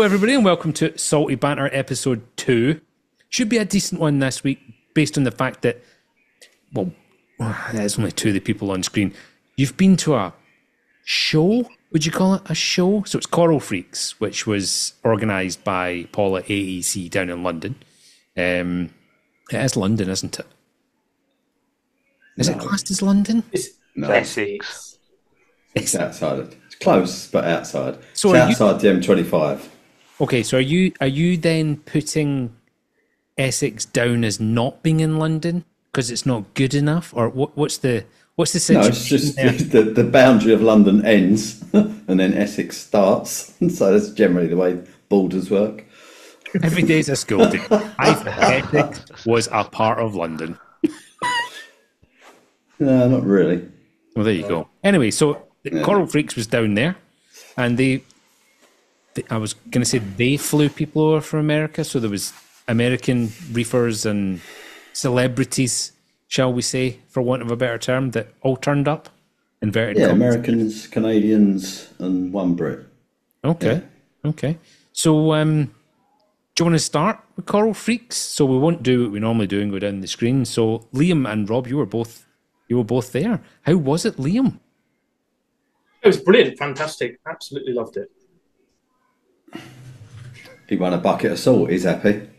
Hello, everybody, and welcome to Salty Banter episode 2. Should be a decent one this week, based on the fact that, well, there's only 2 of the people on screen. You've been to a show? Would you call it a show? So it's Coral Freaks, which was organised by Paul at AEC down in London. It is London, isn't it? Is it classed as London? No. Essex. It's outside. It's close, but outside. So it's outside the M25. Okay, so are you then putting Essex down as not being in London because it's not good enough, or what's the situation? No, it's just the boundary of London ends, and then Essex starts. So that's generally the way borders work. Every day's a school day. I thought Essex was a part of London. No, not really. Well, there you go. Anyway, so the Coral Freaks was down there, and I was going to say they flew people over from America, so there was American reefers and celebrities, shall we say, for want of a better term, that all turned up. Inverted commas. Americans, Canadians, and one Brit. Okay, okay. So, do you want to start with Coral Freaks? So we won't do what we normally do and go down the screen. So Liam and Rob, you were both there. How was it, Liam? It was brilliant, fantastic, absolutely loved it. He won a bucket of salt. He's happy.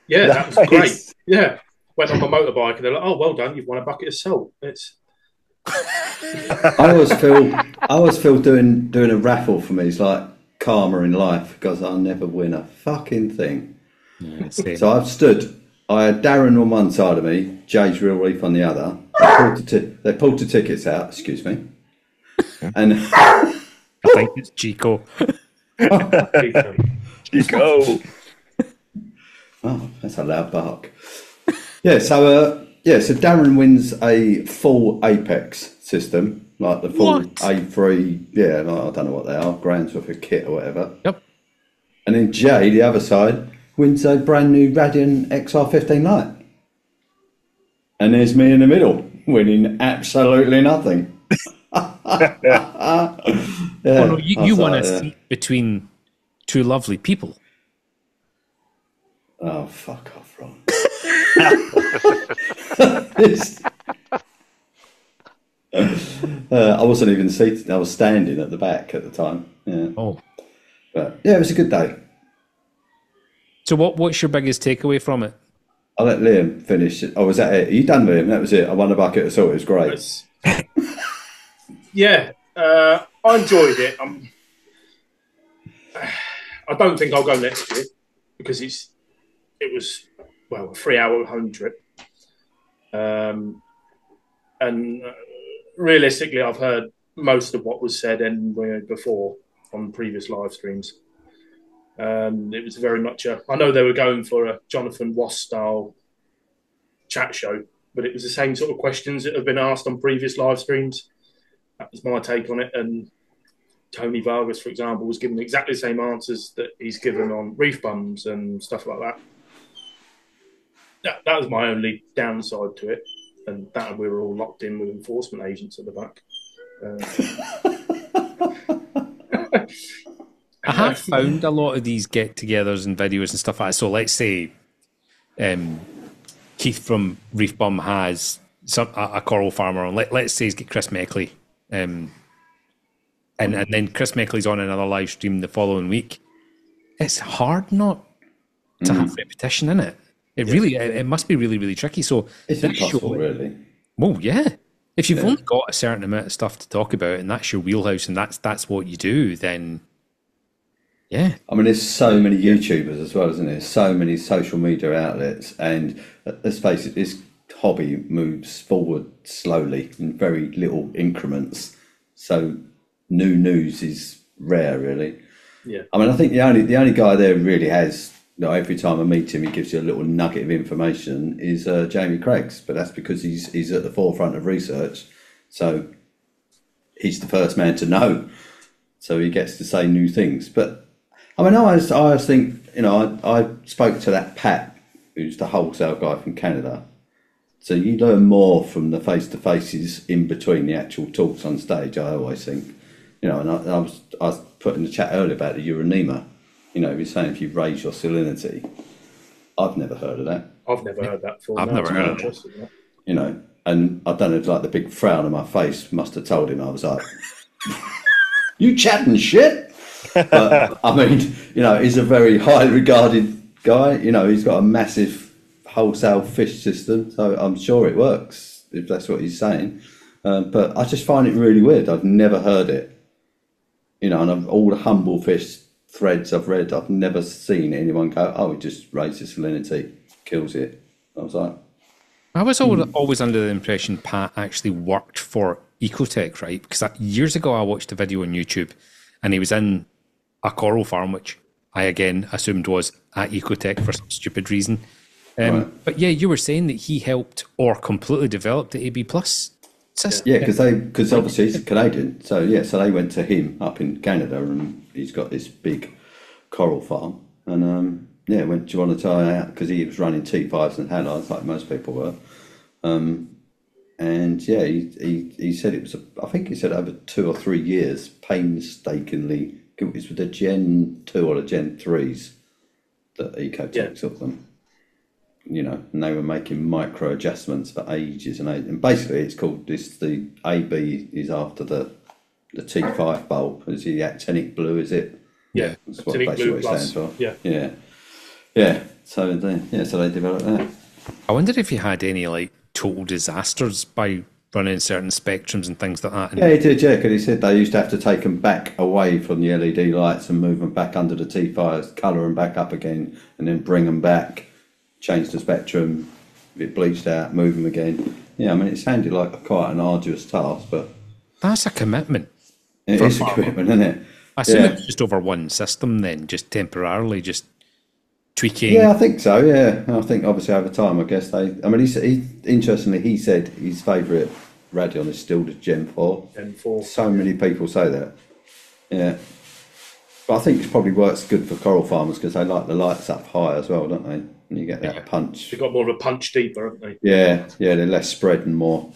Yeah, that was great. Yeah, went on my motorbike and they're like, "Oh, well done, you've won a bucket of salt." It's. I always feel doing a raffle for me is like karma in life because I never win a fucking thing. Yeah, so I had Darren on one side of me, Jay's Real Reef on the other. They pulled the tickets out, excuse me. And I think it's Chico. Chico. Oh, that's a loud bark. Yeah, so Darren wins a full Apex system, like the full A3. Yeah, like, I don't know what they are, grand's worth of kit or whatever. Yep. And then Jay, the other side, wins a brand new Radian XR15 Lite. And there's me in the middle, winning absolutely nothing. Oh, no, you won a seat between 2 lovely people. Oh, fuck off, Ron. I wasn't even seated. I was standing at the back at the time. Yeah. Oh. But yeah, it was a good day. So what's your biggest takeaway from it? I'll let Liam finish. Oh, was that it? Are you done, Liam? That was it. I won a bucket of salt. It was great. Yeah, I enjoyed it. I don't think I'll go next year because it was a 3-hour home trip. And realistically, I've heard most of what was said anywhere before on previous live streams. It was very much I know they were going for a Jonathan Wass style chat show, but it was the same sort of questions that have been asked on previous live streams. That was my take on it. And Tony Vargas, for example, was given exactly the same answers that he's given on reef bums and stuff like that. That was my only downside to it, and that we were all locked in with enforcement agents at the back. I have found a lot of these get-togethers and videos and stuff like that. So let's say Keith from Reef Bum has a coral farmer on. Let's say he's got Chris Meckley, and then Chris Meckley's on another live stream the following week. It's hard not to have repetition in it. It must be really, really tricky. So it's impossible, really. Well, yeah. If you've only got a certain amount of stuff to talk about, and that's your wheelhouse, and that's what you do, then yeah. I mean, there's so many YouTubers as well, isn't there? So many social media outlets, and let's face it, this hobby moves forward slowly in very little increments. So new news is rare, really. Yeah. I mean, I think the only guy there who really has, every time I meet him, he gives you a little nugget of information, is Jamie Craigs, but that's because he's at the forefront of research. So he's the first man to know. So he gets to say new things. But I mean, I always think, I spoke to that Pat, who's the wholesale guy from Canada. So you learn more from the face-to-faces in between the actual talks on stage, I always think. And I was putting the chat earlier about the Euronema. He's saying if you raise your salinity. I've never heard of that. I've never heard that before. I've never heard of that. And I don't know, like the big frown on my face must have told him. I was like, you chatting shit? But I mean, he's a very highly regarded guy. He's got a massive wholesale fish system, so I'm sure it works if that's what he's saying. But I just find it really weird. I've never heard it. And all the humble fish threads I've read, I've never seen anyone go, oh, it just raises salinity, kills it. I was like... I was always under the impression Pat actually worked for Ecotech, right? Because years ago I watched a video on YouTube and he was in a coral farm, which I again assumed was at Ecotech for some stupid reason. Right. But yeah, you were saying that he helped or completely developed the AB Plus system. Yeah, because obviously he's Canadian. So they went to him up in Canada and he's got this big coral farm. And went, do you want to try out? Because he was running T5s and halides like most people were. And yeah, he said it was, I think he said over 2 or 3 years, painstakingly, it was with the Gen 2 or the Gen 3s that Ecotech took them. And they were making micro adjustments for ages and ages. And basically it's called this, the AB is after the T5 bulb. Is the actinic blue, is it? Yeah. That's what basically what it stands for. Yeah. Yeah. So they developed that. I wonder if you had any like total disasters by running certain spectrums and things like that. Yeah, he did, because he said they used to have to take them back away from the LED lights and move them back under the T5s, colour them back up again, and then bring them back, change the spectrum, if it bleached out, move them again. Yeah, I mean, it sounded like quite an arduous task, but... That's a commitment. It is a commitment, isn't it? I assume it's just over one system then, just temporarily, just tweaking. Yeah, I think so, yeah. I think obviously over time, I guess interestingly, he said his favourite Radion is still the Gen 4. Gen 4. So many people say that. Yeah. But I think it probably works good for coral farmers because they like the lights up high as well, don't they? And you get that punch. They've got more of a punch deeper, haven't they? Yeah, they're less spread and more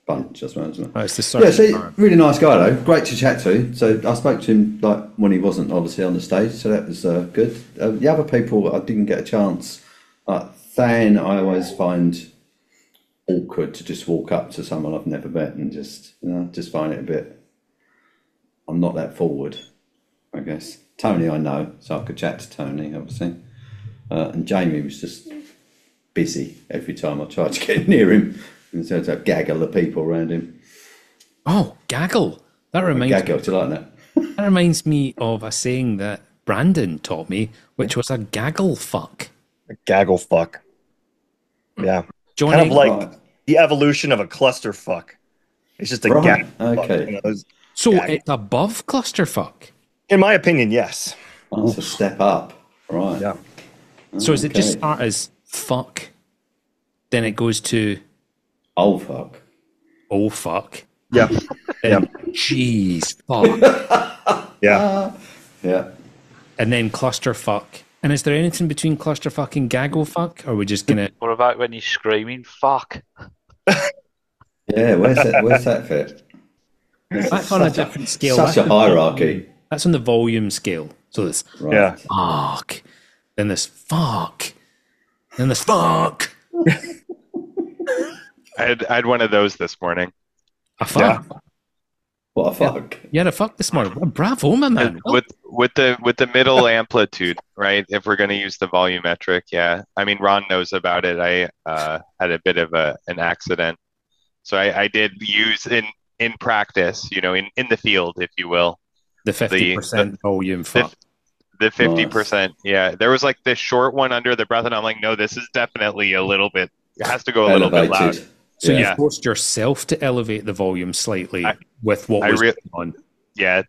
bunch as well, isn't it? Oh, it's the really nice guy though, great to chat to. So I spoke to him like when he wasn't obviously on the stage, so that was good. The other people I didn't get a chance. Like Than, I always find awkward to just walk up to someone I've never met and just find it a bit. I'm not that forward, I guess. Tony, I know, so I could chat to Tony, obviously. And Jamie was just busy every time I tried to get near him. And so it's a gaggle of people around him. Oh, gaggle. That reminds me. Gaggle, do you like that? That reminds me of a saying that Brandon taught me, which was a gaggle fuck. A gaggle fuck. Yeah. Johnny, kind of like the evolution of a cluster fuck. It's just a gaggle okay. fuck. So it's above cluster fuck? In my opinion, yes. Oh, that's a step up. Right. Yeah. So does it just start as fuck, then it goes to... Oh, fuck. Oh, fuck. Yeah. Yeah. Jeez, fuck. Yeah. Yeah. And then cluster fuck. And is there anything between cluster fuck and gaggle fuck? Or are we just going to... What about when you're screaming, fuck? Yeah, where's that fit? That's on a different scale. Such a hierarchy. That's on the volume scale. So there's fuck. Then there's fuck. Then there's fuck. I had one of those this morning. A fuck? Yeah. What a fuck. You had a fuck this morning. Well, bravo, my man. With the middle amplitude, right? If we're going to use the volumetric, yeah. I mean, Ron knows about it. I had a bit of an accident. So I did use in practice, in the field, if you will. The 50% volume fuck. The 50%, yeah. There was like this short one under the breath, and I'm like, no, this is definitely a little bit, it has to go a little bit loud. So you forced yourself to elevate the volume slightly with what was going on. Yeah,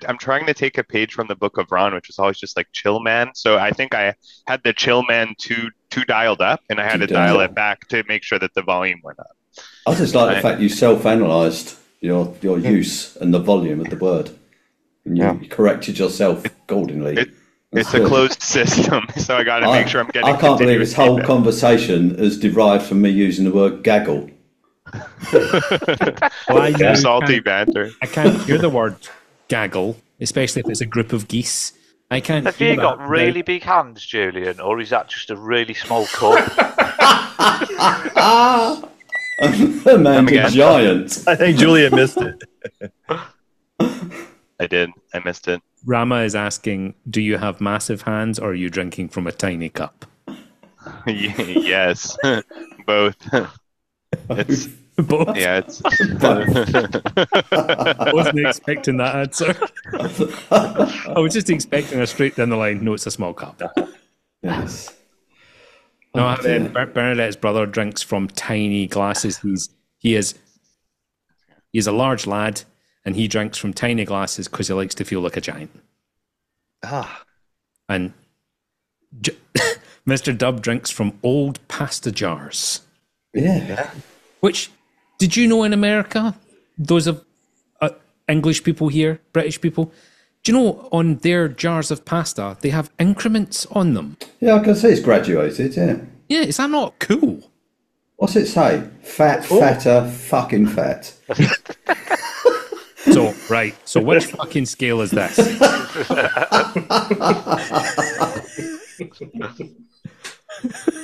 I'm trying to take a page from the Book of Ron, which was always just like chill man. So I think I had the chill man too dialed up, and I had to dial it back to make sure that the volume went up. I just like the fact you self-analysed your use and the volume of the word. And you corrected yourself accordingly. It's a closed system, so I got to make sure I'm getting. I can't believe this whole conversation is derived from me using the word gaggle. Salty banter. I can't hear the word gaggle, especially if it's a group of geese, I can't. Have hear you got that really big hands, Julian, or is that just a really small cup? The man's a again. giant. I think Julian missed it. I did. I missed it. Rama is asking, do you have massive hands or are you drinking from a tiny cup? Yes, both. It's Both. yeah. It's I wasn't expecting that answer. I was just expecting a straight down the line. No, it's a small cup. Yes. No, Oh, dear. Bernadette's brother drinks from tiny glasses. He's a large lad, and he drinks from tiny glasses because he likes to feel like a giant. Ah, And Mr. Dub drinks from old pasta jars. Yeah. Which, did you know in America, those of English people here, British people, do you know on their jars of pasta, they have increments on them? Yeah, I can see it's graduated, yeah. Yeah, is that not cool? What's it say? Fat, fatter, fucking fat. So, right, so which fucking scale is this?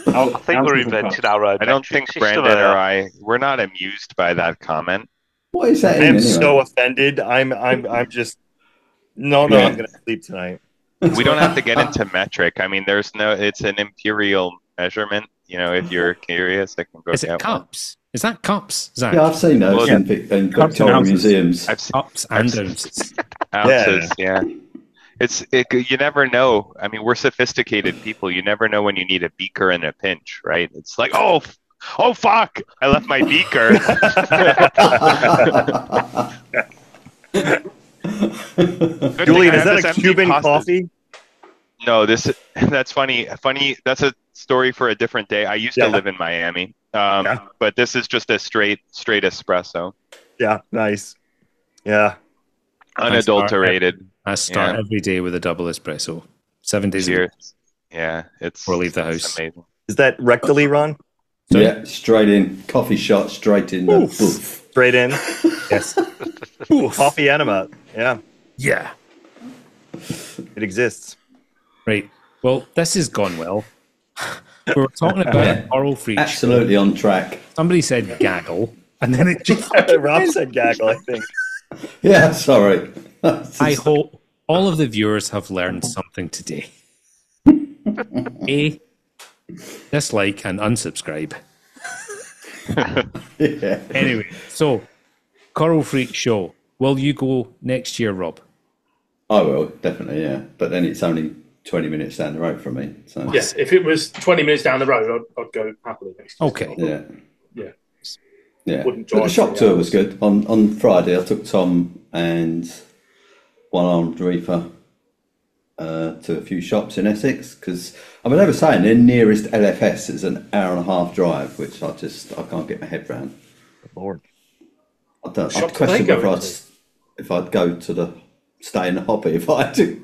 I think we're inventing our own. I don't metric think system Brandon here. or we're not amused by that comment. What is that I in am anyway? so offended. I'm just no. Yeah. I'm gonna sleep tonight. We don't have to get into metric. I mean, it's an imperial measurement. You know, if you're curious, I can go Is get it one. cups? Is that cups, Zach? Yeah, I've seen those Well, in Cups and Victoria ounces. museums. I've seen Cups and ounces. ounces. Yeah. You never know. I mean, we're sophisticated people. You never know when you need a beaker in a pinch, right? It's like, oh fuck! I left my beaker. Good Julian, thing I is have that this a empty Cuban pasta- coffee? No, that's funny. That's a story for a different day. I used to live in Miami, but this is just a straight espresso, Yeah, nice. Yeah, unadulterated. I start Yeah. every day with a double espresso. 7 days a week. Cheers. Yeah, it's Or leave the it's house. amazing. is that rectally, Ron? Yeah, straight in. Coffee shot, straight in the booth. Straight in, Yes. coffee enema. Yeah, Yeah. it exists. Right. Well, this has gone well. We were talking about oral freak. Absolutely on track. Somebody said gaggle, and then it just. Rob said gaggle, I think. Yeah, sorry. I hope all of the viewers have learned something today. A, dislike and unsubscribe. Yeah. Anyway, so Coral Freak Show. Will you go next year, Rob? I will, definitely, yeah. But then it's only 20 minutes down the road from me. So Yes, if it was 20 minutes down the road, I'd go happily next year. Okay. yeah. Yeah. Yeah. Wouldn't But the drive shop 3 tour hours. was good. On Friday I took Tom and one armed reefer to a few shops in Essex because I mean they were saying their nearest LFS is an hour and a half drive, which I can't get my head round. Lord. I'd Shop question do they go whether if I'd go to the stay in the hobby if I had to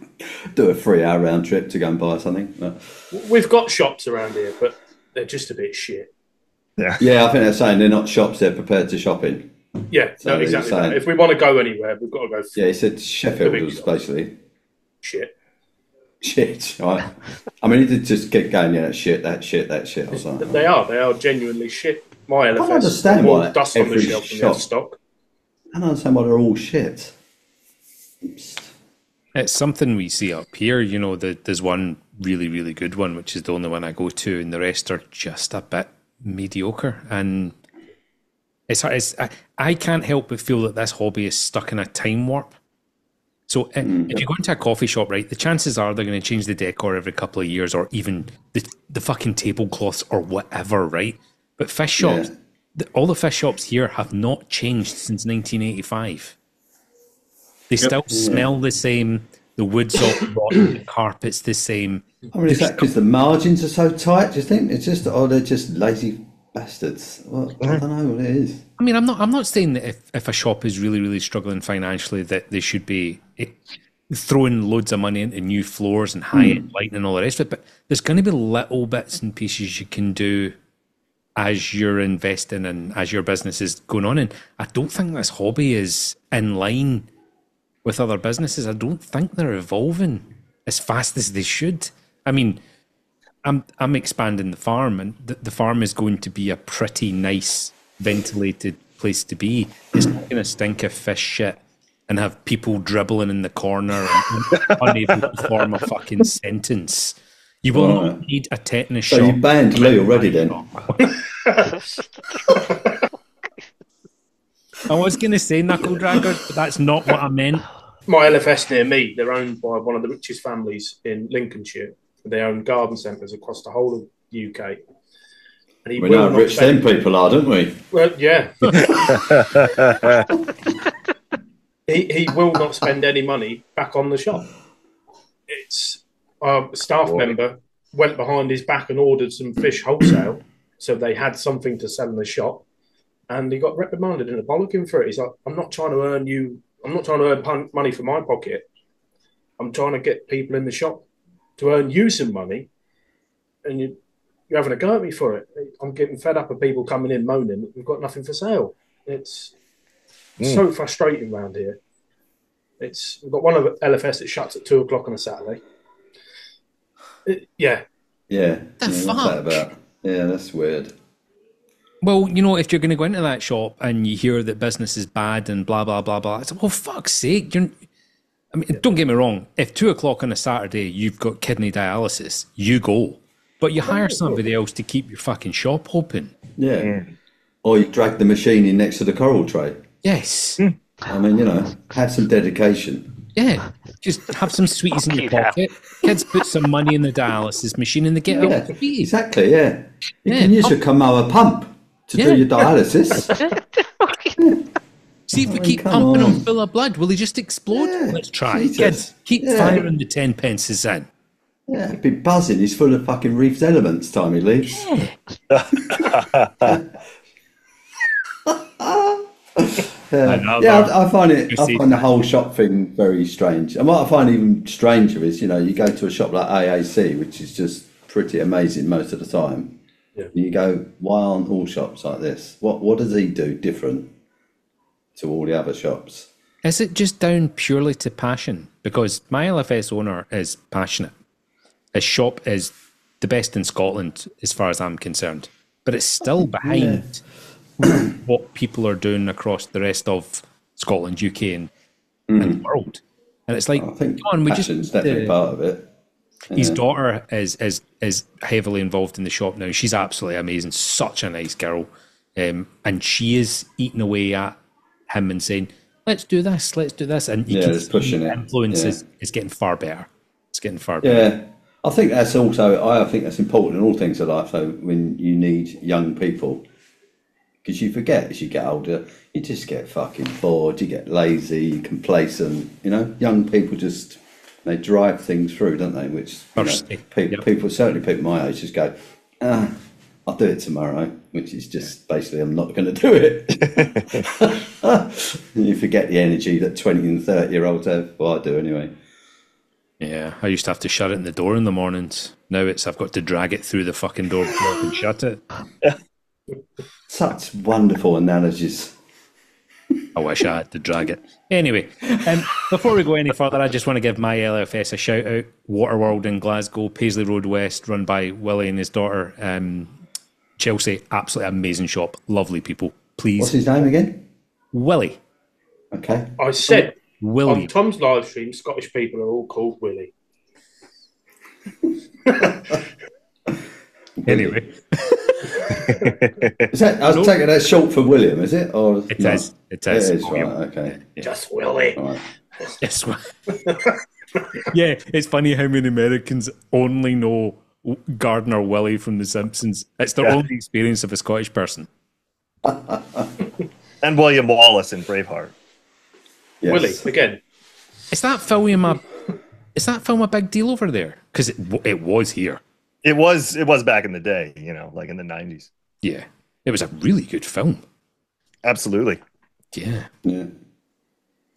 do a 3-hour round trip to go and buy something. But, We've got shops around here, but they're just a bit shit. yeah, I think they're saying they're not shops; they're prepared to shop in. Yeah, So no, you're exactly. saying- That. If we want to go anywhere, we've got to go Yeah, he said Sheffield big was shop. basically shit. shit. Right? I mean, he did just get going. Yeah, that shit. I was like, They are genuinely shit. My LFS, understand all why dust on the every shelf and out of shop- stock. I don't understand why they're all shit. It's something we see up here. You know, there's one really, really good one, which is the only one I go to, and the rest are just a bit mediocre. And I can't help but feel that this hobby is stuck in a time warp. So if you go into a coffee shop, right, the chances are they're going to change the decor every couple of years, or even the fucking tablecloths or whatever, right? But fish shops, all the fish shops here have not changed since 1985. They still smell the same. The wood's all rotten. The carpet's the same. I mean, is that because the margins are so tight? Do you think it's just they're just lazy bastards? Well, I don't know what it is. I mean, I'm not saying that if a shop is really, really struggling financially, that they should be throwing loads of money into new floors and high-end lighting and all the rest of it. But there's going to be little bits and pieces you can do as you're investing and as your business is going on. And I don't think this hobby is in line with other businesses. I don't think they're evolving as fast as they should. I mean, I'm expanding the farm, and the farm is going to be a pretty nice, ventilated place to be. It's not going to stink of fish shit and have people dribbling in the corner and unable to form a fucking sentence. You will not need a tetanus shot. So you banned Lee already then? I was going to say knuckle dragger, but that's not what I meant. My LFS near me, they're owned by one of the richest families in Lincolnshire. They own garden centres across the whole of the UK. And we know how rich them people are, don't we? Well, yeah. he will not spend any money back on the shop. It's a staff member went behind his back and ordered some fish wholesale, so they had something to sell in the shop, and he got reprimanded and bollocking for it. He's like, I'm not trying to earn money for my pocket. I'm trying to get people in the shop to earn you some money, and you're having a go at me for it. I'm getting fed up of people coming in moaning that we've got nothing for sale. It's so frustrating around here. We've got one of the LFS that shuts at 2:00 on a Saturday. Yeah. What's that about? Yeah, that's weird. Well, you know, if you're going to go into that shop and you hear that business is bad and blah, blah, blah, blah, it's like, well, fuck's sake. Don't get me wrong. If 2:00 on a Saturday, you've got kidney dialysis, you go. But you hire somebody else to keep your fucking shop open. Yeah. Or you drag the machine in next to the coral tray. Yes. I mean, have some dedication. Yeah. Just have some sweeties in your pocket. Kids put some money in the dialysis machine and they get out of the Exactly, yeah. You can use a Kamoa pump to do your dialysis. See if we keep pumping him full of blood, will he just explode? Yeah. Let's try. Jesus. Kids, keep firing the 10 pences in. Yeah, he'd be buzzing. He's full of fucking Reef's elements time he leaves. I find the whole shop thing very strange. And what I find even stranger is, you go to a shop like AAC, which is just pretty amazing most of the time. Yeah. And you go, why aren't all shops like this? What does he do different to all the other shops? Is it just down purely to passion? Because my LFS owner is passionate. His shop is the best in Scotland as far as I'm concerned. But it's still behind what people are doing across the rest of Scotland, UK, and the world. And it's like, I think come on, we just definitely part of it. His daughter is heavily involved in the shop now. She's absolutely amazing, such a nice girl, and she is eating away at him and saying, "Let's do this, and you can pushing see it. Influence is getting far better. It's getting far better. Yeah, I think that's important in all things of life. So when you need young people. Because you forget as you get older, you just get fucking bored, you get lazy, complacent. Young people they drive things through, don't they? Which people, certainly people my age, just go, I'll do it tomorrow, which is just basically I'm not going to do it. You forget the energy that 20 and 30-year-olds have. Well, I do anyway. Yeah, I used to have to shut it in the door in the mornings. Now I've got to drag it through the fucking door before I can shut it. Such wonderful analogies. I wish I had to drag it. Anyway, before we go any further, I just want to give my LFS a shout out. Waterworld in Glasgow, Paisley Road West, run by Willie and his daughter. Chelsea, absolutely amazing shop. Lovely people. Please. What's his name again? Willie. Okay. I said Willie. on Tom's live stream, Scottish people are all called Willie. Anyway. I was taking that short for William, is it? Or it is. It is. It is, right, okay. Yeah. Just Willie. Right. Yes. Yeah, it's funny how many Americans only know Gardner Willie from The Simpsons. It's their only experience of a Scottish person. And William Wallace in Braveheart. Yes. Willie, again. Is that film a big deal over there? Because it was here. It was back in the day, like in the 90s. Yeah. It was a really good film. Absolutely. Yeah. Yeah.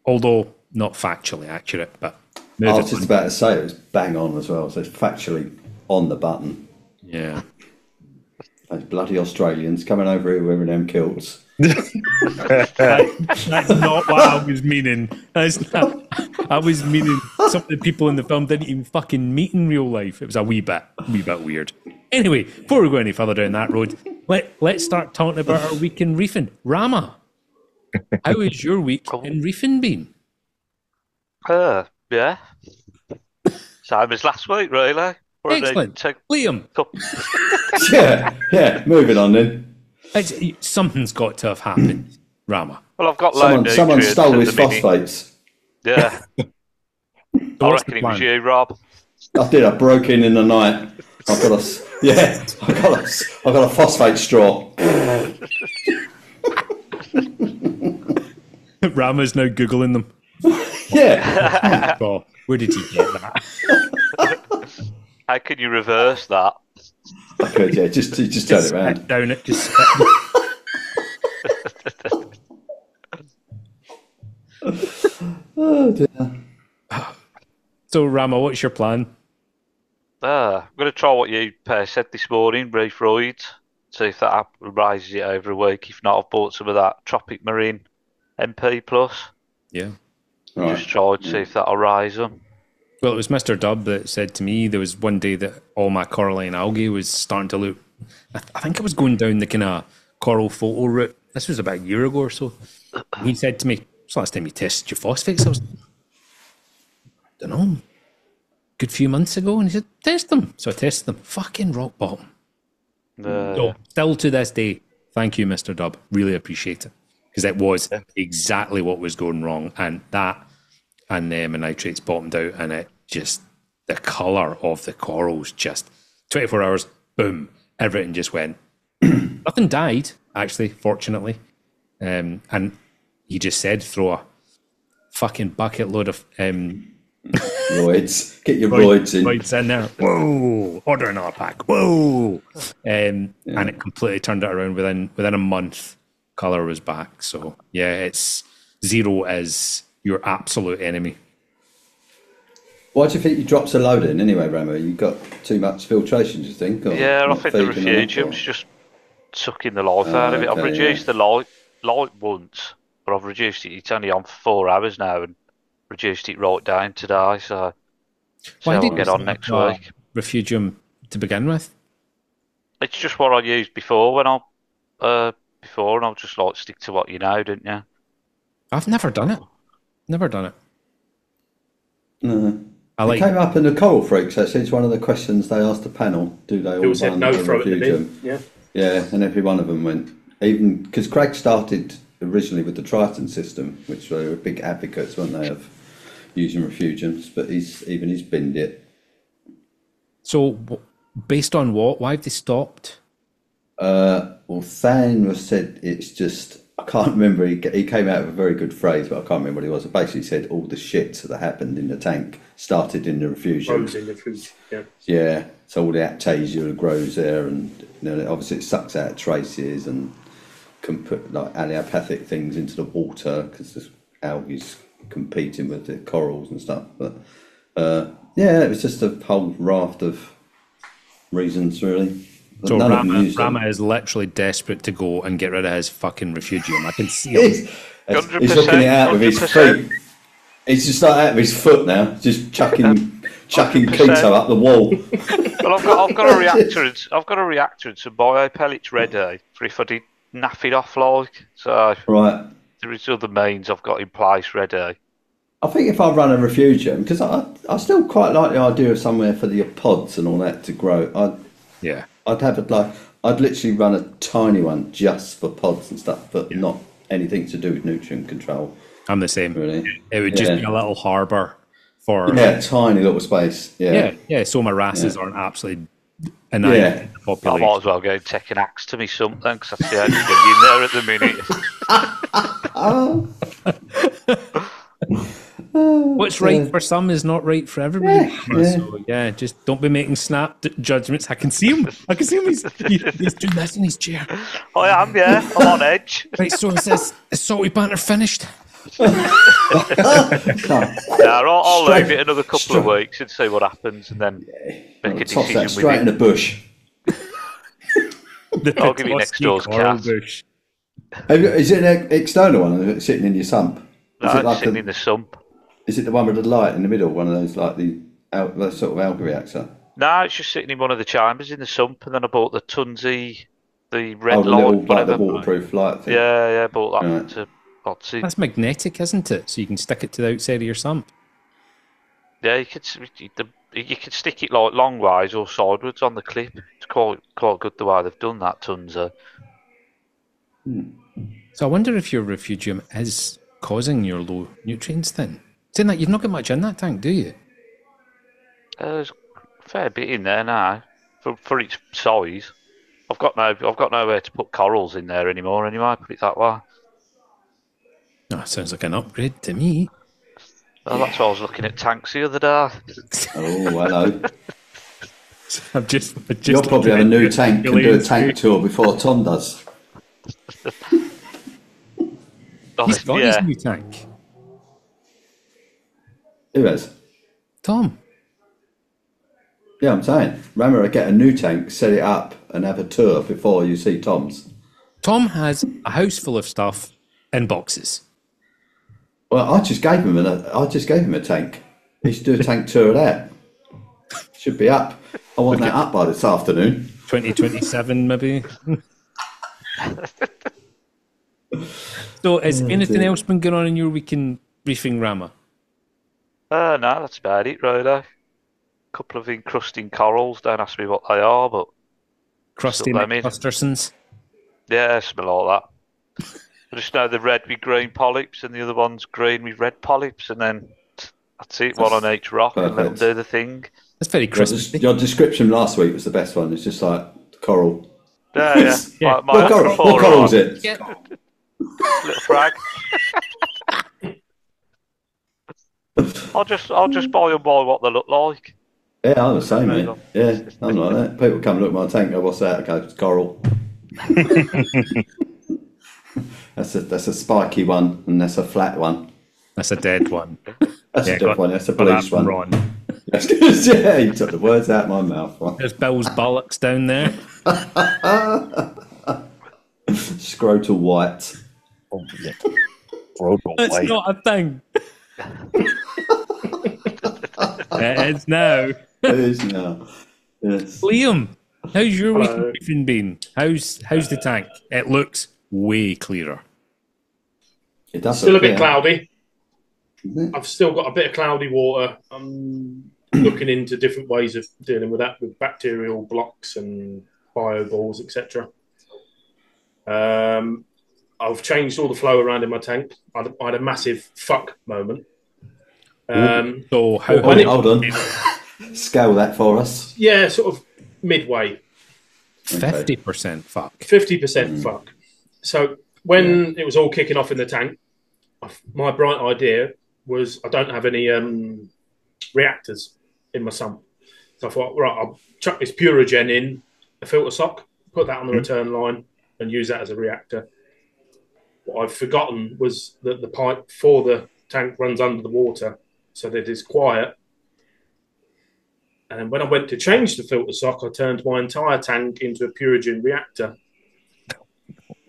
Although not factually accurate, but I was just about to say it was bang on as well, so it's factually on the button. Yeah. Those bloody Australians coming over here wearing them kilts. That's not what I was meaning. That's not, I was meaning some of the people in the film didn't even fucking meet in real life. It was a wee bit weird. Anyway, before we go any further down that road, let's start talking about our week in reefing. Rama, how has your week in reefing been? Yeah. Same as last week, really. Excellent. Liam. Yeah. Moving on then. Something's got to have happened, Rama. Well, I've got someone stole his phosphates. Yeah. I reckon it was you, Rob. I did. I broke in the night. I got a phosphate straw. Rama's now Googling them. Yeah. Oh, where did he get that? How can you reverse that? I could, yeah. Just turn it around. Down it. Just. Oh dear. So, Rama, what's your plan? I'm going to try what you said this morning, Reef Roids. See if that rises it over a week. If not, I've bought some of that Tropic Marine MP Plus. Yeah. Right. Just try to see if that'll rise them. Well, it was Mr. Dubb that said to me there was one day that all my coralline algae was starting to look. I think I was going down the kind of coral photo route. This was about a year ago or so. He said to me, "It's the last time you tested your phosphates." I was, don't know, good few months ago, and he said, "Test them." So I tested them. Fucking rock bottom. So, still to this day, thank you, Mr. Dubb. Really appreciate it, because it was exactly what was going wrong, and that. And the nitrates bottomed out, and it just, the colour of the corals just, 24 hours, boom, everything just went. Nothing died, actually, fortunately. And he just said, throw a fucking bucket load of... roids. Get your roids in. Roids in there. Whoa! Order another pack. Whoa! And it completely turned it around within a month. Colour was back. So, yeah, it's zero is... your absolute enemy. Why do you think you dropped a load in anyway, Ramo? You got too much filtration, do you think? Or yeah, I think the refugium's just sucking the life out of it. I've reduced the light once, but I've reduced it. It's only on for 4 hours now, and reduced it right down today. So why did I'll get on next week. Refugium to begin with? It's just what I used before and I'll just like stick to what you know, didn't you? I've never done it. Never done it. No. It came up in the Coral Freaks, actually. It's one of the questions they asked the panel. Do they all said no, throw it in the bin. Yeah. Yeah, and every one of them went. Even because Craig started originally with the Triton system, which were big advocates, weren't they, of using refugiums, but he's binned it. So, based on what? Why have they stopped? Well, Than said it's just... I can't remember. He came out with a very good phrase, but I can't remember what it was. It basically said all the shit that happened in the tank started in the refugium. Grows in the refugium, yeah. Yeah, so all the aptasia that grows there, and obviously it sucks out traces and can put like allelopathic things into the water because the algae's competing with the corals and stuff. But yeah, it was just a whole raft of reasons, really. So Rama is literally desperate to go and get rid of his fucking refugium. I can see him. He's looking it out with his feet. He's just like out with his foot now, just chucking keto up the wall. Well, I've got a reactor. I've got a reactor and some bio pellets ready for if I did naff it off, like. So right. There is other means I've got in place ready. I think if I run a refugium, because I still quite like the idea of somewhere for the pods and all that to grow. I'd have it like, I'd literally run a tiny one just for pods and stuff, but not anything to do with nutrient control. I'm the same. Really. It would just be a little harbour for... Yeah, tiny little space. Yeah, so my wrasses aren't absolutely annihilating the population. I might as well go and take an axe to me something, because that's the only thing in there at the minute. What's right for some is not right for everybody. So, just don't be making snap judgments. I can see him. He's doing this in his chair. I am, yeah. I'm on edge. Right, so it says, is Salty Banter finished? I'll leave it another couple of weeks and see what happens, and then make a decision that straight in the bush. I'll give you next door's cat. Is it an external one? Or is it sitting in your sump? No, Is it it's like sitting in the sump. Is it the one with the light in the middle? One of those like the sort of algae reactor? No, it's just sitting in one of the chambers in the sump, and then I bought the Tunzi, the Oh, red the light, little like the whatever. waterproof light thing. Yeah, bought that Right. to Potsy. That's magnetic, isn't it? So you can stick it to the outside of your sump. Yeah, you could stick it like long ways or sideways on the clip. It's quite good the way they've done that, Tunzi. So I wonder if your refugium is causing your low nutrients then. Saying that, you've not got much in that tank, do you? There's a fair bit in there now for its size. I've got nowhere to put corals in there anymore. Anyway, put it that way. Oh, sounds like an upgrade to me. Well, that's why I was looking at tanks the other day. Oh, hello. I've just You'll probably have a new tank and do a tank tour before Tom does. He's got Yeah. his new tank. Who has? Tom. Yeah, I'm saying. Remember, get a new tank, set it up, and have a tour before you see Tom's. Tom has a house full of stuff in boxes. Well, I just gave him a tank. He should do a tank tour of that. Should be up. I want that up by this afternoon. 2027 maybe. So has anything else been going on in your week in reefing, Rama? No, that's about it, really. Couple of encrusting corals. Don't ask me what they are, but Crusty Stuck them in. Clustersons. yeah, something like that. I just know the red with green polyps and the other one's green with red polyps, and then that's it. One on each rock, and let them perfect. do the thing. That's very crispy. Your description last week was the best one. It's just like coral. Yeah. Yeah. What coral is it? Yeah. Little frag. I'll just buy and buy what they look like. Yeah, I'm the same, mate. Yeah, I'm like that. People come look at my tank, go, what's that? Okay, it's coral. That's a spiky one, and that's a flat one. That's a dead one. That's Yeah, a different one. That's a Got that bleached from one. Ron. That's good. Yeah, you took the words out of my mouth. There's Bill's bollocks down there. Scrotal white. Oh, yeah. Brutal That's white. not a thing. It is now. It is now. Yes. Liam, how's your week Hello. in reefing been? How's the tank? It looks way clearer. It does Still a look bit clear, cloudy. isn't it? I've still got a bit of cloudy water. I'm looking into different ways of dealing with that, with bacterial blocks and bioballs, etc. I've changed all the flow around in my tank. I had a massive fuck moment. So how? When it- Hold on. Scale that for us. Yeah, sort of midway, 50% fuck. 50% fuck. So when it was all kicking off in the tank, my bright idea was I don't have any reactors in my sump. So I thought, right, I'll chuck this Purigen in a filter sock, put that on the return line, and use that as a reactor. What I've forgotten was that the pipe for the tank runs under the water, so that it's quiet. And then when I went to change the filter sock, I turned my entire tank into a Purigen reactor.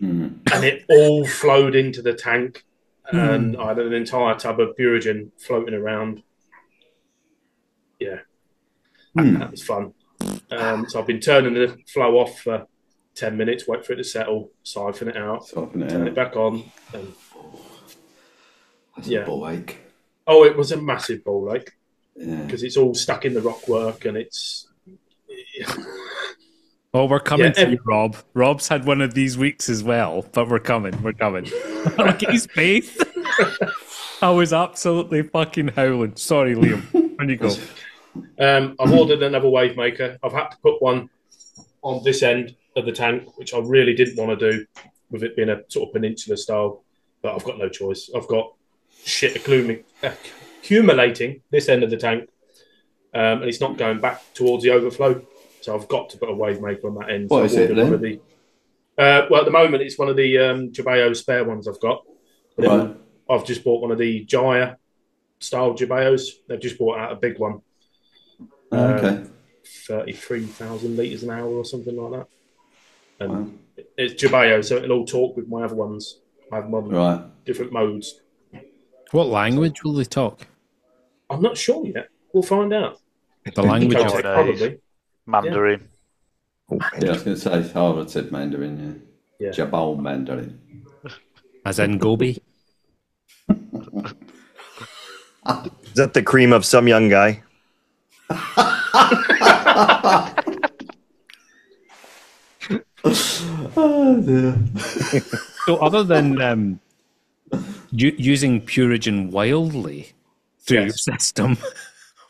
And it all flowed into the tank. And I had an entire tub of Purigen floating around. Yeah, that was fun. So I've been turning the flow off for 10 minutes, wait for it to settle, siphon it out, Siphon it turn it out. back on. And That's Yeah. a ball ache. oh, it was a massive ball ache Yeah. because it's all stuck in the rock work and it's. Oh, we're coming Yeah, to you, Rob. Rob's had one of these weeks as well, but we're coming. We're coming. Look at his face. I was absolutely fucking howling. Sorry, Liam. When you go. I've ordered another wave maker. I've had to put one on this end of the tank, which I really didn't want to do with it being a sort of peninsula style, but I've got no choice. I've got shit accumulating this end of the tank, and it's not going back towards the overflow. So I've got to put a wave maker on that end. What so is I've it ordered one then? of the. Well, at the moment, it's one of the Jabeo spare ones I've got. But Right. I've just bought one of the Jaya style Jabeos. They've just bought out a big one. Okay. 33,000 litres an hour or something like that. And Wow. It's Jabeo, so it'll all talk with my other ones. I have them on Right. different modes. What language will they talk? I'm not sure yet. We'll find out. The language of Celtic, Chinese. probably. Mandarin. Yeah, I was going to say, I would have said Mandarin, yeah. Yeah. Jabal Mandarin. as in Gobi. Is that the cream of some young guy? Oh, dear. So other than using Purigen wildly through your system,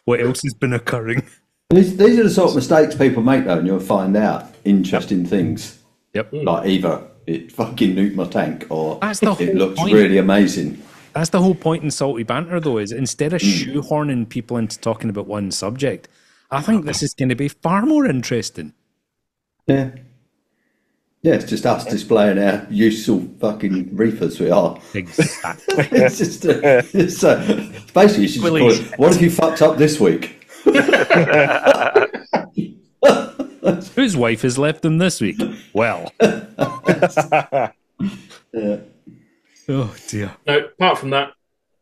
what else has been occurring? These are the sort of mistakes people make, though, and you'll find out interesting things. Yep. Like either it fucking nuked my tank or That's the it whole looks point. really amazing. That's the whole point in Salty Banter, though, is instead of shoehorning people into talking about one subject, I think this is going to be far more interesting. Yeah. Yeah, it's just us displaying how useful fucking reefers we are. Exactly. It's just, basically, you should just call it, what have you fucked up this week? Whose wife has left them this week? Well. Yeah. Oh, dear. No, apart from that,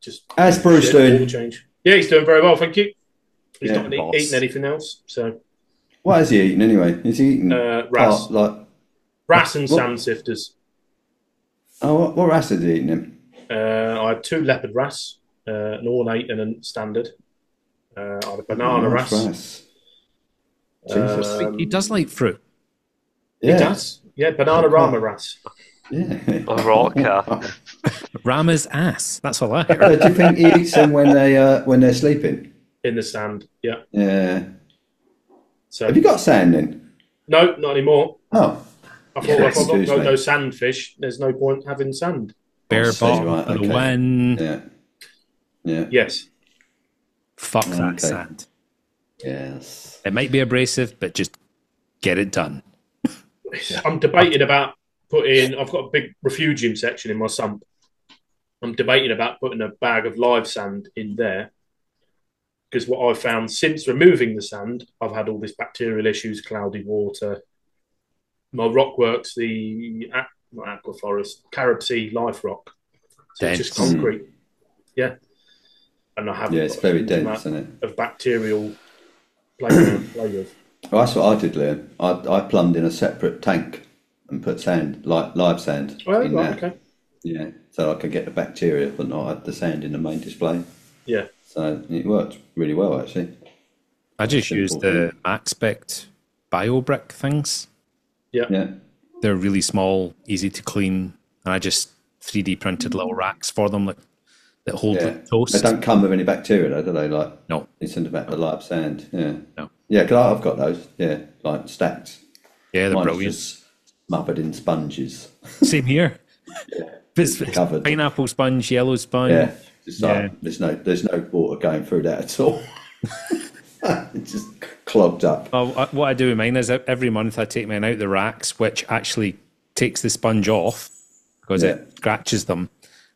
just How's Bruce doing? water change. Yeah, he's doing very well, thank you. He's Yeah, not boss. eating anything else, so What is he eating anyway? Is he eating wrasse. Wrasse and What? sand sifters. what wrasse is he eating him? I had 2 leopard wrasse, an ornate and a standard. I had a banana Nice wrasse. Jesus. He does like fruit. Yeah. He does. Yeah, banana rama wrasse. Yeah. A rock cat. Rama's ass. That's all I heard. Do you think he eats them when they're sleeping? In the sand, yeah. Yeah. So Have you got sand then? no, not anymore. Oh. I thought Yeah, if I've got excuse me. no sand fish, there's no point having sand. Bare see, bottom right, for the okay. win. Yeah. Yeah. Yes. Fuck that Okay. sand. Yes. It might be abrasive, but just get it done. I'm debating about I've got a big refugium section in my sump. I'm debating about putting a bag of live sand in there because what I've found since removing the sand, I've had all these bacterial issues, cloudy water. My rockworks, not aquaforest, Carib Sea life rock. So it's just Dense. concrete. Yeah. And I haven't Yeah, it's got a very huge dense, amount isn't it? of bacterial play with. Well, that's what I did, Liam. I plumbed in a separate tank and put sand, like live sand, Oh, in right, there. okay. Yeah, so I could get the bacteria, but not have the sand in the main display. Yeah. So it worked really well, actually. I just Simple use the thing. Maxspect BioBrick things. Yeah. They're really small, easy to clean, and I just 3D printed little racks for them that hold Yeah. like toast. They don't come with any bacteria, though, do they? Like, No. it's in about the live sand. Yeah. No. Yeah, because I've got those. Yeah, like stacked. Yeah, they're Mine's brilliant. just smothered in sponges. Same here. Yeah. It's Covered. pineapple sponge, yellow sponge. Yeah. Just like, Yeah. there's no water going through that at all. It's just clogged up. What I do with mine is every month I take mine out the racks, which actually takes the sponge off because Yeah. it scratches them,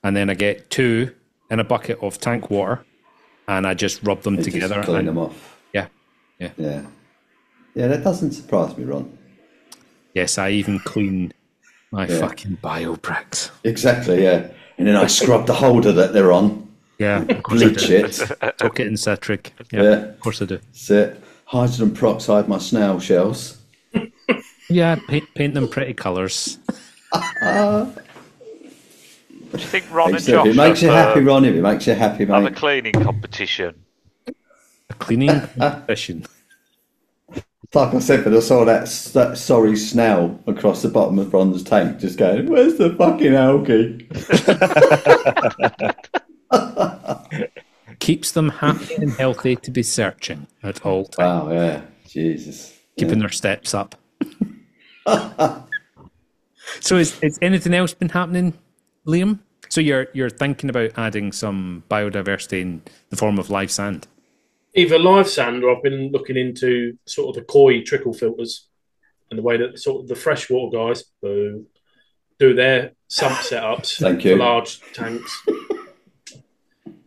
and then I get 2 in a bucket of tank water, and I just rub them Just together. clean and- them off. Yeah. Yeah. Yeah, that doesn't surprise me, Ron. Yes, I even clean my fucking bio bricks. Exactly, yeah. And then I scrub the holder that they're on, Yeah, of course I bleach do. it. Soak it in citric. Yeah, Yeah. of course I do. That's it. Hydrogen peroxide my snail shells. Yeah, paint them pretty colours. Do you think Ron and If Josh it makes you have, happy, Ron, if it makes you happy, have a mate. cleaning competition? A cleaning competition. Like I said, but I saw that sorry snail across the bottom of Ron's tank just going, where's the fucking algae? Keeps them happy and healthy to be searching at all times, Wow, yeah. Jesus. keeping their steps up. So is anything else been happening, Liam? So you're thinking about adding some biodiversity in the form of live sand? Either live sand, or I've been looking into sort of the koi trickle filters and the way that sort of the freshwater guys do their sump setups Thank for you. large tanks.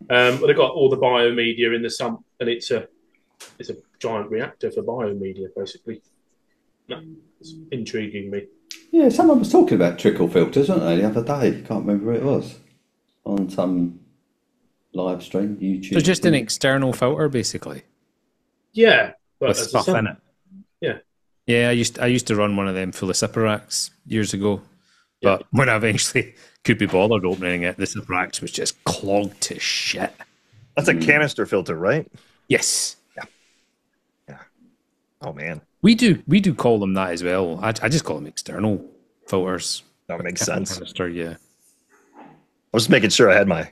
But they've got all the biomedia in the sump, and it's a giant reactor for biomedia, basically. No, it's intriguing me. Yeah, someone was talking about trickle filters, weren't they, the other day? Can't remember who it was. On some live stream, YouTube. So just an external filter, basically, Yeah, but with as a stuff sub. in it. Yeah. Yeah, I used to run one of them full of zipper racks years ago. But when I eventually could be bothered opening it, the zipper racks was just clogged to shit. That's a canister filter, right? Yes. Yeah. Oh man, We do call them that as well. I just call them external filters. that makes sense. Canister, yeah. I was making sure I had my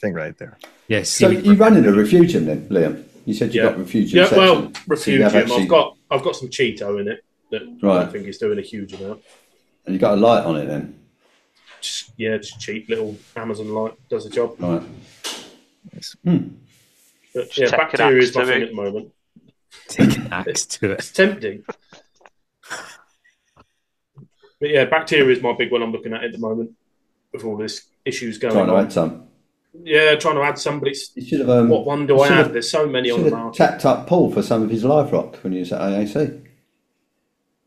thing right there. Yes. So you running a refugium then, Liam? You said you got refugium. Yeah, section. well, So you have refugium. actually- I've got some Cheeto in it that I Right. don't think is doing a huge amount. And you got a light on it then? Just cheap little Amazon light does the job. Right. But yeah, take an bacteria is axe my to thing it. at the moment. Take an axe to it. It's tempting. But yeah, bacteria is my big one I'm looking at the moment with all this issues going Trying to on. add some. Yeah, trying to add some, but it's You should have. what one do I should add? have- There's so many on Should the have market. tapped up Paul for some of his live rock when he was at AAC.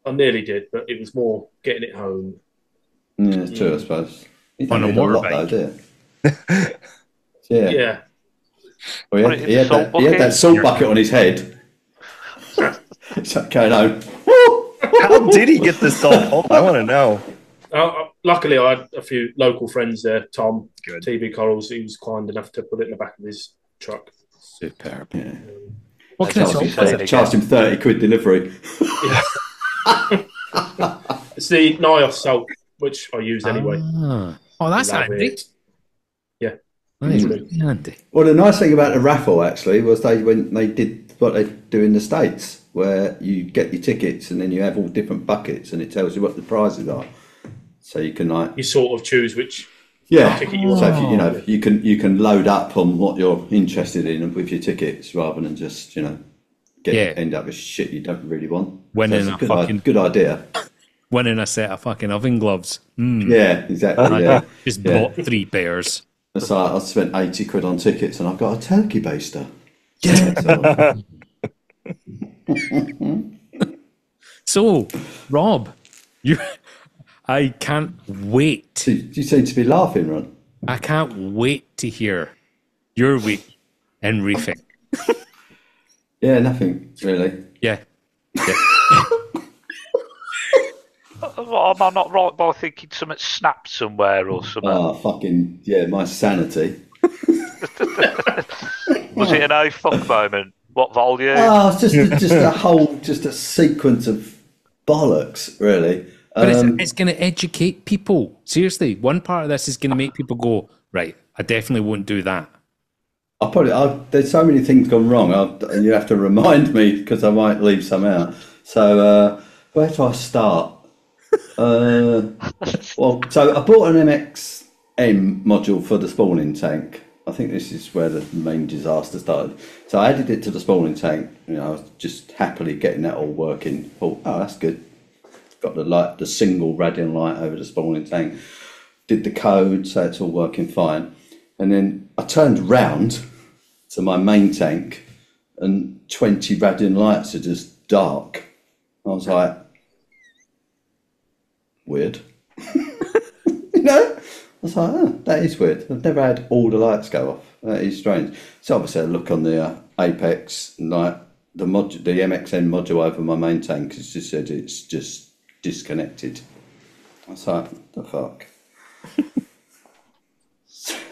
I nearly did, but it was more getting it home. Yeah, it's true, I suppose. You On don't a need a lot motorbike. though, do you? Yeah. Yeah. Well, Put it in he the had salt that bucket. salt bucket on his head. It's like going home. How did he get this all home? I want to know. Luckily, I had a few local friends there. Tom, Good. TB Corals, he was kind enough to put it in the back of his truck. Superb. Yeah. What kind of Charged salt him is it? Charged him 30 quid delivery. It's the Nios salt, which I use anyway. Ah. Oh, that's Love handy. it. Yeah. That is really handy. Well, the nice thing about the raffle actually was when they did what they do in the States, where you get your tickets and then you have all different buckets and it tells you what the prizes are. So you can You sort of choose which yeah. ticket you want. So if you can load up on what you're interested in with your tickets rather than just end up with shit you don't really want. Winning so it's a fucking- good idea. Winning a set of fucking oven gloves. Yeah, exactly. Yeah. Just Yeah. bought 3 pairs. It's like I spent 80 quid on tickets and I've got a turkey baster. Yeah. So, Rob, I can't wait. You seem to be laughing, Ron. I can't wait to hear your week in reefing. Yeah, nothing really. Yeah. Am I not right by thinking something snapped somewhere or something? Oh, fucking, yeah, my sanity. Was it an oh fuck moment? What volume? Oh, it's just a sequence of bollocks, really. But it's going to educate people. Seriously, one part of this is going to make people go, right, I definitely won't do that. There's so many things gone wrong. You have to remind me because I might leave some out. So where do I start? So I bought an MXM module for the spawning tank. I think this is where the main disaster started. So I added it to the spawning tank. I was just happily getting that all working. Thought, oh, that's good. Got the single radiant light over the spawning tank. Did the code, so it's all working fine. And then I turned round to my main tank, and 20 radiant lights are just dark. I was like, weird. I was like, oh, that is weird. I've never had all the lights go off. That is strange. So obviously I look on the Apex, like the MXN module over my main tank has just said it's just disconnected. I was like, what the fuck?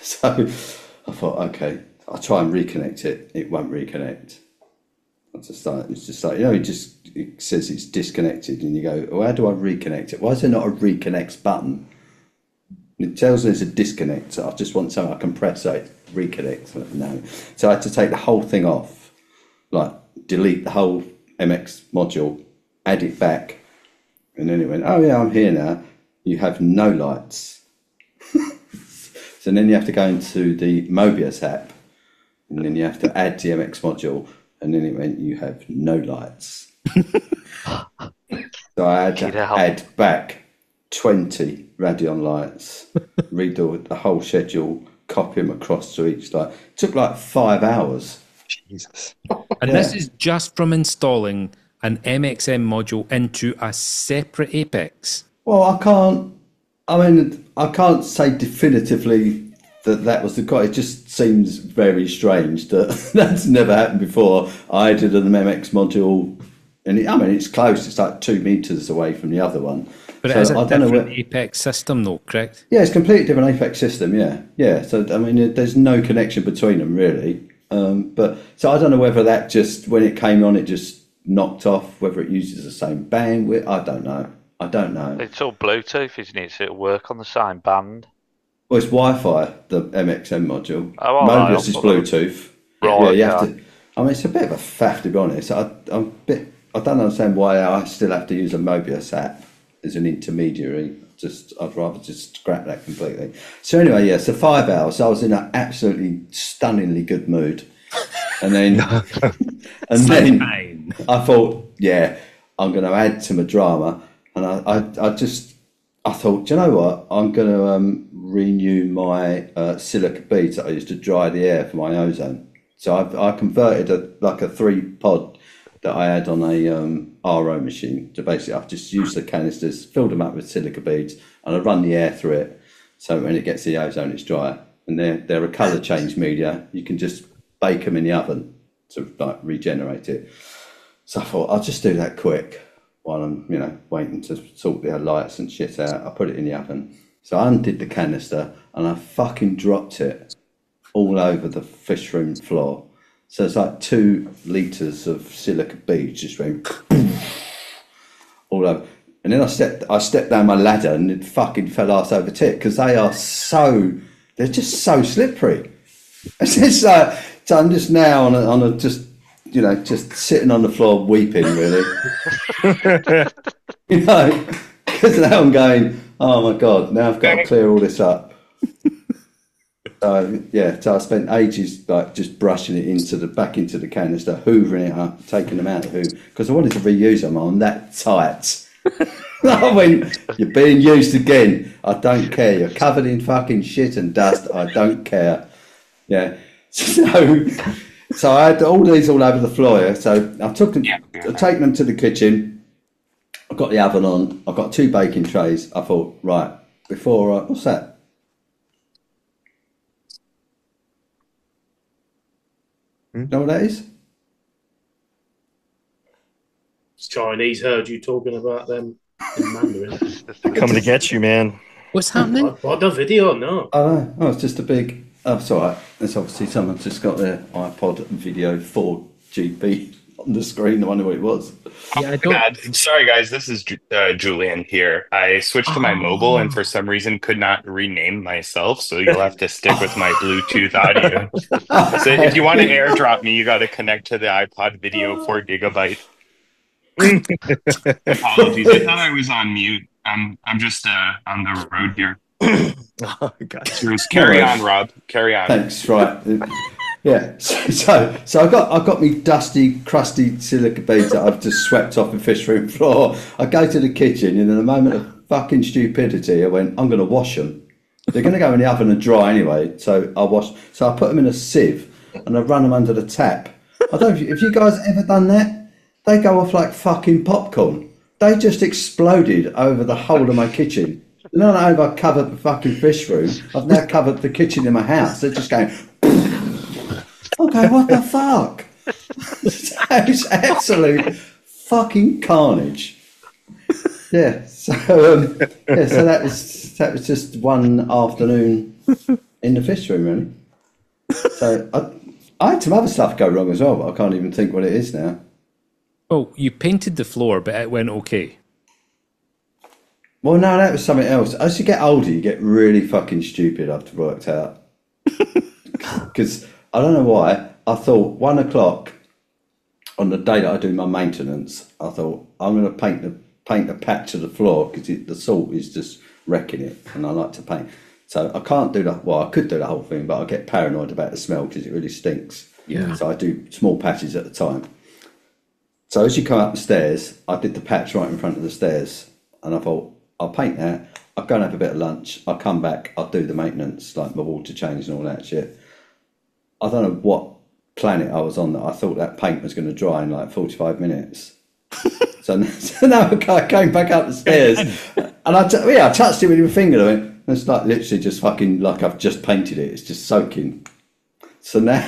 So I thought, okay, I'll try and reconnect it. It won't reconnect. It's just like, it says it's disconnected, and you go, well, how do I reconnect it? Why is there not a reconnect button? It tells me there's a disconnect. So I just want something I can press, so it reconnects. No. So I had to take the whole thing off, like delete the whole MX module, add it back, and then it went, oh yeah, I'm here now. You have no lights. So then you have to go into the Mobius app, and then you have to add the MX module, and then it went, you have no lights. So I had to add back 20 Radeon lights, redo the whole schedule, copy them across to each light. It took like 5 hours. Jesus. And this is just from installing an MXM module into a separate Apex. Well, I can't. I mean, I can't say definitively that was the guy. It just seems very strange that that's never happened before. I did an MX module, and it's close. It's like 2 meters away from the other one. But it has a different apex system, though, correct? Yeah, it's a completely different apex system. Yeah. So I mean, there's no connection between them really. But so I don't know whether that just when it came on, it just knocked off. Whether it uses the same bandwidth, I don't know. It's all Bluetooth, isn't it? So it'll work on the same band. Well, it's Wi-Fi, the MXM module. Oh, Mobius is Bluetooth. Right, Yeah, you have to. I mean, it's a bit of a faff, to be honest. I don't understand why I still have to use a Mobius app as an intermediary. I'd rather just scrap that completely. So anyway, yeah. So 5 hours. I was in an absolutely stunningly good mood, and then I thought, yeah, I'm going to add to my drama. And I thought, do you know what? I'm going to renew my silica beads that I used to dry the air for my ozone. So I converted a 3-pod that I had on a RO machine. So basically, I've just used the canisters, filled them up with silica beads, and I run the air through it. So when it gets the ozone, it's dry. And they're a colour change media. You can just bake them in the oven to regenerate it. So I thought I'll just do that quick. While I'm, waiting to sort the lights and shit out, I put it in the oven. So I undid the canister and I fucking dropped it all over the fish room floor. So it's like 2 litres of silica beads just went all over. And then I stepped down my ladder and it fucking fell arse over tit because they're just so slippery. It's just like, so I'm just now on a just sitting on the floor weeping, really. Because now I'm going, oh my God, now I've got to clear all this up. So I spent ages just brushing it back into the canister, hoovering it up, taking them out of the hoover, because I wanted to reuse them on that tight. I went, you're being used again. I don't care. You're covered in fucking shit and dust. I don't care. Yeah. So I had all these all over the floor. Yeah? So I've taken them to the kitchen. I've got the oven on. I've got 2 baking trays. I thought, right, before what's that? You know what that is? It's Chinese. Heard you talking about them in Mandarin. Coming to get you, man. What's happening? What the video? No. Oh, it's just a big. Oh, it's all right. It's obviously someone's just got their iPod video 4GB on the screen. I wonder what it was. Yeah, Sorry, guys. This is Julian here. I switched to my mobile and for some reason could not rename myself, so you'll have to stick with my Bluetooth audio. So if you want to airdrop me, you got to connect to the iPod video 4GB. Apologies. I thought I was on mute. I'm just on the road here. Oh, gotcha. Cheers. Carry on, Rob. Carry on. Thanks. Right. Yeah. So I got me dusty, crusty silica beads that I've just swept off the fish room floor. I go to the kitchen, and in a moment of fucking stupidity, I went, I'm going to wash them. They're going to go in the oven and dry anyway. So I put them in a sieve and I run them under the tap. I don't know if you guys ever done that. They go off like fucking popcorn. They just exploded over the whole of my kitchen. Not only have I covered the fucking fish room, I've now covered the kitchen in my house. They're just going, okay, what the fuck? It's absolute fucking carnage. Yeah, so that was just one afternoon in the fish room, really. So I had some other stuff go wrong as well, but I can't even think what it is now. Oh, you painted the floor, but it went okay. Well, no, that was something else. As you get older, you get really fucking stupid, I've worked out. Because I don't know why, I thought 1 o'clock on the day that I do my maintenance, I thought I'm going to paint a patch of the floor because the salt is just wrecking it, and I like to paint. So I can't do I could do the whole thing, but I get paranoid about the smell because it really stinks. Yeah. So I do small patches at a time. So as you come up the stairs, I did the patch right in front of the stairs, and I thought, I'll paint that, I'll go and have a bit of lunch, I'll come back, I'll do the maintenance, like my water change and all that shit. I don't know what planet I was on that I thought that paint was going to dry in like 45 minutes. So now I came back up the stairs, and I touched it with my finger. I went, it's like literally just fucking like I've just painted it. It's just soaking. So now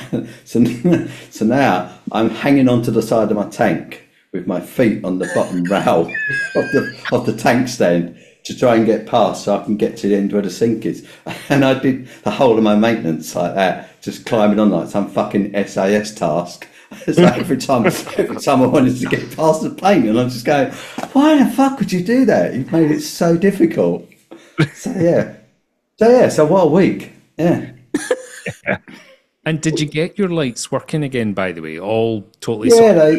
I'm hanging onto the side of my tank with my feet on the bottom rail of the tank stand to try and get past, so I can get to the end where the sink is. And I did the whole of my maintenance like that, just climbing on like some fucking SAS task. It's like every time I wanted to get past the paint, and I'm just going, why the fuck would you do that? You've made it so difficult. So what a week. Yeah. And did you get your lights working again, by the way? All totally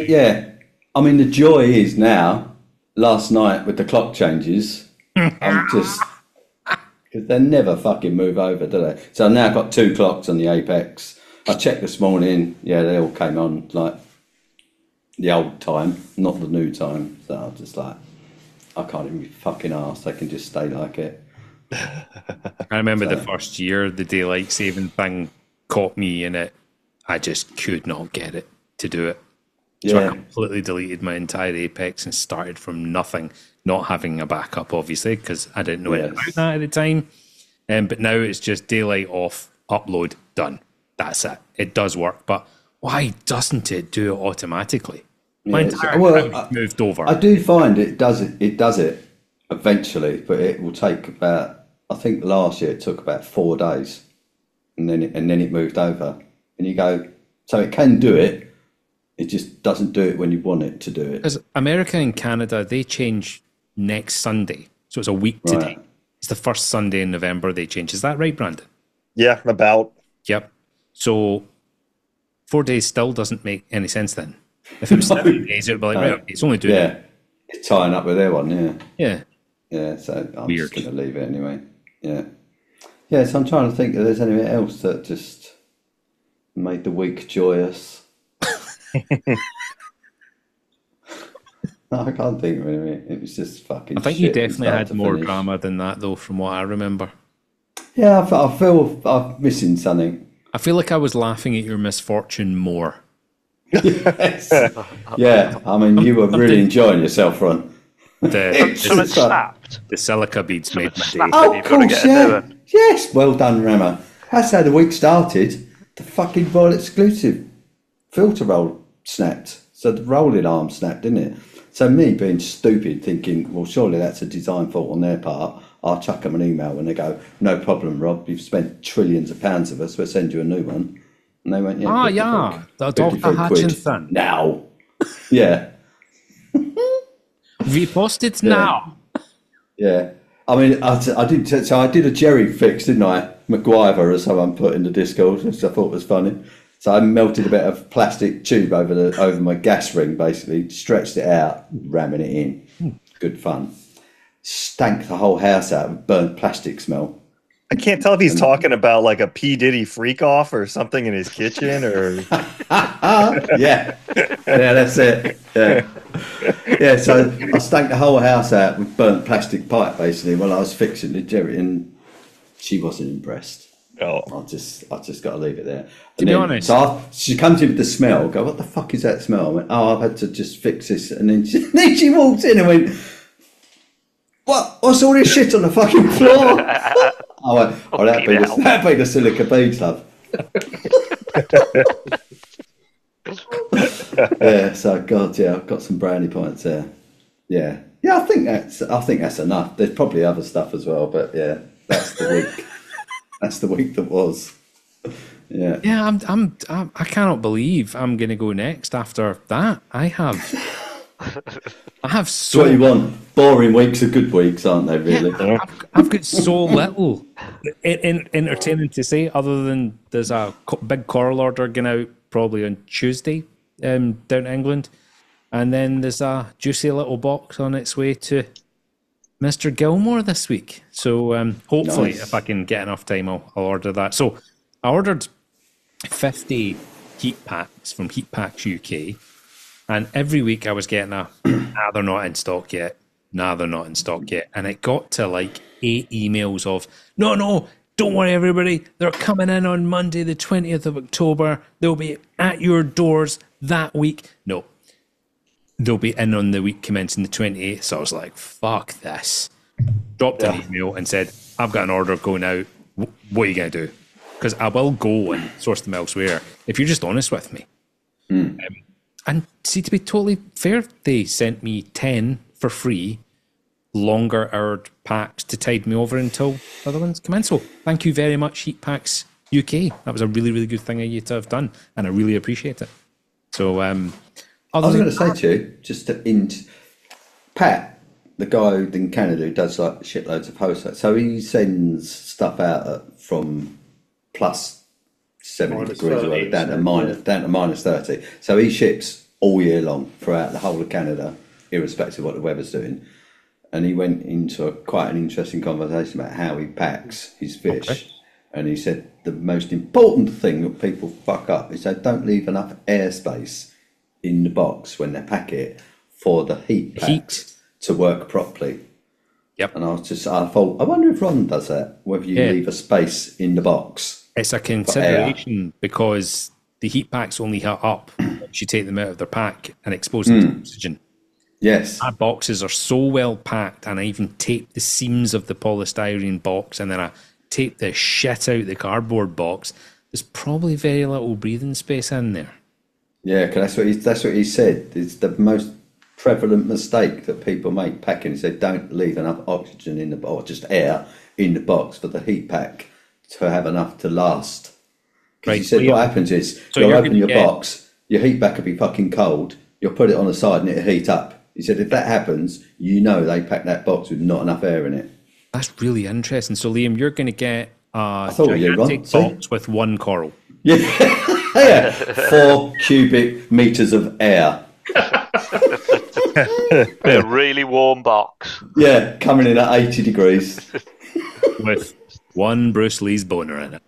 Yeah. I mean, the joy is now, last night with the clock changes, I'm just, because they never fucking move over, do they? So I've now got 2 clocks on the Apex. I checked this morning, they all came on like the old time, not the new time. So I'm just like, I can't even be fucking arsed. They can just stay like it. I remember the first year, the daylight saving thing caught me in it. I just could not get it to do it. So I completely deleted my entire Apex and started from nothing, not having a backup, obviously, because I didn't know anything about that at the time. But now it's just daylight off, upload, done. That's it. It does work, but why doesn't it do it automatically? My entire account moved over. I do find it does it eventually, but it will take about, I think last year it took about 4 days, and then it moved over. And you go, so it can do it, it just doesn't do it when you want it to do it. Because America and Canada, they change next Sunday, so it's a week today. It's the first Sunday in November they change. Is that right, Brandon? Yeah, about. Yep. So 4 days still doesn't make any sense then. If it was 7 days, it would be like, right, it's only doing it. It's tying up with their one, Yeah. Yeah, so I'm just going to leave it anyway. Yeah. Yeah, so I'm trying to think if there's anything else that just made the week joyous. No, I can't think of anything. It was just fucking I think you definitely had more drama than that, though, from what I remember. Yeah, I feel I'm missing something. I feel like I was laughing at your misfortune more. Yes. Yeah, I mean, you were really enjoying yourself, Ron. Something snapped. The silica beads made my day. Oh, of course, Yes, well done, Rama. That's how the week started. The fucking Royal exclusive filter roll snapped. So the rolling arm snapped, didn't it? So me being stupid, thinking, well, surely that's a design fault on their part. I'll chuck them an email when they go, no problem, Rob. You've spent trillions of pounds of us. We'll send you a new one. And they went, the Dr. Hutchinson. Now. Yeah. Reposted now. Yeah. I mean, I did a Jerry fix, didn't I? MacGyver, as someone put in the Discord, which I thought was funny. So I melted a bit of plastic tube over my gas ring, basically, stretched it out, ramming it in. Good fun. Stank the whole house out with burnt plastic smell. I can't tell if he's talking about like a P. Diddy freak off or something in his kitchen or. Yeah, that's it. Yeah, so I stank the whole house out with burnt plastic pipe basically while I was fixing the Jerry, and she wasn't impressed. Oh, I just got to leave it there. To be honest, so she comes in with the smell. Go, what the fuck is that smell? I went, I've had to just fix this, and then she walked in and went, what's all this shit on the fucking floor? I went, that'd be the silica beads, love. Yeah, so God, yeah, I've got some brownie points there. Yeah, I think that's enough. There's probably other stuff as well, but yeah, that's the week. That's the week that was. Yeah. Yeah, I cannot believe I'm going to go next after that. I have so. What you want? Boring weeks are good weeks, aren't they? Really? Yeah, I've got so little entertaining to say, other than there's a big coral order going out probably on Tuesday down in England, and then there's a juicy little box on its way to Mr. Gilmore this week. So hopefully, if I can get enough time, I'll order that. So I ordered 50 heat packs from Heat Packs UK, and every week I was getting they're not in stock yet. They're not in stock yet. And it got to like 8 emails of, no, don't worry, everybody. They're coming in on Monday, the 20th of October. They'll be at your doors that week. No. they'll be in on the week commencing the 28th. So I was like, fuck this. Dropped an email and said, I've got an order going out. What are you going to do? Because I will go and source them elsewhere if you're just honest with me. And see, to be totally fair, they sent me 10 for free, longer houred packs to tide me over until other ones come in. So thank you very much, Heat Packs UK. That was a really, really good thing of you to have done, and I really appreciate it. So, I was going to say to you, just to Pat, the guy in Canada who does like shitloads of posts, so he sends stuff out from plus 70 Minus degrees 30, or whatever, down to minus 30. So he ships all year long throughout the whole of Canada, irrespective of what the weather's doing. And he went into quite an interesting conversation about how he packs his fish. Okay. And he said the most important thing that people fuck up is they don't leave enough airspace in the box when they pack it for the heat to work properly. Yep. And I thought, I wonder if Ron does that, whether you leave a space in the box. It's a consideration because the heat packs only heat up once you take them out of their pack and expose them to oxygen. Yes. Our boxes are so well packed, and I even tape the seams of the polystyrene box, and then I tape the shit out the cardboard box. There's probably very little breathing space in there. Yeah, because that's what he said. It's the most prevalent mistake that people make packing. He said, don't leave enough oxygen in the box, or just air in the box for the heat pack to have enough to last. Because he said what happens is you'll open your box, your heat pack will be fucking cold, you'll put it on the side and it'll heat up. He said if that happens, you know they packed that box with not enough air in it. That's really interesting. So Liam, you're going to get a gigantic box with one coral. Yeah. Yeah. 4 cubic meters of air. A really warm box. Yeah, coming in at 80 degrees. With one Bruce Lee's boner in it.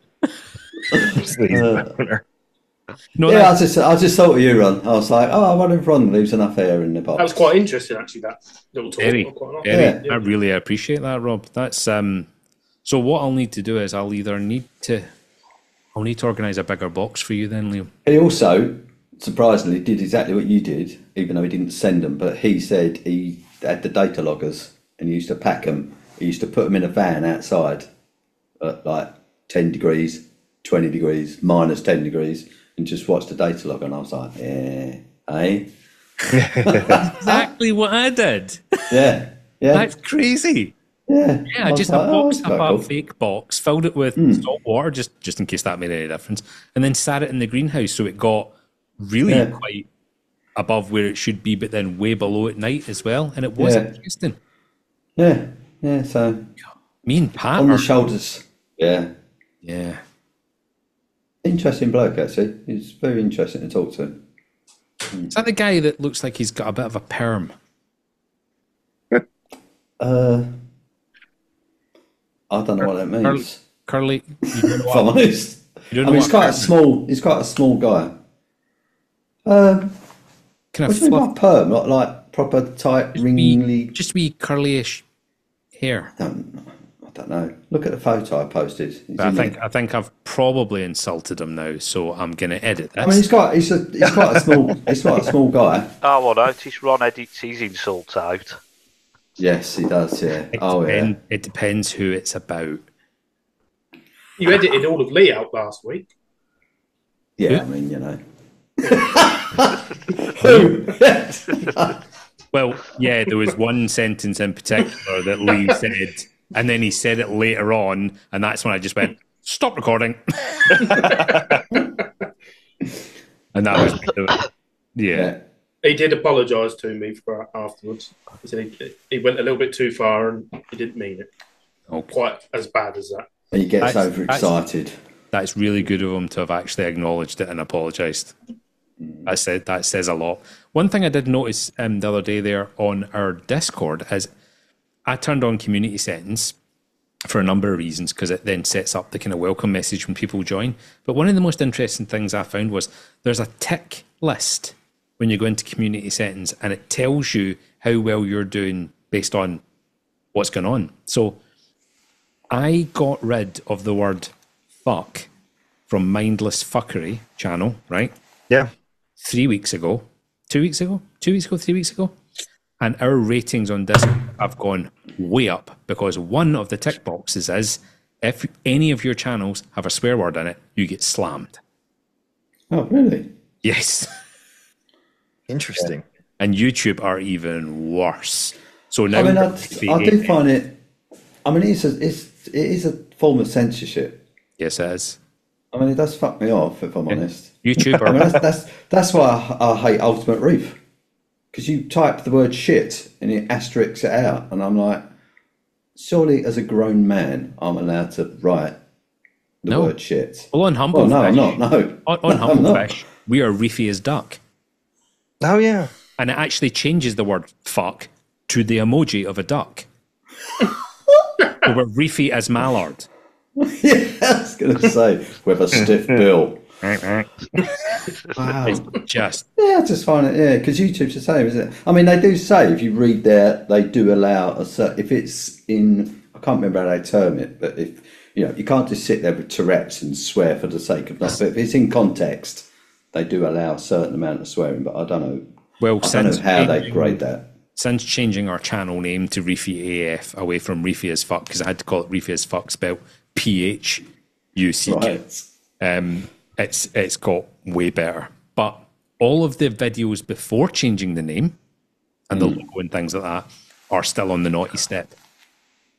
No, yeah, I just thought of you, Ron. I was like, I wonder if Ron leaves enough air in the box. That was quite interesting, actually, that little talk. I really appreciate that, Rob. That's so what I'll need to do is I'll need to organise a bigger box for you then, Liam. He also, surprisingly, did exactly what you did, even though he didn't send them, but he said he had the data loggers and he used to pack them. He used to put them in a van outside at like 10 degrees, 20 degrees, minus 10 degrees, and just watch the data log. And I was like, yeah, hey? That's exactly what I did. Yeah. That's crazy. Yeah, I just boxed up a fake box, filled it with salt water, just in case that made any difference, and then sat it in the greenhouse so it got really quite above where it should be, but then way below at night as well, and it was interesting. Yeah, so me and Pat on the shoulders. Yeah. Interesting bloke, actually. He's very interesting to talk to. Is that the guy that looks like he's got a bit of a perm? I don't know what that means. Curly. If I'm honest. He's quite a small guy. Kind of fluff perm, like proper tight, ringly. Just wee curly-ish hair. I don't know. Look at the photo I posted. I think I've probably insulted him now, so I'm going to edit this. I mean, he's quite a small guy. Oh, well, notice Ron edits his insults out. Yes, he does. Yeah. It depends who it's about. You edited all of Lee out last week. Yeah, I mean, you know. Well, yeah, there was one sentence in particular that Lee said, and then he said it later on, and that's when I just went, stop recording. And that was yeah. He did apologise to me for afterwards. He said he went a little bit too far and he didn't mean it. Okay. Quite as bad as that. He gets overexcited. That's really good of him to have actually acknowledged it and apologised. That says a lot. One thing I did notice the other day there on our Discord is I turned on community settings for a number of reasons, because it then sets up the kind of welcome message when people join. But one of the most interesting things I found was there's a tick list when you go into community settings, and it tells you how well you're doing based on what's going on. So I got rid of the word fuck from Mindless Fuckery channel, right? Yeah. 3 weeks ago. 2 weeks ago, 3 weeks ago, and our ratings on Discord have gone way up because one of the tick boxes is if any of your channels have a swear word in it, you get slammed. Oh, really? Yes. Interesting. And YouTube are even worse. So now I mean, I do find it. I mean, it is a form of censorship. Yes, it is. I mean, it does fuck me off, if I'm honest. YouTube I mean, that's why I hate Ultimate Reef, because you type the word shit and it asterisks it out, and I'm like, surely as a grown man, I'm allowed to write the word shit. Well, on Humble no, Fish, I'm not. No, on Humble Fish, we are Reefy as duck. Oh yeah, and it actually changes the word fuck to the emoji of a duck. So we're Reefy as mallard. Yeah, I was going to say, with a stiff bill. Wow. It's just... Yeah, I just find it, yeah, because YouTube's the same, isn't it? I mean, they do say, if you read there, they do allow, if it's in, I can't remember how they term it, but if, you know, you can't just sit there with Tourette's and swear for the sake of nothing. But if it's in context, they do allow a certain amount of swearing, but I don't know. Well, I don't know how they grade that. Since changing our channel name to ReefyAF away from Reefy as fuck, because I had to call it Reefy as fuck, spelled PHUCK. Right. It's got way better. But all of the videos before changing the name and the logo and things like that are still on the naughty step.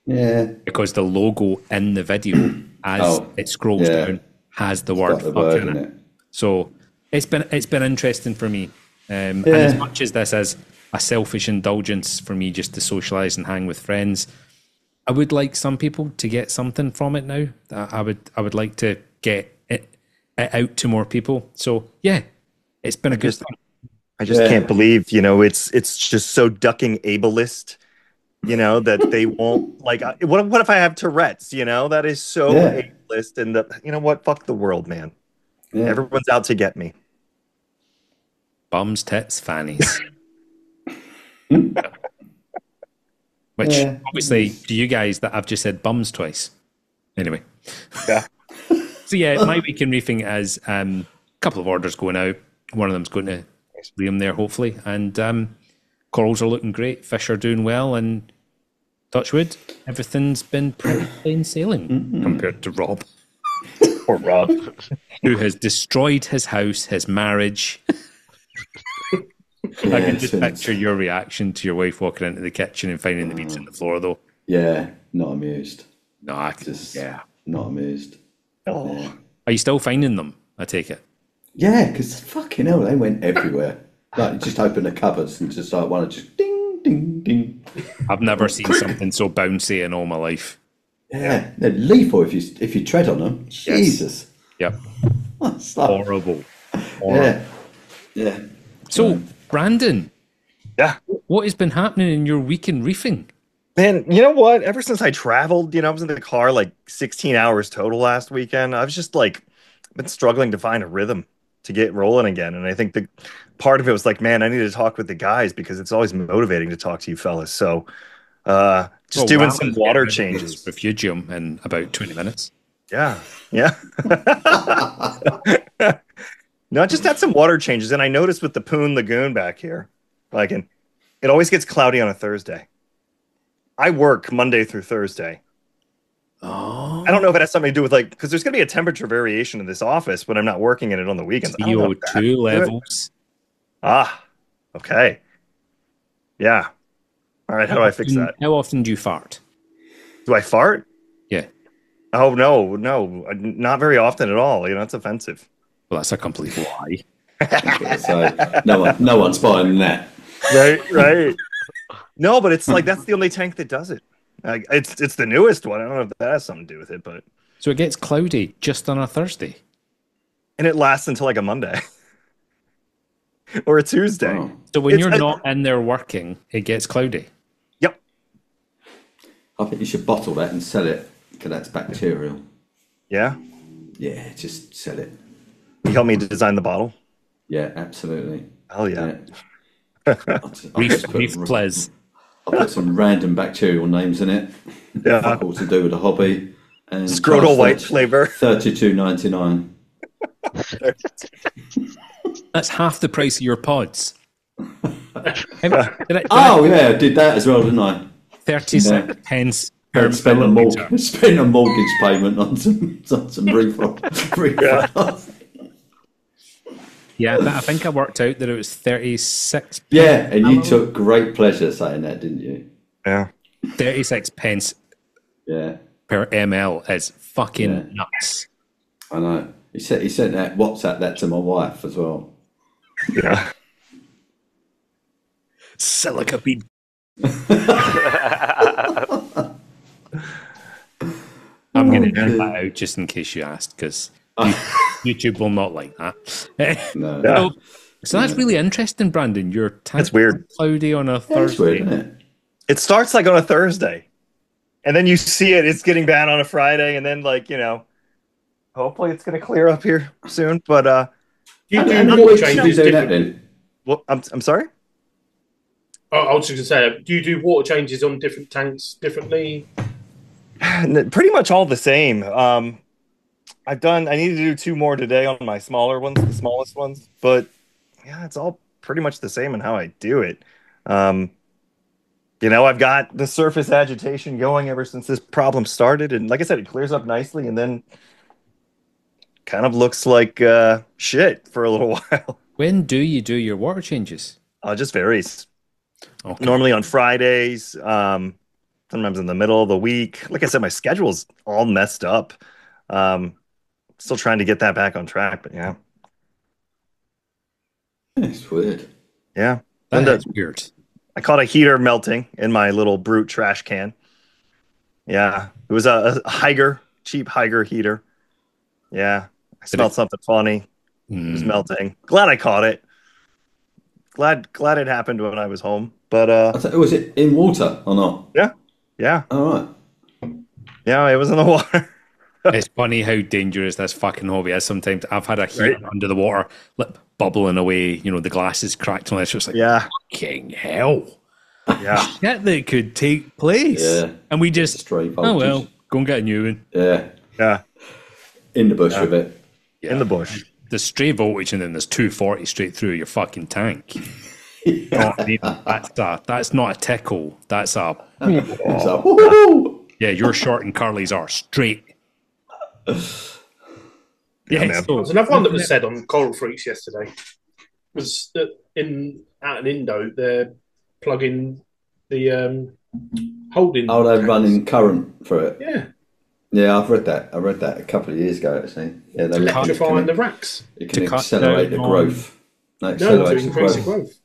Yeah. Because the logo in the video, as it scrolls down, has the word fuck in it. So it's been interesting for me. And as much as this is a selfish indulgence for me just to socialise and hang with friends, I would like some people to get something from it now. I would like to get it out to more people. So yeah, it's been a good thing. I just can't believe, you know, it's just so ducking ableist, you know, that they won't like. What if I have Tourette's? You know, that is so ableist, and you know what? Fuck the world, man. Yeah. Everyone's out to get me. Bums, tits, fannies. Which obviously to you guys that I've just said bums twice. Anyway. Yeah. So yeah, my week in reefing is a couple of orders going out. One of them's going to Liam there, hopefully. And corals are looking great. Fish are doing well. And touchwood, everything's been pretty plain sailing compared to Rob. Poor Rob. Who has destroyed his house, his marriage. I can just picture your reaction to your wife walking into the kitchen and finding the beads on the floor, though. Yeah, not amused. No, I just not amused. Oh. Yeah. Are you still finding them? I take it. Yeah, because fucking hell, they went everywhere. Like, you just open the cupboards and just like one of just ding, ding, ding. I've never seen something so bouncy in all my life. Yeah, they're lethal if you tread on them. Yes. Jesus. Yep. That's like, horrible. Yeah. So, Brandon. Yeah. What has been happening in your week in reefing? Man, you know what? Ever since I traveled, you know, I was in the car like 16 hours total last weekend. I was just like, been struggling to find a rhythm to get rolling again. And I think the part of it was like, man, I need to talk with the guys because it's always motivating to talk to you fellas. So doing some water changes. Refugium in about 20 minutes. Yeah. No, I just had some water changes. And I noticed with the Poon Lagoon back here, like, it always gets cloudy on a Thursday. I work Monday through Thursday. Oh. I don't know if it has something to do with because there's going to be a temperature variation in this office when I'm not working in it on the weekends. CO2 levels. Okay. Yeah. All right. How do I fix that? How often do you fart? Do I fart? Yeah. Oh, no, not very often at all. You know, it's offensive. Well, that's a complete lie. So no one's buying that. Right. No, but it's like that's the only tank that does it. It's the newest one. I don't know if that has something to do with it, but so it gets cloudy just on a Thursday, and it lasts until like a Monday or a Tuesday. Oh. So when you're not in there working, it gets cloudy. Yep. I think you should bottle that and sell it because that's bacterial. Yeah. Yeah, just sell it. You help me to design the bottle. Yeah, absolutely. Oh yeah. Reef Pleas. I'll put some random bacterial names in it. Yeah. Fuck all to do with a hobby. And Scrotal white flavor. $32.99. That's half the price of your pods. Oh yeah, I did that as well, didn't I? 36 pence per Spent a milliliter. mortgage payment on some refund. Yeah, but I think I worked out that it was 36 Yeah, and you took great pleasure saying that, didn't you? Yeah. 36 pence Yeah, per ml is fucking Yeah. nuts. I know. He sent that WhatsApp that to my wife as well. Yeah. Silica bead. I'm going to edit that out just in case you asked, because YouTube will not like that. No. So that's really interesting, Brandon. Your tank That's weird. cloudy on a That's Thursday. weird, isn't it? It starts like on a Thursday, and then you see it's getting bad on a Friday, and then hopefully it's going to clear up here soon. But And what weeks you do that then? well, I'm sorry. I was just going to say, do you do water changes on different tanks differently? Pretty much all the same. I need to do 2 more today on my smaller ones, the smallest ones. But yeah, it's all pretty much the same in how I do it. I've got the surface agitation going ever since this problem started, and like I said, it clears up nicely, and then kind of looks like shit for a little while. When do you do your water changes? It just varies. Okay. Normally on Fridays, sometimes in the middle of the week. Like I said, my schedule's all messed up. Still trying to get that back on track, but yeah. It's weird. Yeah. That's weird. I caught a heater melting in my little Brute trash can. Yeah. It was a cheap Higer heater. Yeah. I smelled something funny. It was melting. Glad I caught it. Glad it happened when I was home. But was it in water or not? Yeah. Yeah. All right. Yeah, it was in the water. It's funny how dangerous this fucking hobby is. Sometimes I've had a heater under the water, bubbling away. The glass is cracked and it's just like, fucking hell. Yeah. That could take place. Yeah. And we just, Stray oh well, go and get a new one. Yeah. Yeah. In the bush with it. Yeah. In the bush. The stray voltage and then there's 240 straight through your fucking tank. That's not a tickle. That's a... Yeah, your short and curlies are straight. Yeah, so, there's another one that was said on Coral Freaks yesterday. Was that out in Indo they're plugging the holding. Oh, they're running current for it. Yeah. Yeah, I've read that. I read that a couple of years ago, actually. Yeah, they're electrifying the racks. It can accelerate the growth. To increase the growth.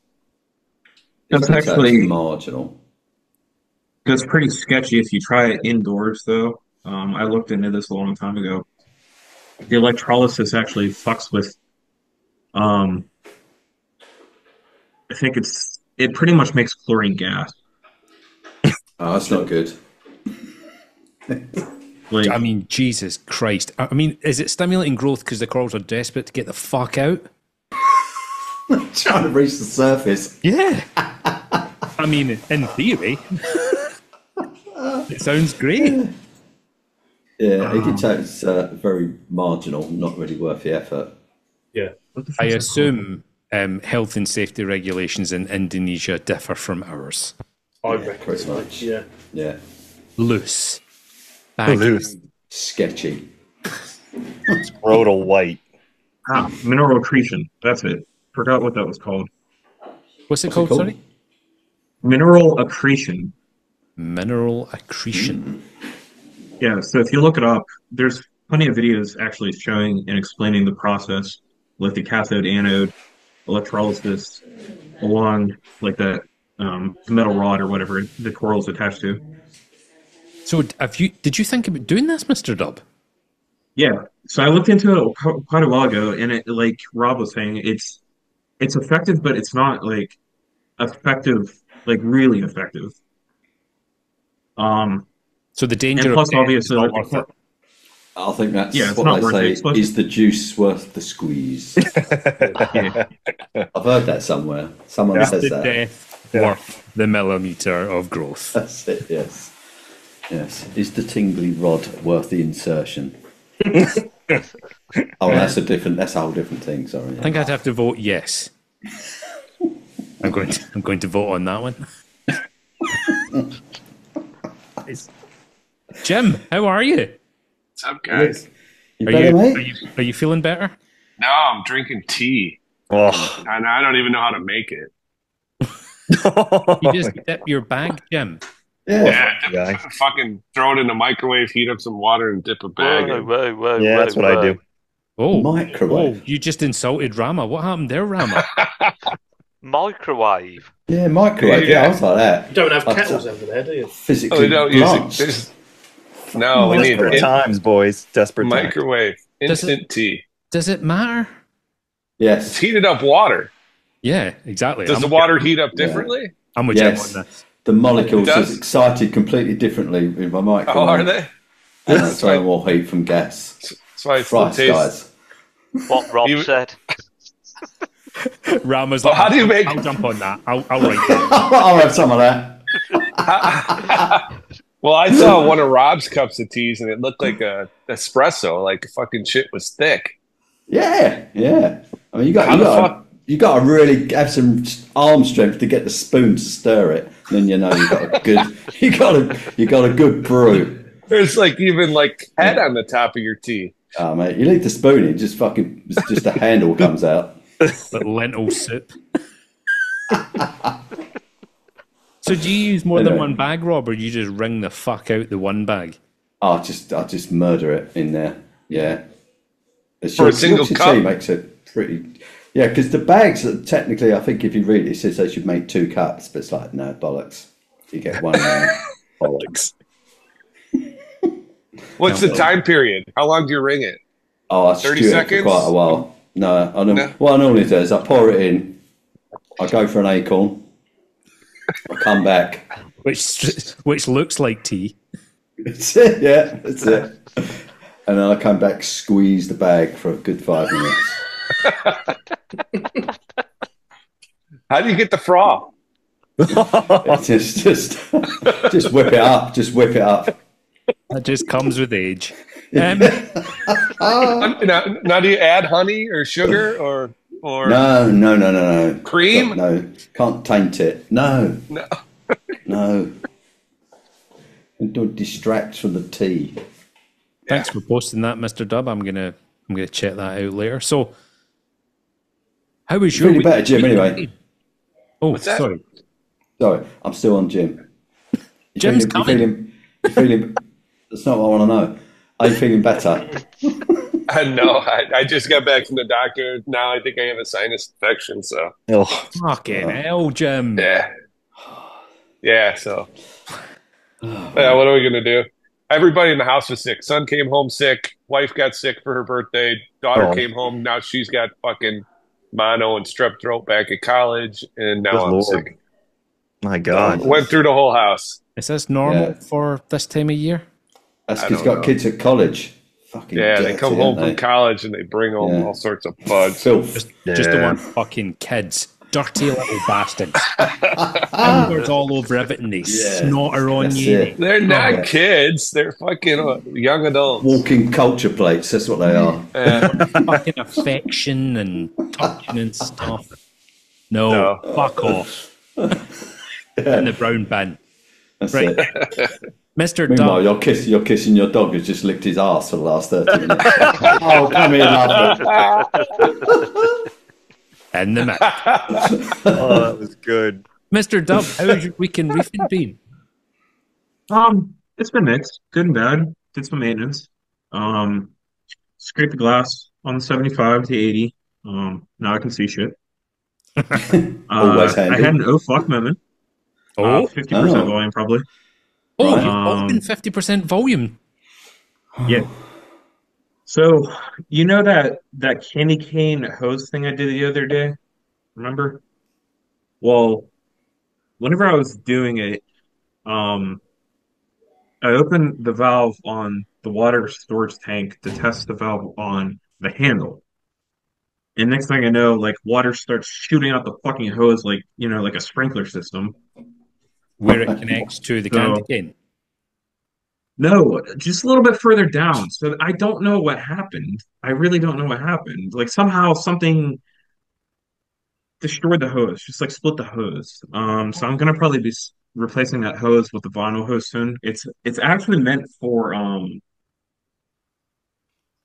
That's actually marginal. That's pretty sketchy if you try it indoors, though. I looked into this a long time ago. The electrolysis actually fucks with. I think it pretty much makes chlorine gas. Oh, that's not good. I mean, Jesus Christ. I mean, is it stimulating growth because the corals are desperate to get the fuck out? Trying to reach the surface. Yeah. I mean, in theory, it sounds great. Yeah, he did say it's very marginal, not really worth the effort. Yeah. I assume health and safety regulations in Indonesia differ from ours. I reckon pretty much. Yeah. Yeah. Loose. Loose. Sketchy. Scrotal white. Mineral accretion. That's it. Forgot what that was called. What's it called? Sorry? Mineral accretion. Mineral accretion. Yeah, so if you look it up, there's plenty of videos actually showing and explaining the process with the cathode anode electrolysis along like that metal rod or whatever the coral's attached to. So did you think about doing this, Mr. Dub? Yeah, so I looked into it quite a while ago, and it, like Rob was saying, it's effective, but it's not like effective, like really effective. So the danger, and plus, of obviously, not worth it. I think that's it's what not they worth say. it. Plus, is the juice worth the squeeze? yeah. I've heard that somewhere. Someone says the that. Death worth the millimeter of growth. That's it. Yes. Yes. Is the tingly rod worth the insertion? That's a whole different thing. Sorry. I think I'd have to vote yes. I'm going to vote on that one. Jim, how are you? What's up, guys? You better, mate? Are you feeling better? No, I'm drinking tea. Oh. And I don't even know how to make it. You just dip your bag, Jim. Yeah, fucking throw it in the microwave, heat up some water, and dip a bag in. Yeah, that's what I do. Oh, microwave. Oh, you just insulted Rama. What happened there, Rama? Microwave. Yeah, microwave. Yeah, I was like that. You don't have kettles over there, do you? Physically, we don't use it. No, we need Desperate times, boys. Desperate times. microwave. Instant tea. Does it matter? Yes. It's heated up water. Yeah, exactly. Does the water heat up differently? I'm with Yes. Jim on this. The molecules It are does? excited completely differently with my microwave. Oh, are they? It's throwing more heat from gas. That's why it still Christ, tastes. guys. What Rob said. Rama's Well, like, how do you make- I'll jump on that. I'll write it. I'll have some of that. Well, I saw one of Rob's cups of teas, and it looked like a espresso. Like fucking shit was thick. Yeah. I mean, you How the fuck? you got to really have some arm strength to get the spoon to stir it. Then you know you got a good you got a good brew. There's like even like head on the top of your tea. Oh, mate, you leave the spoon in, just a handle comes out. But lentil soup. So do you use more than one bag, Rob, or you just wring the fuck out the one bag? I'll just murder it in there. Yeah. For a single cup? Tea makes it pretty. Yeah, because the bags, technically, I think if you read it, it says they should make 2 cups, but it's like, no, bollocks. You get one. Bollocks. What's the time period? How long do you ring it? Oh, I 30 stew it for seconds? quite a while. No, I don't. No. What I normally do is I pour it in, I go for an acorn, I come back. Which looks like tea. That's it, yeah, that's it. And then I come back, squeeze the bag for a good 5 minutes. How do you get the froth? just whip it up. Just whip it up. That just comes with age. Now, do you add honey or sugar or No. cream? No, can't taint it. No. And don't distract from the tea. Thanks for posting that, Mr. Dub. I'm gonna check that out later. So, how was your Feeling week? better, Jim, anyway. Oh, What's that? Sorry, I'm still on Jim. Jim's coming. You feeling? That's not what I want to know. Are you feeling better? No, I just got back from the doctor. Now I think I have a sinus infection. So Fucking hell, Jim. yeah. So yeah, what are we gonna do? Everybody in the house was sick. Son came home sick. Wife got sick for her birthday. Daughter came home. Now she's got fucking mono and strep throat back at college, and now I'm sick. My God. Went through the whole house. Is this normal for this time of year? That's because he's got kids at college. Fucking they come home from college and they bring home all sorts of bugs. Filth. Just the one fucking kids. Dirty little bastards. Fingers all over everything. They snotter on you. They're not kids. They're fucking young adults. Walking culture plates. That's what they are. Fucking affection and touching and stuff. No. Fuck off. In the brown bin. That's right. it. Mr. Meanwhile, Dog. you're kissing your dog who's just licked his ass for the last 30 minutes. Oh, come here, love. And the mouth. Oh, that was good. Mr. Dub, how's your week in reefing been? It's been mixed, good and bad. Did some maintenance. Scraped the glass on the 75 to 80. Now I can see shit. Always handy. I had an oh fuck moment. 50% volume probably. Oh, you've opened 50% volume. Yeah. So you know that candy cane hose thing I did the other day? Remember? Well, whenever I was doing it, I opened the valve on the water storage tank to test the valve on the handle. And next thing I know, like water starts shooting out the fucking hose like a sprinkler system. Where it connects to the candy cane. No, just a little bit further down. So I don't know what happened. I really don't know what happened. Like somehow something destroyed the hose, just like split the hose. So I'm gonna probably be replacing that hose with the vinyl hose soon. It's actually meant for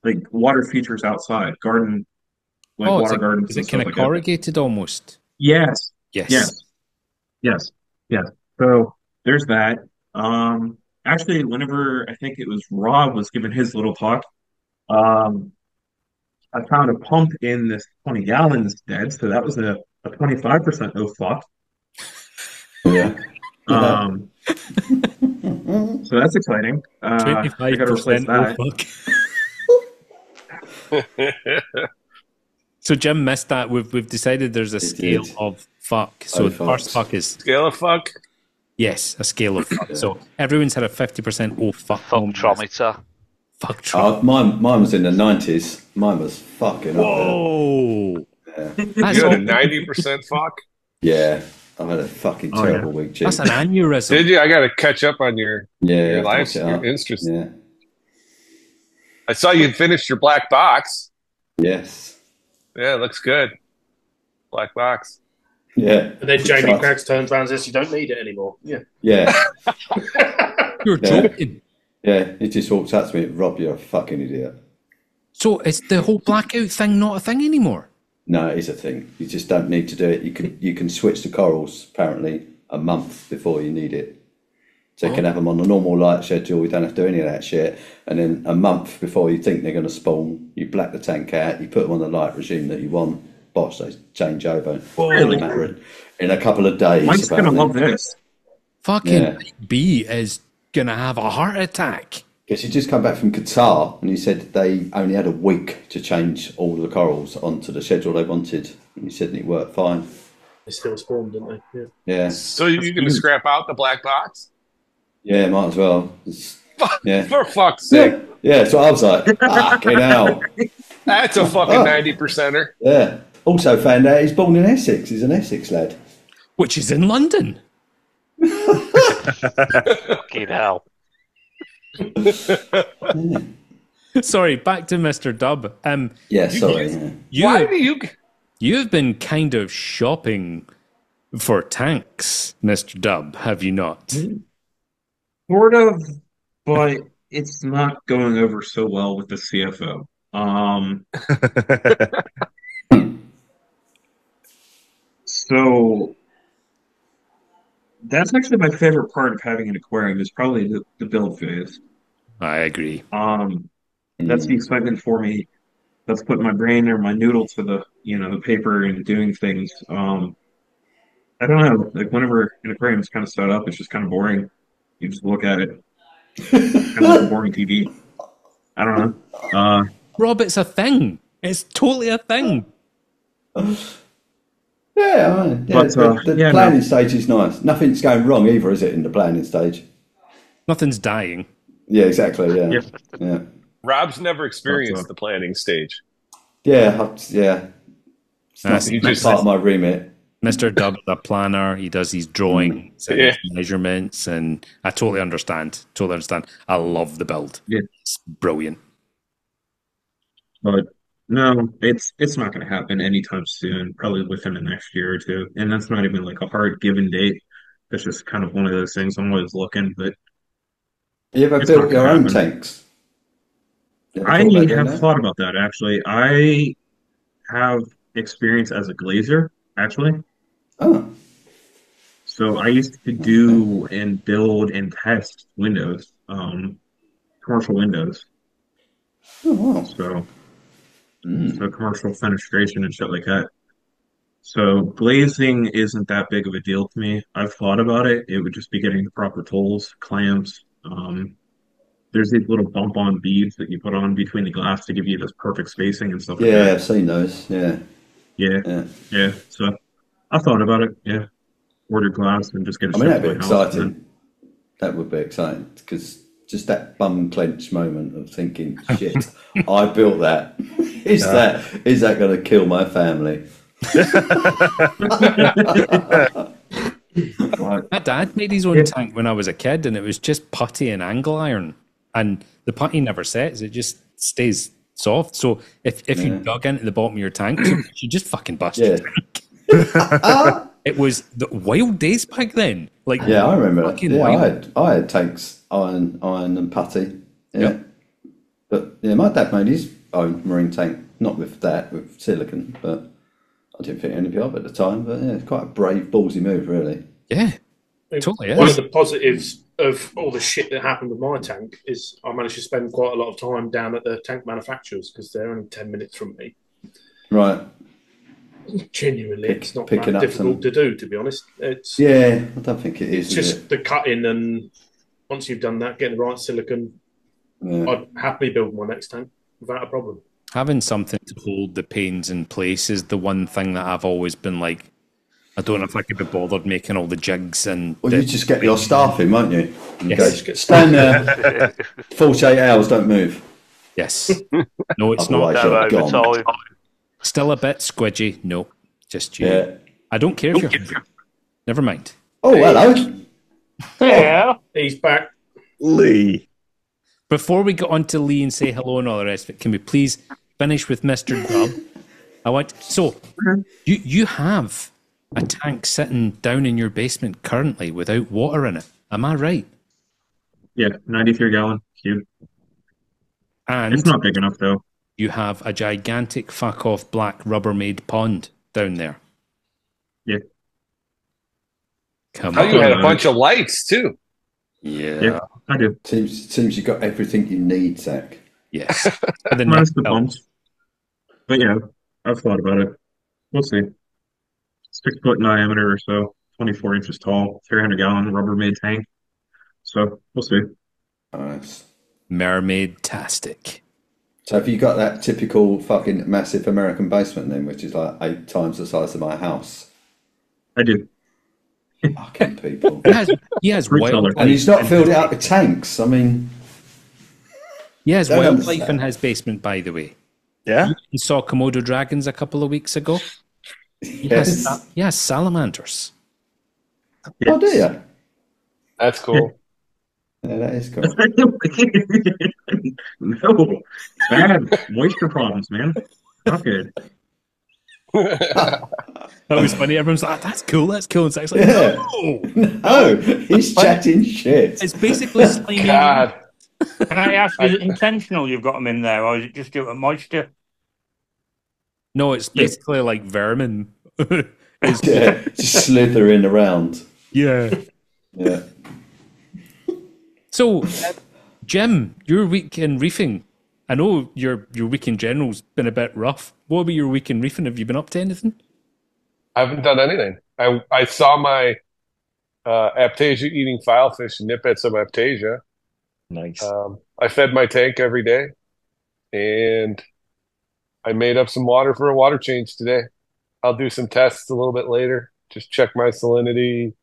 like water features outside, garden, like Oh, water gardens is and it kind stuff of like that. corrugated almost? Yes, Yes. yes, yes, yes. So there's that. Actually, whenever I think it was Rob was giving his little talk, um, I found a pump in this 20 gallons dead, so that was a 25% no fuck. Yeah. Um, so that's exciting. I got to replace 25% oh that. fuck. So Jim missed that. We've decided there's a scale did. of fuck. So Oh, the first fucks. fuck is Scale of fuck. yes, a scale of fuck. So everyone's had a 50% oh fuck moment. Fucktrometer. Fuck Trump. Mine was in the 90s. Mine was fucking up Whoa. there. That's, You had a all- 90% fuck. Yeah. I've had a fucking Oh, terrible week, Chief. that's an aneurysm. Did you? I got to catch up on your Yeah, life. catch it up. Your interest. Yeah. I saw you finished your black box. Yes. Yeah, it looks good. Black box. Yeah. And then Jamie Tried. Craggs turns around and says, "You don't need it anymore." Yeah. Yeah. You're Yeah. joking. Yeah. He just walks up to me, Rob, you're a fucking idiot. So is the whole blackout thing not a thing anymore? No, it is a thing. You just don't need to do it. You can switch to corals apparently a month before you need it. So you can have them on a normal light schedule. You don't have to do any of that shit. And then a month before you think they're going to spawn, you black the tank out. You put them on the light regime that you want. Bosh, they change over. Really? In a couple of days. Mike's gonna love this. Fucking B is gonna have a heart attack. Because you just come back from Qatar and you said they only had a week to change all the corals onto the schedule they wanted. And you said it worked fine. They still spawned, didn't they? Yeah. Yeah. So you're going to scrap out the black box? Yeah, might as well. Yeah. For fuck's sake. Yeah, so I was like, fucking hell. That's a fucking 90%er. Yeah. Also found out he's born in Essex. He's an Essex lad. Which is in London. Fucking hell. Sorry, back to Mr. Dub. Yeah, sorry. Why do you... You've been kind of shopping for tanks, Mr. Dub, have you not? Sort of, but it's not going over so well with the CFO. So that's actually my favorite part of having an aquarium is probably the build phase. I agree. That's the excitement for me. That's putting my brain or my noodle to the paper and doing things. I don't know. Like whenever an aquarium is kind of set up, it's just kind of boring. You just look at it, kind of like a boring TV. I don't know. Rob, it's a thing. It's totally a thing. Yeah, But, the planning stage is nice. Nothing's going wrong either, is it, in the planning stage? Nothing's dying. Yeah, exactly, yeah. Rob's never experienced the planning stage. Yeah. It's That's part of my remit. Mr. Dub, the planner, he does his drawings and his measurements, and I totally understand. I love the build. Yeah. It's brilliant. But no, it's not going to happen anytime soon. Probably within the next year or two, and that's not even like a hard given date. It's just kind of one of those things. I'm always looking, but You ever built your own tanks? I have thought about that actually. I have experience as a glazer, actually. Oh. So I used to do and build and test windows, commercial windows. Oh, wow. So commercial fenestration and shit like that. So glazing isn't that big of a deal to me. I've thought about it. It would just be getting the proper tools, clamps. There's these little bump-on beads that you put on between the glass to give you this perfect spacing and stuff like that. Yeah, I've seen those. Yeah. So I thought about it. Yeah, order glass and just get it. That'd be exciting. That would be exciting because just that bum clench moment of thinking, "Shit, I built that. Is that going to kill my family?" My dad made his own tank when I was a kid, and it was just putty and angle iron, and the putty never sets; it just stays soft. So if you dug into the bottom of your tank, you just fucking bust your tank. It was the wild days back then. Like, Yeah, I remember that. fucking Yeah, wild. I had tanks, iron and putty. Yeah. Yep. But yeah, my dad made his own marine tank, not with that, with silicon, but I didn't think anything of it at the time. But yeah, it's quite a brave, ballsy move, really. Yeah, totally One is. of the positives of all the shit that happened with my tank is I managed to spend quite a lot of time down at the tank manufacturers because they're only 10 minutes from me. Right. Genuinely, it's not picking that up difficult some- to do, to be honest. It's Yeah, I don't think it it's is. just the cutting, and once you've done that, getting the right silicon, Yeah. I'd happily build my next tank without a problem. Having something to hold the pains in place is the one thing that I've always been like, I don't know if I could be bothered making all the jigs and. Well, you just get your staff in, won't you? And Yes. go, stand there, 48 hours, don't move. Yes. No, it's not. Otherwise you're gone. Still a bit squidgy. No, just you. Yeah. I don't care if you're. Never mind. Oh, hello. Yeah. He's back. Lee. Before we get on to Lee and say hello and all the rest of it, can we please finish with Mr. Grubb? You have a tank sitting down in your basement currently without water in it. Am I right? Yeah, 93 gallon cube. And It's not big enough though. you have a gigantic fuck off black Rubbermaid pond down there. Yeah. Come Oh, on. you had a bunch of lights too. Yeah, I do. Seems you got everything you need, Zach. Yes. For the Minus next the belt. bumps. But yeah, I've thought about it. We'll see. 6 foot in diameter or so, 24 inches tall, 300 gallon Rubbermaid tank. So we'll see. Nice. Mermaid-tastic. So have you got that typical fucking massive American basement then, which is like 8 times the size of my house? I do. Fucking people. He has Fruit cellar. And he's not filled it out with tanks. I mean, He has Don't wildlife understand. in his basement, by the way. Yeah. You saw Komodo dragons a couple of weeks ago. He yes. has salamanders. Oh, do you? That's cool. Yeah, that is cool. No, bad moisture problems, man. Not good. That was funny. Everyone's like, that's cool. And Zach's like, Yeah. no. No, he's chatting shit. It's basically slimy. God. Can I ask, is it intentional you've got them in there, or is it just due to moisture? No, it's basically like vermin. Yeah, just slithering around. Yeah. Yeah. So, Jim, your week in reefing. I know your week in general's been a bit rough. What about your week in reefing? Have you been up to anything? I haven't done anything. I saw my Aptasia eating filefish nip at some Aptasia. Nice. I fed my tank every day, and I made up some water for a water change today. I'll do some tests a little bit later. Just check my salinity,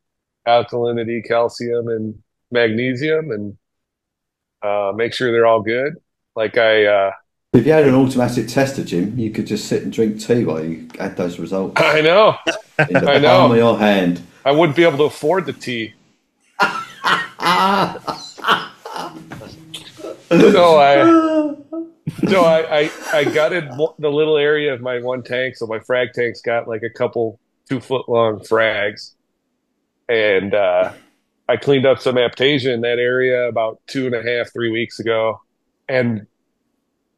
alkalinity, calcium, and magnesium, and make sure they're all good. Like If you had an automatic tester, Jim, you could just sit and drink tea while you had those results. I know. In the I know. palm of your hand. I wouldn't be able to afford the tea. So I gutted the little area of my one tank. So my frag tank's got like a couple 2-foot long frags. And I cleaned up some Aptasia in that area about 2.5, 3 weeks ago. And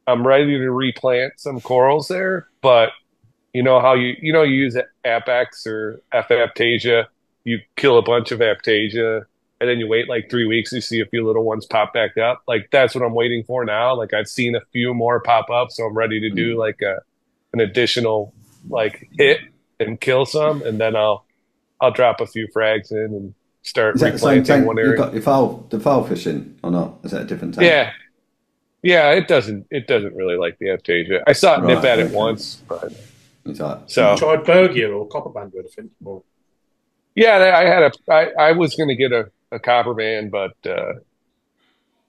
I'm ready to replant some corals there. But you know how you use Apex or Aptasia, you kill a bunch of Aptasia, and then you wait like 3 weeks, you see a few little ones pop back up. Like that's what I'm waiting for now. Like I've seen a few more pop up, so I'm ready to do like an additional like hit and kill some, and then I'll drop a few frags in and start Is that the same replanting tank one you've area. got the foul fishing or not? Is that a different tank? Yeah, it doesn't really like the Aptasia. I saw it nip Right, at it okay. once, but It's like, so Tried Bergia or Copper Bandwood, I think. Or, yeah, I was going to get a copper band, but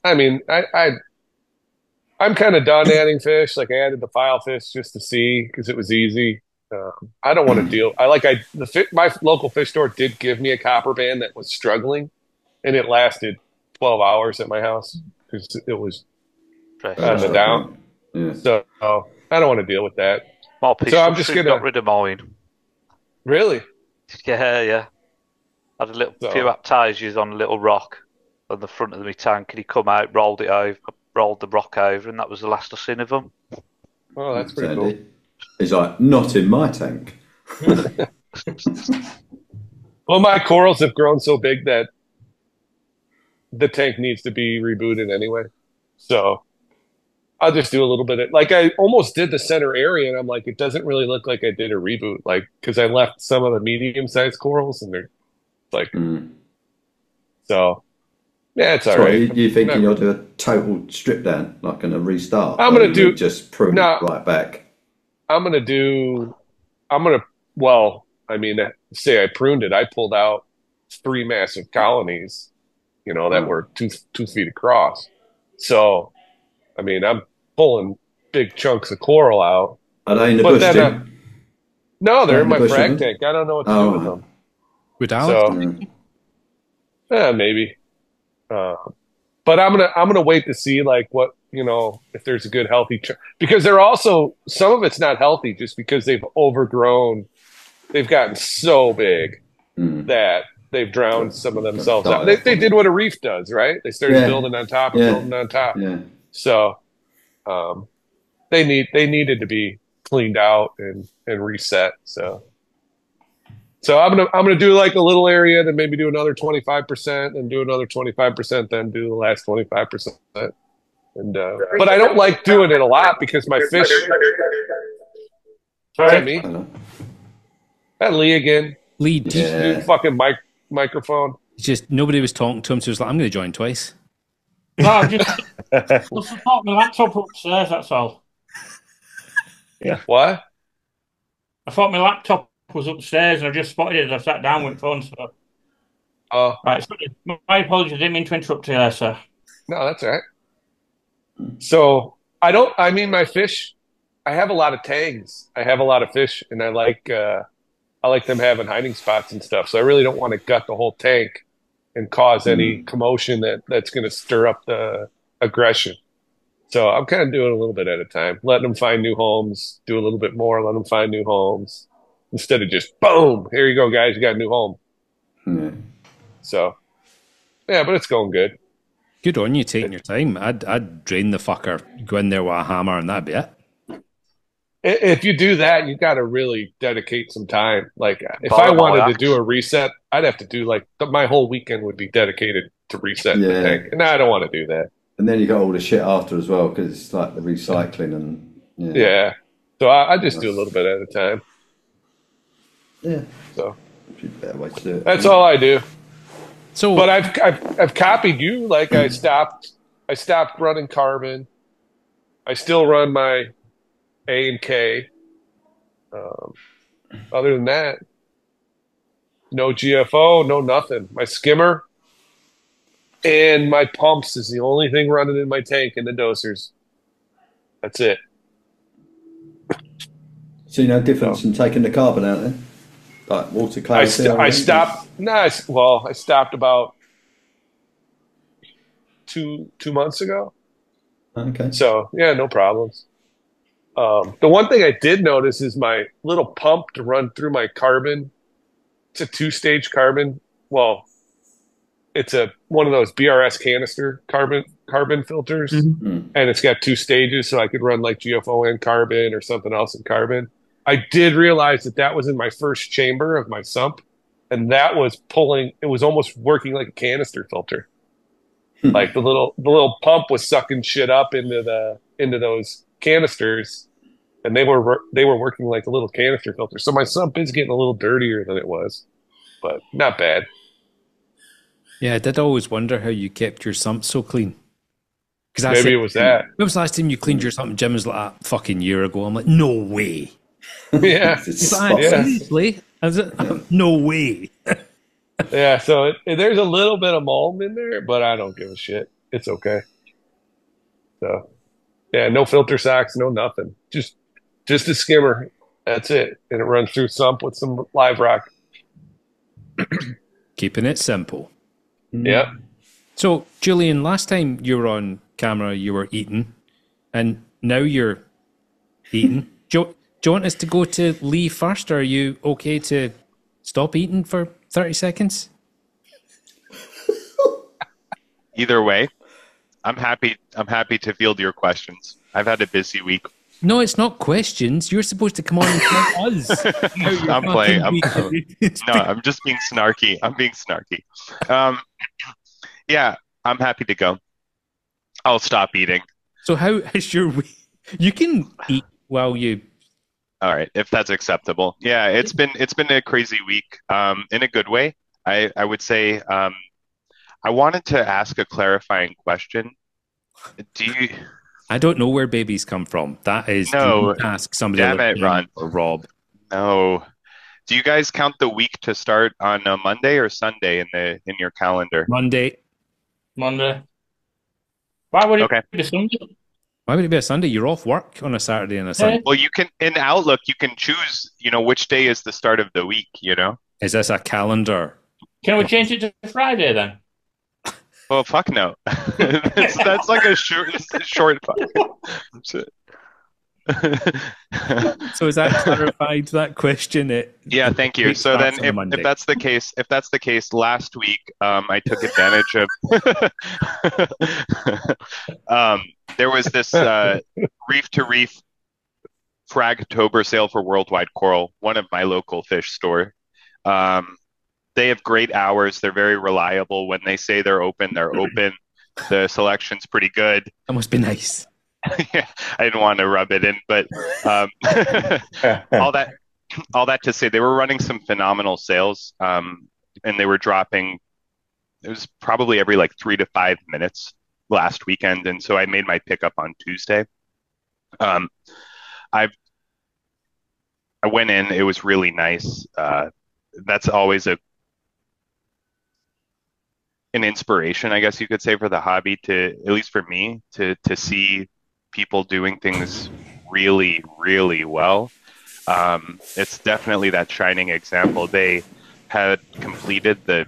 I mean, I'm kind of done adding fish. Like I added the file fish just to see because it was easy. I don't want to deal. My local fish store did give me a copper band that was struggling, and it lasted 12 hours at my house because it was on the down. Yeah. So I don't want to deal with that. My So I'm just pistol gonna- got rid of mine. Really? Yeah. I had a little few aptasias on a little rock on the front of my tank, and he come out, rolled the rock over, and that was the last I seen of him. Oh, that's pretty cool. He's like, not in my tank. Well, my corals have grown so big that the tank needs to be rebooted anyway. So I'll just do a little bit of, like, I almost did the center area, and I'm like, it doesn't really look like I did a reboot, like, because I left some of the medium-sized corals, and they're like, so yeah, it's all right. You thinking you'll do a total strip down, like going to restart? I'm going to do just prune it right back. Well, I mean, say I pruned it, I pulled out 3 massive colonies, that were 2 feet across. So, I mean, I'm pulling big chunks of coral out. Are they in the bush, Jim? No, they're in my frag tank. I don't know what to do with them. With Alex? So, maybe. But I'm gonna wait to see, like, what, if there's a good healthy because they're also, some of it's not healthy just because they've overgrown. They've gotten so big that they've drowned some of themselves out. They did what a reef does, right? They started building on top and building on top. Yeah. So they needed to be cleaned out and reset. So I'm gonna do like a little area, then maybe do another 25%, and do another 25%, then do the last 25%. And but I don't like doing it a lot because my fish. Sorry, me. That Lee again. Lee, new fucking microphone. It's just nobody was talking to him, so he was like, "I'm going to join twice." No, I just support my laptop upstairs. That's all. Yeah. What? I thought my laptop was upstairs, and I just spotted it as I sat down with phone. So. Oh. Right. Sorry. My apologies. I didn't mean to interrupt you there, sir. No, that's all right. So my fish, I have a lot of tangs. I have a lot of fish, and I like them having hiding spots and stuff. So I really don't want to gut the whole tank and cause any commotion that's going to stir up the aggression. So I'm kind of doing a little bit at a time, letting them find new homes, do a little bit more, let them find new homes, instead of just, boom, here you go, guys, you got a new home. So, yeah, but it's going good. Good on you taking your time. I'd drain the fucker, go in there with a hammer, and that'd be it. If you do that, you got to really dedicate some time. Like, if I wanted to do a reset, I'd have to do, like, my whole weekend would be dedicated to resetting the tank. And I don't want to do that. And then you got all the shit after as well, because it's like the recycling and yeah. So I just do a little bit at a time. Yeah. So better way to do it. That's all I do. So, but I've copied you. Like, I stopped running carbon. I still run my A and K. Other than that, no GFO, no nothing. My skimmer and my pumps is the only thing running in my tank, and the dosers. That's it. See no difference in taking the carbon out then? Like water clarity? I stopped. I stopped about two months ago. Okay. So yeah, no problems. The one thing I did notice is my little pump to run through my carbon. It's a 2-stage carbon. Well, it's one of those BRS canister carbon filters, and it's got 2 stages, so I could run like GFO and carbon or something else in carbon. I did realize that was in my first chamber of my sump, and that was pulling. It was almost working like a canister filter. Like the little pump was sucking shit up into those canisters, and they were working like a little canister filter. So my sump is getting a little dirtier than it was, but not bad. Yeah, I did always wonder how you kept your sump so clean. Maybe it was that. When was the last time you cleaned your sump? Jim was like, a fucking year ago. I'm like, no way. Yeah. Seriously? No way. Yeah, so there's a little bit of mold in there, but I don't give a shit. It's okay. So, yeah, no filter socks, no nothing. Just a skimmer. That's it. And it runs through sump with some live rock. Keeping it simple. Yeah. So, Julian, last time you were on camera, you were eating, and now you're eating. Do you want us to go to Lee first, or are you okay to stop eating for 30 seconds? Either way, I'm happy to field your questions. I've had a busy week. No, it's not questions. You're supposed to come on and tell us. I'm playing. No, I'm just being snarky. I'm being snarky. Yeah, I'm happy to go. I'll stop eating. So how is your week? You can eat while you... All right, if that's acceptable. Yeah, it's been a crazy week, in a good way. I would say I wanted to ask a clarifying question. Do you... I don't know where babies come from. That is no. To ask somebody Damn like it, Ron. or Rob. No. Do you guys count the week to start on a Monday or Sunday in your calendar? Monday. Why would it be Sunday? Why would it be a Sunday? You're off work on a Saturday and a Sunday. Well, you can in Outlook you can choose, which day is the start of the week, Is this a calendar? Can we change it to Friday then? Well, fuck no. that's like a short fuck. So is that clarified that question? Yeah, thank you. So then if that's the case, last week I took advantage of there was this reef to reef Fragtober sale for Worldwide Coral, one of my local fish store. They have great hours. They're very reliable. When they say they're open, they're open. The selection's pretty good. That must be nice. Yeah, I didn't want to rub it in, but all that to say, they were running some phenomenal sales, and they were dropping. It was probably every like 3 to 5 minutes last weekend, and so I made my pickup on Tuesday. I went in. It was really nice. That's always an inspiration, I guess you could say, for the hobby, to at least for me, to see people doing things really, really well. It's definitely that shining example. They had completed the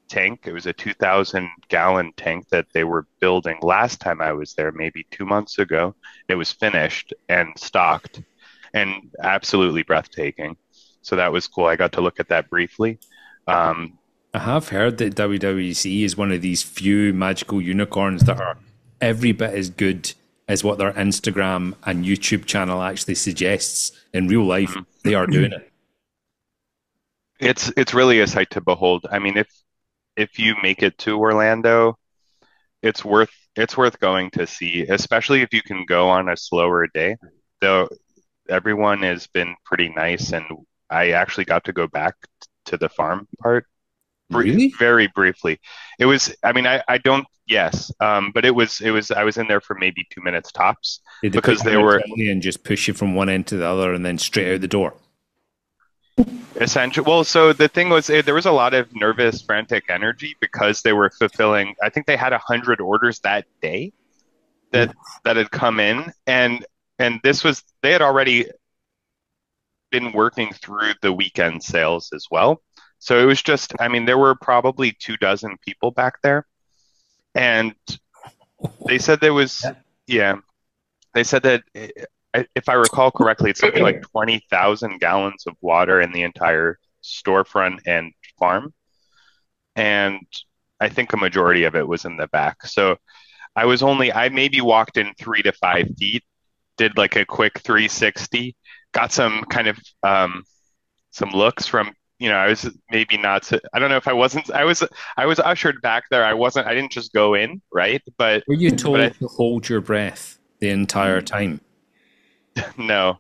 tank. It was a 2,000-gallon tank that they were building last time I was there, maybe 2 months ago. It was finished and stocked and absolutely breathtaking. So that was cool. I got to look at that briefly. I have heard that WWC is one of these few magical unicorns that are every bit as good as what their Instagram and YouTube channel actually suggests. In real life, they are doing it. It's really a sight to behold. I mean, if you make it to Orlando, it's worth going to see, especially if you can go on a slower day. Though everyone has been pretty nice, and I actually got to go back to the farm part. Really? Very briefly. It was, I mean, I don't, yes, but it was, I was in there for maybe 2 minutes tops. Did because they were and just push you from one end to the other and then straight out the door? Essentially, well, so the thing was, there was a lot of nervous, frantic energy because they were fulfilling, I think they had 100 orders that day that had come in, and this was, they had already been working through the weekend sales as well. So it was just, I mean, there were probably 24 people back there. And they said there was, they said that, if I recall correctly, it's something like 20,000 gallons of water in the entire storefront and farm. And I think a majority of it was in the back. So I maybe walked in 3 to 5 feet, did like a quick 360, got some kind of, some looks from, I was maybe not, I don't know if I was ushered back there. I didn't just go in, right? But were you told to hold your breath the entire time? No,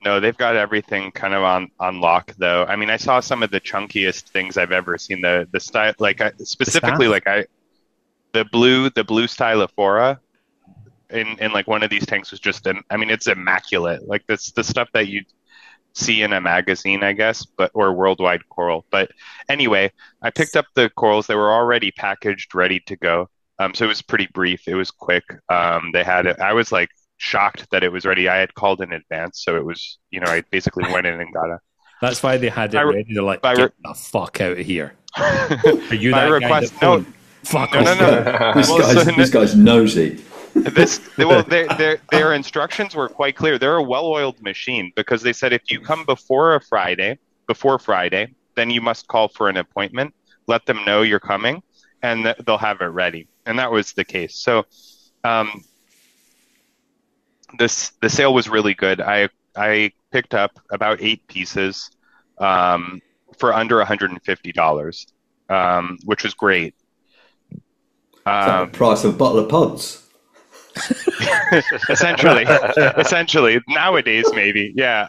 they've got everything kind of on lock though. I mean, I saw some of the chunkiest things I've ever seen. The style, like specifically, the blue stylophora in like one of these tanks was just it's immaculate. Like the stuff that you see in a magazine, I guess, or Worldwide Coral. But anyway, I picked up the corals. They were already packaged, ready to go. So it was pretty brief. It was quick. They had it. I was like shocked that it was ready. I had called in advance, so it was, I basically went in and got it. That's why they had it ready. They're like, get the fuck out of here. Are you that request? Guy no, fuck no. This guy's nosy. Their instructions were quite clear. They're a well-oiled machine because they said if you come before Friday, then you must call for an appointment, let them know you're coming, and they'll have it ready. And that was the case. So the sale was really good. I picked up about 8 pieces for under $150, which was great. Is that the price of a bottle of pods? essentially nowadays maybe, yeah.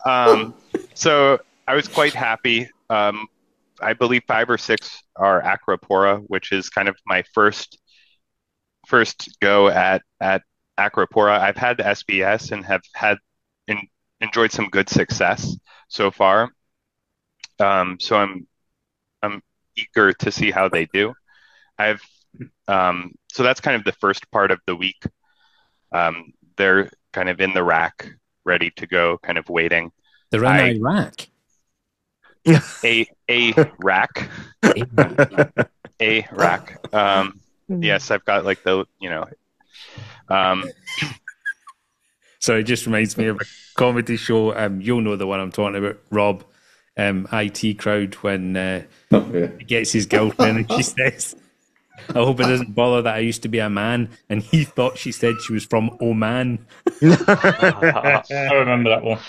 So I was quite happy. I believe 5 or 6 are Acropora, which is kind of my first go at Acropora. I've had SBS and have enjoyed some good success so far. So I'm eager to see how they do. So that's kind of the first part of the week. They're kind of in the rack, ready to go, kind of waiting. They're in Iraq. A rack. A rack. Yes, I've got like the, Sorry, it just reminds me of a comedy show. You'll know the one I'm talking about, Rob. IT Crowd, when he gets his girlfriend and she says, I hope it doesn't bother that I used to be a man, and he thought she said she was from Oman. I remember that one.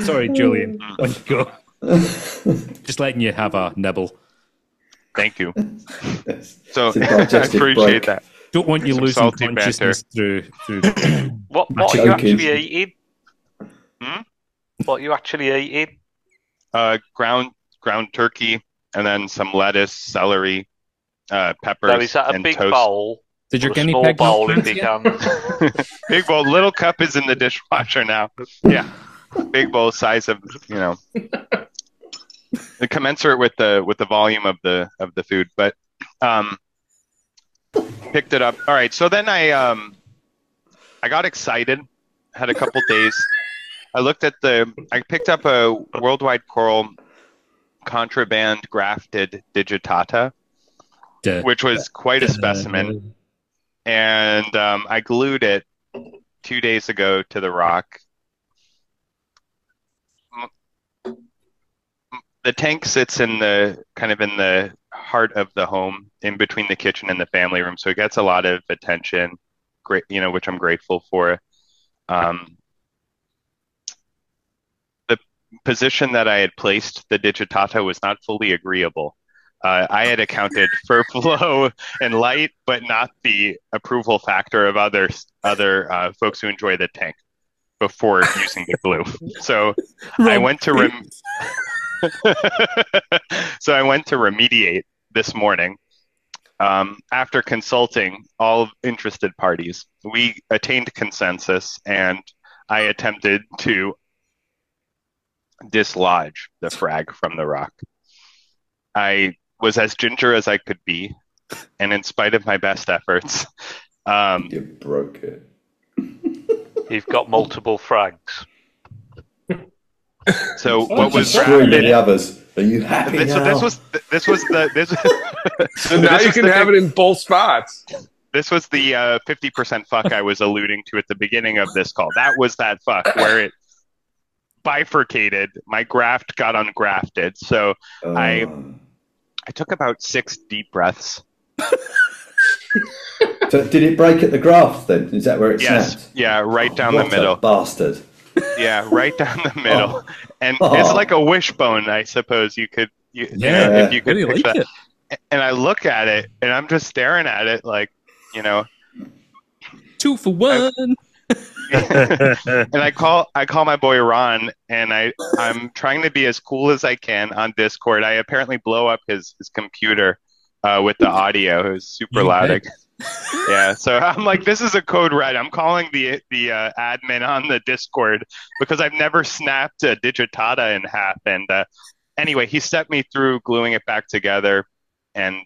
Sorry, Julian. On you go. Just letting you have a nibble. Thank you. So I appreciate that. Don't want you losing consciousness through. What are you actually eating? What are you actually eating? Ground turkey, and then some lettuce, celery, peppers, so is that a and big toast. bowl? Did your or a guinea small pig bowl in not big yet? hands? Big bowl. Little cup is in the dishwasher now. Yeah, big bowl size of the commensurate with the volume of the food. But picked it up. All right. So then I got excited. Had a couple days. I picked up a worldwide coral contraband grafted digitata, which was quite a specimen. And I glued it 2 days ago to the rock. The tank sits in the heart of the home, in between the kitchen and the family room, so it gets a lot of attention. Great, which I'm grateful for. The position that I had placed the digitata was not fully agreeable. I had accounted for flow and light, but not the approval factor of other folks who enjoy the tank before using the glue. So I went to remediate this morning. After consulting all interested parties, we attained consensus, and I attempted to dislodge the frag from the rock. I was as ginger as I could be, and in spite of my best efforts, you broke it. You've got multiple frags. So what was screwing the others? Are you happy now? So now you can have it in both spots. This was the 50% fuck I was alluding to at the beginning of this call. That was that fuck where it bifurcated. My graft got ungrafted. So I took about 6 deep breaths. So did it break at the graft then? Is that where it snapped? Yeah, right down the middle. A bastard. Yeah, right down the middle. And it's like a wishbone, I suppose if you could picture that. And I look at it, and I'm just staring at it like, 2 for 1. And I call my boy Ron, and I'm trying to be as cool as I can on Discord. I apparently blow up his computer with the audio. It was super loud. Yeah, so I'm like, this is a code red. I'm calling the admin on the Discord because I've never snapped a digitata in half. And anyway, he stepped me through gluing it back together, and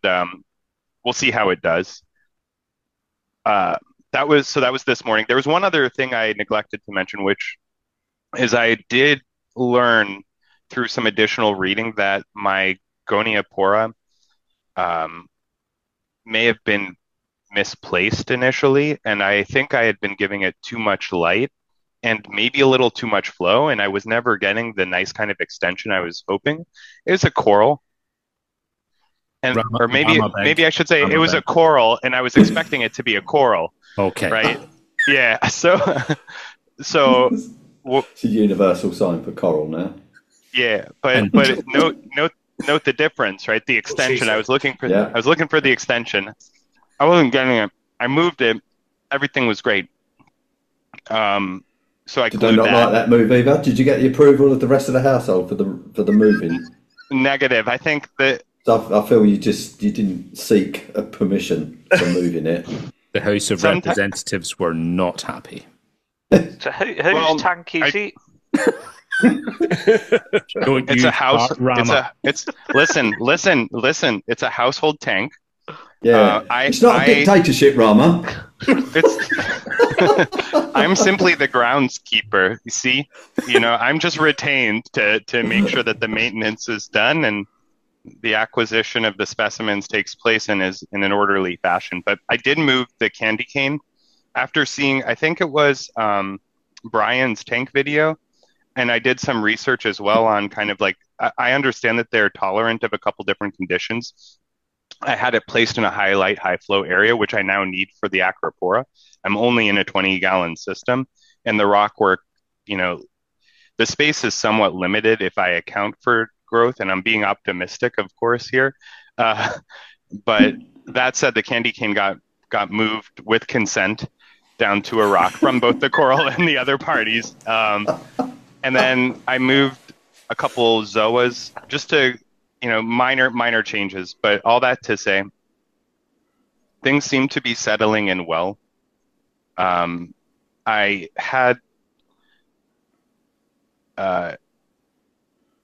we'll see how it does. That was this morning. There was one other thing I neglected to mention, which is I did learn through some additional reading that my Goniapora may have been misplaced initially, and I think I had been giving it too much light and maybe a little too much flow, and I was never getting the nice kind of extension I was hoping. It was a coral, and or maybe I should say it was a coral, and I was expecting it to be a coral. Okay. Right. Yeah. So it's a universal sign for coral now. Yeah, but note the difference, right? The extension. I was looking for the extension. I wasn't getting it. I moved it. Everything was great. So I did I not like that move either? Did you get the approval of the rest of the household for the moving? Negative. I think that. I feel you didn't seek a permission for moving it. The House of Representatives were not happy. So whose tank is it? It's a house. Listen. It's a household tank. Yeah, it's not a dictatorship, Rama. I'm simply the groundskeeper. You see, I'm just retained to make sure that the maintenance is done and the acquisition of the specimens takes place in an orderly fashion. But I did move the candy cane after seeing, I think it was Brian's tank video, and I did some research as well on kind of like, I understand that they're tolerant of a couple different conditions. I had it placed in a high light, high flow area, which I now need for the Acropora. I'm only in a 20-gallon system, and the rockwork, the space is somewhat limited if I account for growth, and I'm being optimistic, of course, here. But that said, the candy cane got moved with consent down to a rock from both the coral and the other parties. And then I moved a couple zoas just to, minor changes. But all that to say, things seem to be settling in well. I had an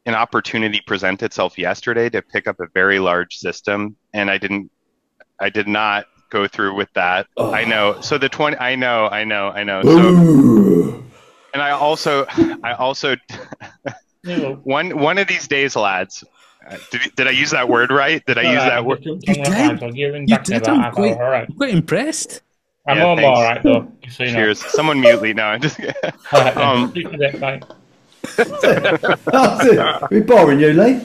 opportunity present itself yesterday to pick up a very large system, and I did not go through with that. Oh. I know. So the 20, I know. So, and I also one of these days, lads, did I use that word right? Did I use that word? You did. I'm quite impressed. I'm all right though. So cheers. Someone mute me. No, I'm just We're boring you, Lee.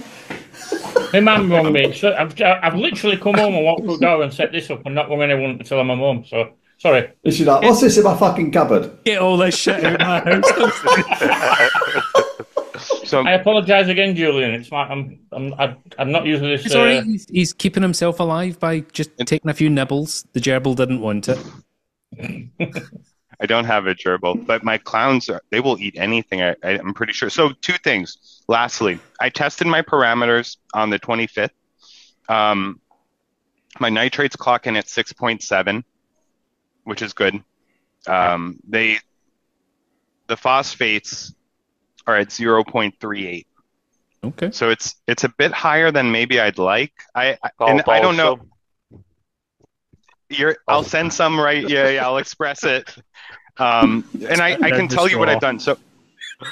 My mum rung me. So I've literally come home and walked through the door and set this up and not rung anyone until I'm home. So sorry. And she's like, "What's this in my fucking cupboard?" Get all this shit out of my house. So I apologise again, Julian. It's my I'm not usually this. Sorry, he's keeping himself alive by just taking a few nibbles. The gerbil didn't want it. I don't have a gerbil, but my clowns, they will eat anything, I'm pretty sure. So 2 things. Lastly, I tested my parameters on the 25th. My nitrates clock in at 6.7, which is good. The phosphates are at 0.38. Okay. So it's a bit higher than maybe I'd like. I don't know. I'll send some, right? Yeah, I'll express it. And I can tell you what I've done. So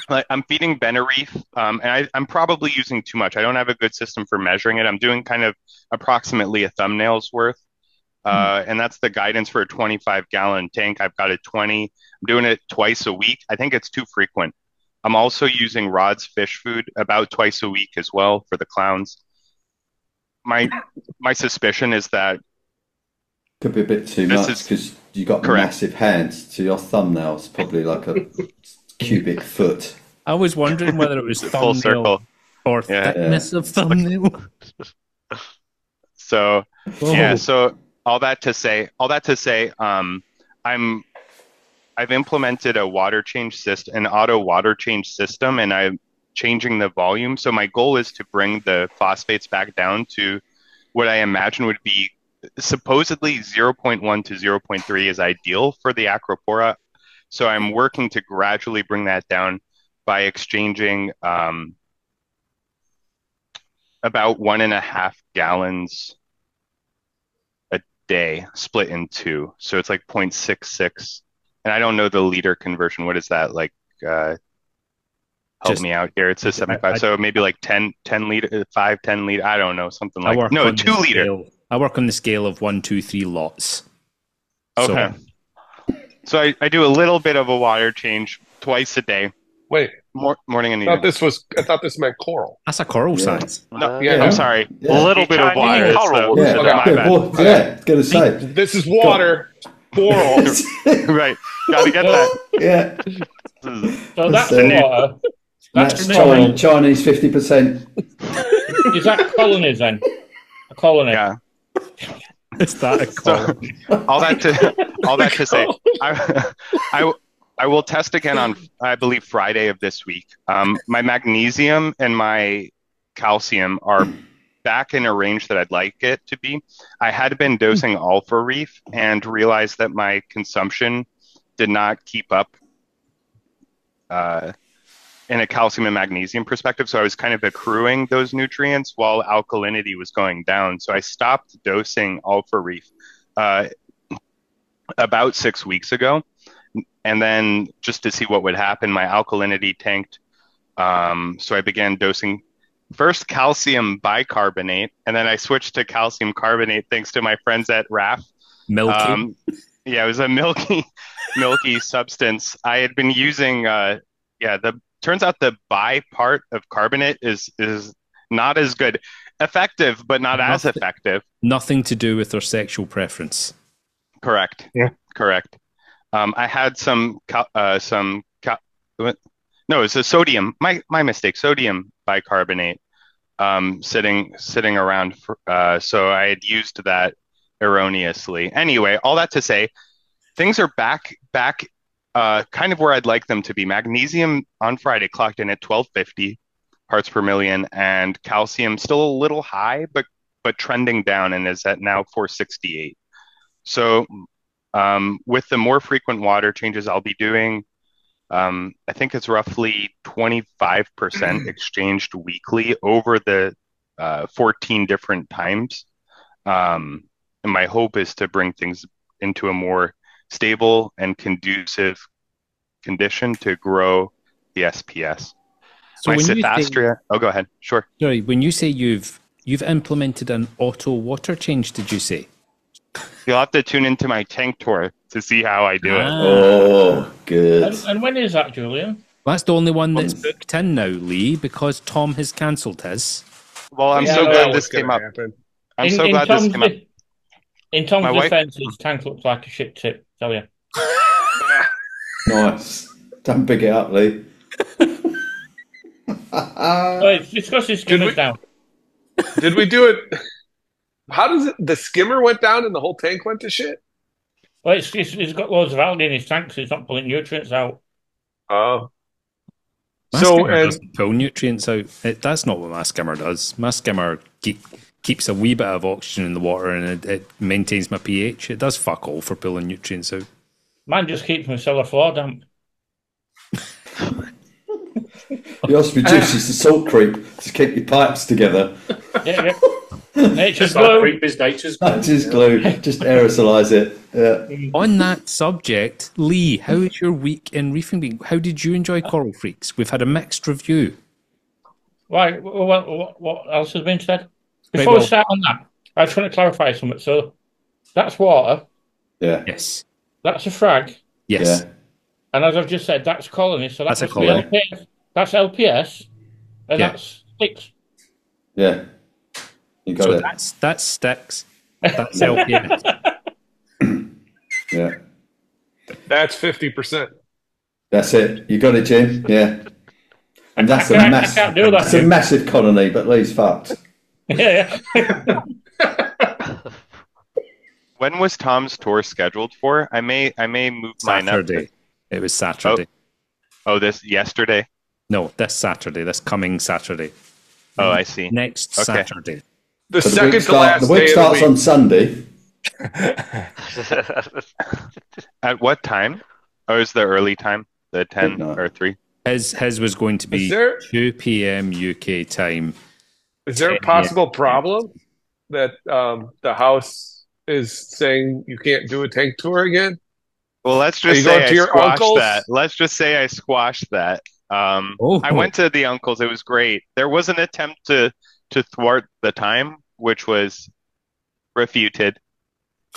I'm feeding Banter, and I'm probably using too much. I don't have a good system for measuring it. I'm doing kind of approximately a thumbnail's worth. And that's the guidance for a 25-gallon tank. I've got a 20. I'm doing it twice a week. I think it's too frequent. I'm also using Rod's fish food about twice a week as well for the clowns. My suspicion is that could be a bit too much because you got massive hands to your thumbnails, probably like a cubic foot. I was wondering whether it was full circle or thickness of thumbnail. So so all that to say, I've implemented a water change system, an auto water change system, and I'm changing the volume. So my goal is to bring the phosphates back down to what I imagine would be supposedly 0.1 to 0.3 is ideal for the Acropora. So I'm working to gradually bring that down by exchanging about 1.5 gallons a day split in 2. So it's like 0.66. And I don't know the liter conversion. What is that? Like, help me out here. It's a 75. So maybe like 10 liter, 10 liter. I don't know. Something like, no, 2 liter. I work on the scale of 1, 2, 3 lots. Okay. So I do a little bit of a water change twice a day. Wait, morning and I evening. thought this meant coral. That's a coral size. No, Yeah. I'm sorry. Yeah. A little bit of water. coral. So, Okay. my bad. Gonna say. This is water. Coral. Right. Gotta get that. Yeah. So that's That's water. That's China. Chinese 50%. Is that colonies then? A colony. Yeah. Is that a coral? All that to say, I will test again on, I believe, Friday of this week. My magnesium and my calcium are back in a range that I'd like it to be. I had been dosing Alpha Reef and realized that my consumption did not keep up in a calcium and magnesium perspective. So I was kind of accruing those nutrients while alkalinity was going down. So I stopped dosing Alpha Reef about 6 weeks ago. And then just to see what would happen, my alkalinity tanked. So I began dosing first calcium bicarbonate, and then I switched to calcium carbonate thanks to my friends at RAF. Milky. Yeah, it was a milky substance. I had been using, turns out the bi part of carbonate is not as good. Effective, but not as effective. Nothing to do with their sexual preference. Correct. Yeah. Correct. I had no, it's a sodium. My mistake. Sodium bicarbonate sitting around. So I had used that erroneously. Anyway, all that to say, things are back kind of where I'd like them to be. Magnesium on Friday clocked in at 1250 parts per million, and calcium still a little high, but trending down and is at now 468. So with the more frequent water changes I'll be doing, I think it's roughly 25% exchanged weekly over the 14 different times. And my hope is to bring things into a more stable and conducive condition to grow the SPS. So my when Cythastria. Oh, go ahead. Sure. Sorry, when you say you've implemented an auto water change, did you say? You'll have to tune into my tank tour to see how I do it. Oh, good. And when is that, Julian? That's the only one that's booked in now, Lee, because Tom has cancelled his. Well, I'm so glad this came up. I'm so glad this came up. In Tom's defense, his tank looks like a shit tip, tell you. Nice. Don't pick it up, Lee. It's because his skimmer's down. Did we do it? How does it? The skimmer went down and the whole tank went to shit? Well, he's got loads of algae in his tank, so he's not pulling nutrients out. Oh. My skimmer doesn't pull nutrients out. That's not what my skimmer does. My skimmer keeps a wee bit of oxygen in the water, and it maintains my pH. It does fuck all for pulling nutrients out. Mine just keeps my cellar floor damp. Yours reduces the salt creep to keep your pipes together. Yeah. Nature's glue. Nature's glue. Just aerosolize it. Yeah. On that subject, Lee, how is your week in reefing been? How did you enjoy Coral Freaks? We've had a mixed review. Right. Well, what else has been said? Before we start on that, I just want to clarify something. So, that's water. Yeah. Yes. That's a frag. Yes. Yeah. And as I've just said, that's colony. So that's a colony. colony. That's LPS. And that's sticks. Yeah. You got it. That's sticks. That's LPS. Yeah. That's 50%. That's it. You got it, Jim. Yeah. And that's I can't do that. That's a massive colony, but Lee's fucked. Yeah. When was Tom's tour scheduled for? I may move mine up. Saturday. It was Saturday. Oh, this yesterday? No, this Saturday. This coming Saturday. Oh, I see. Next Saturday. The So second to last the week day starts of on Sunday. At what time? Oh, is the early time? The 10 or 3? His was going to be 2 p.m. UK time. Is there a possible problem that the house is saying you can't do a tank tour again? Well, let's just say I squashed that. Let's just say I squashed that. I went to the uncle's. It was great. There was an attempt to thwart the time, which was refuted.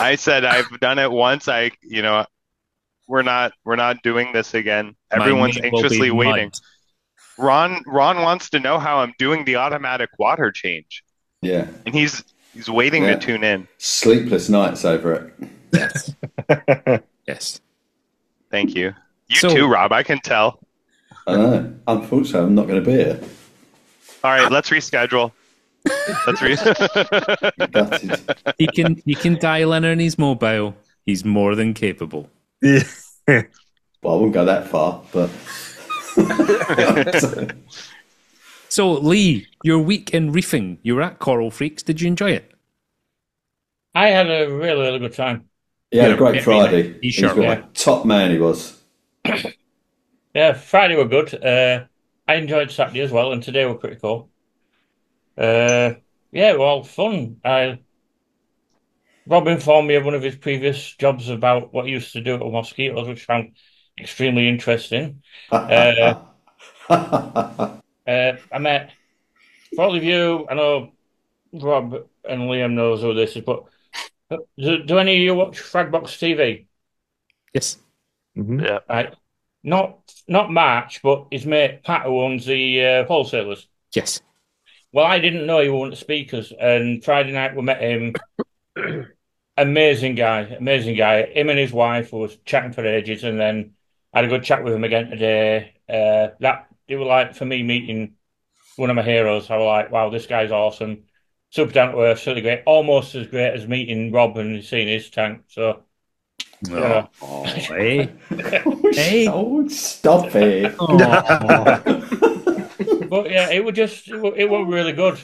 I said I've done it once. We're not doing this again. Everyone's name will be anxiously mud. waiting. Ron wants to know how I'm doing the automatic water change, Yeah. and he's waiting Yeah. to tune in. Sleepless nights over it. Yes. Yes. Thank you. You So- too, Rob. I can tell. I know. Unfortunately, I'm not going to be here. All right, let's reschedule. Gutted. He can dial in on his mobile. He's more than capable. Well, I won't go that far, but So, Lee, your week in reefing. You were at Coral Freaks. Did you enjoy it? I had a really, really good time. he had a great very Friday. nice. He's T-shirt, a yeah. top man. He was. Yeah, Friday were good. I enjoyed Saturday as well, and today were pretty cool. Yeah, well, fun. Rob informed me of one of his previous jobs about what he used to do at mosquitoes, which I found extremely interesting. I met, for all of you, I know Rob and Liam knows who this is, but do any of you watch Fragbox TV? Yes. Yeah. Right. Not March, but his mate Pat, who owns the wholesalers. Yes. Well, I didn't know he was one of the speakers, and Friday night we met him. Amazing guy. Him and his wife was chatting for ages, and then I had a good chat with him again today. That it was like for me meeting one of my heroes. I was like, wow, this guy's awesome, super down to earth, really great, almost as great as meeting Rob and seeing his tank. So, Oh, hey. Hey. Oh, stop it. but yeah, it was really good.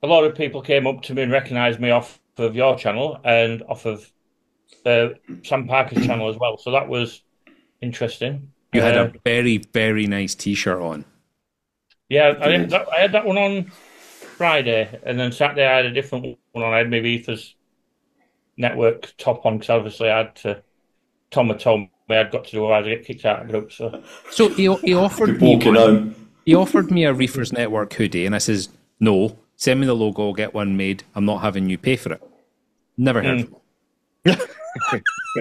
A lot of people came up to me and recognised me off of your channel and off of Sam Parker's channel as well. So that was interesting. You had a very, very nice T-shirt on. Yeah, I had that one on Friday, and then Saturday I had a different one on. I had maybe Ether's network top on because obviously I had to. Tom had told me I'd got to do otherwise I get kicked out of the group. So he offered You're walking home. He offered me a Reefers Network hoodie, and I says, no, send me the logo, I'll get one made. I'm not having you pay for it. Never heard from him.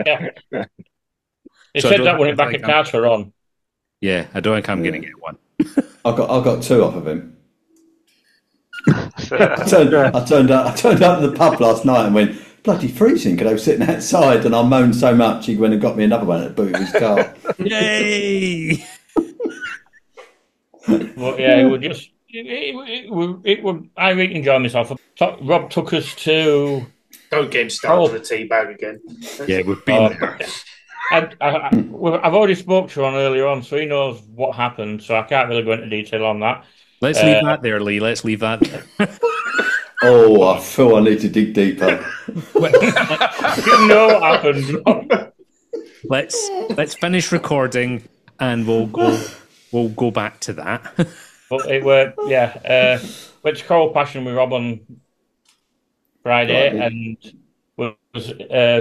yeah, he So I said don't that when think it back I at can- Carter on. Yeah, I don't think I'm going to get one. I got two off of him. I turned up to the pub last night and went, bloody freezing, because I was sitting outside and I moaned so much he went and got me another one at the boot of his car. Yay! But yeah, it was just it would. I really enjoyed myself. Rob took us to. Don't get him started with a tea bag again. Yeah, we've been there. I've already spoke to Ron earlier on, so he knows what happened. So I can't really go into detail on that. Let's leave that there, Lee. Let's leave that there. Oh, I feel I need to dig deeper. You know what happened. Let's finish recording, and we'll go back to that. But it were went to Coral Passion with Rob on Friday, and was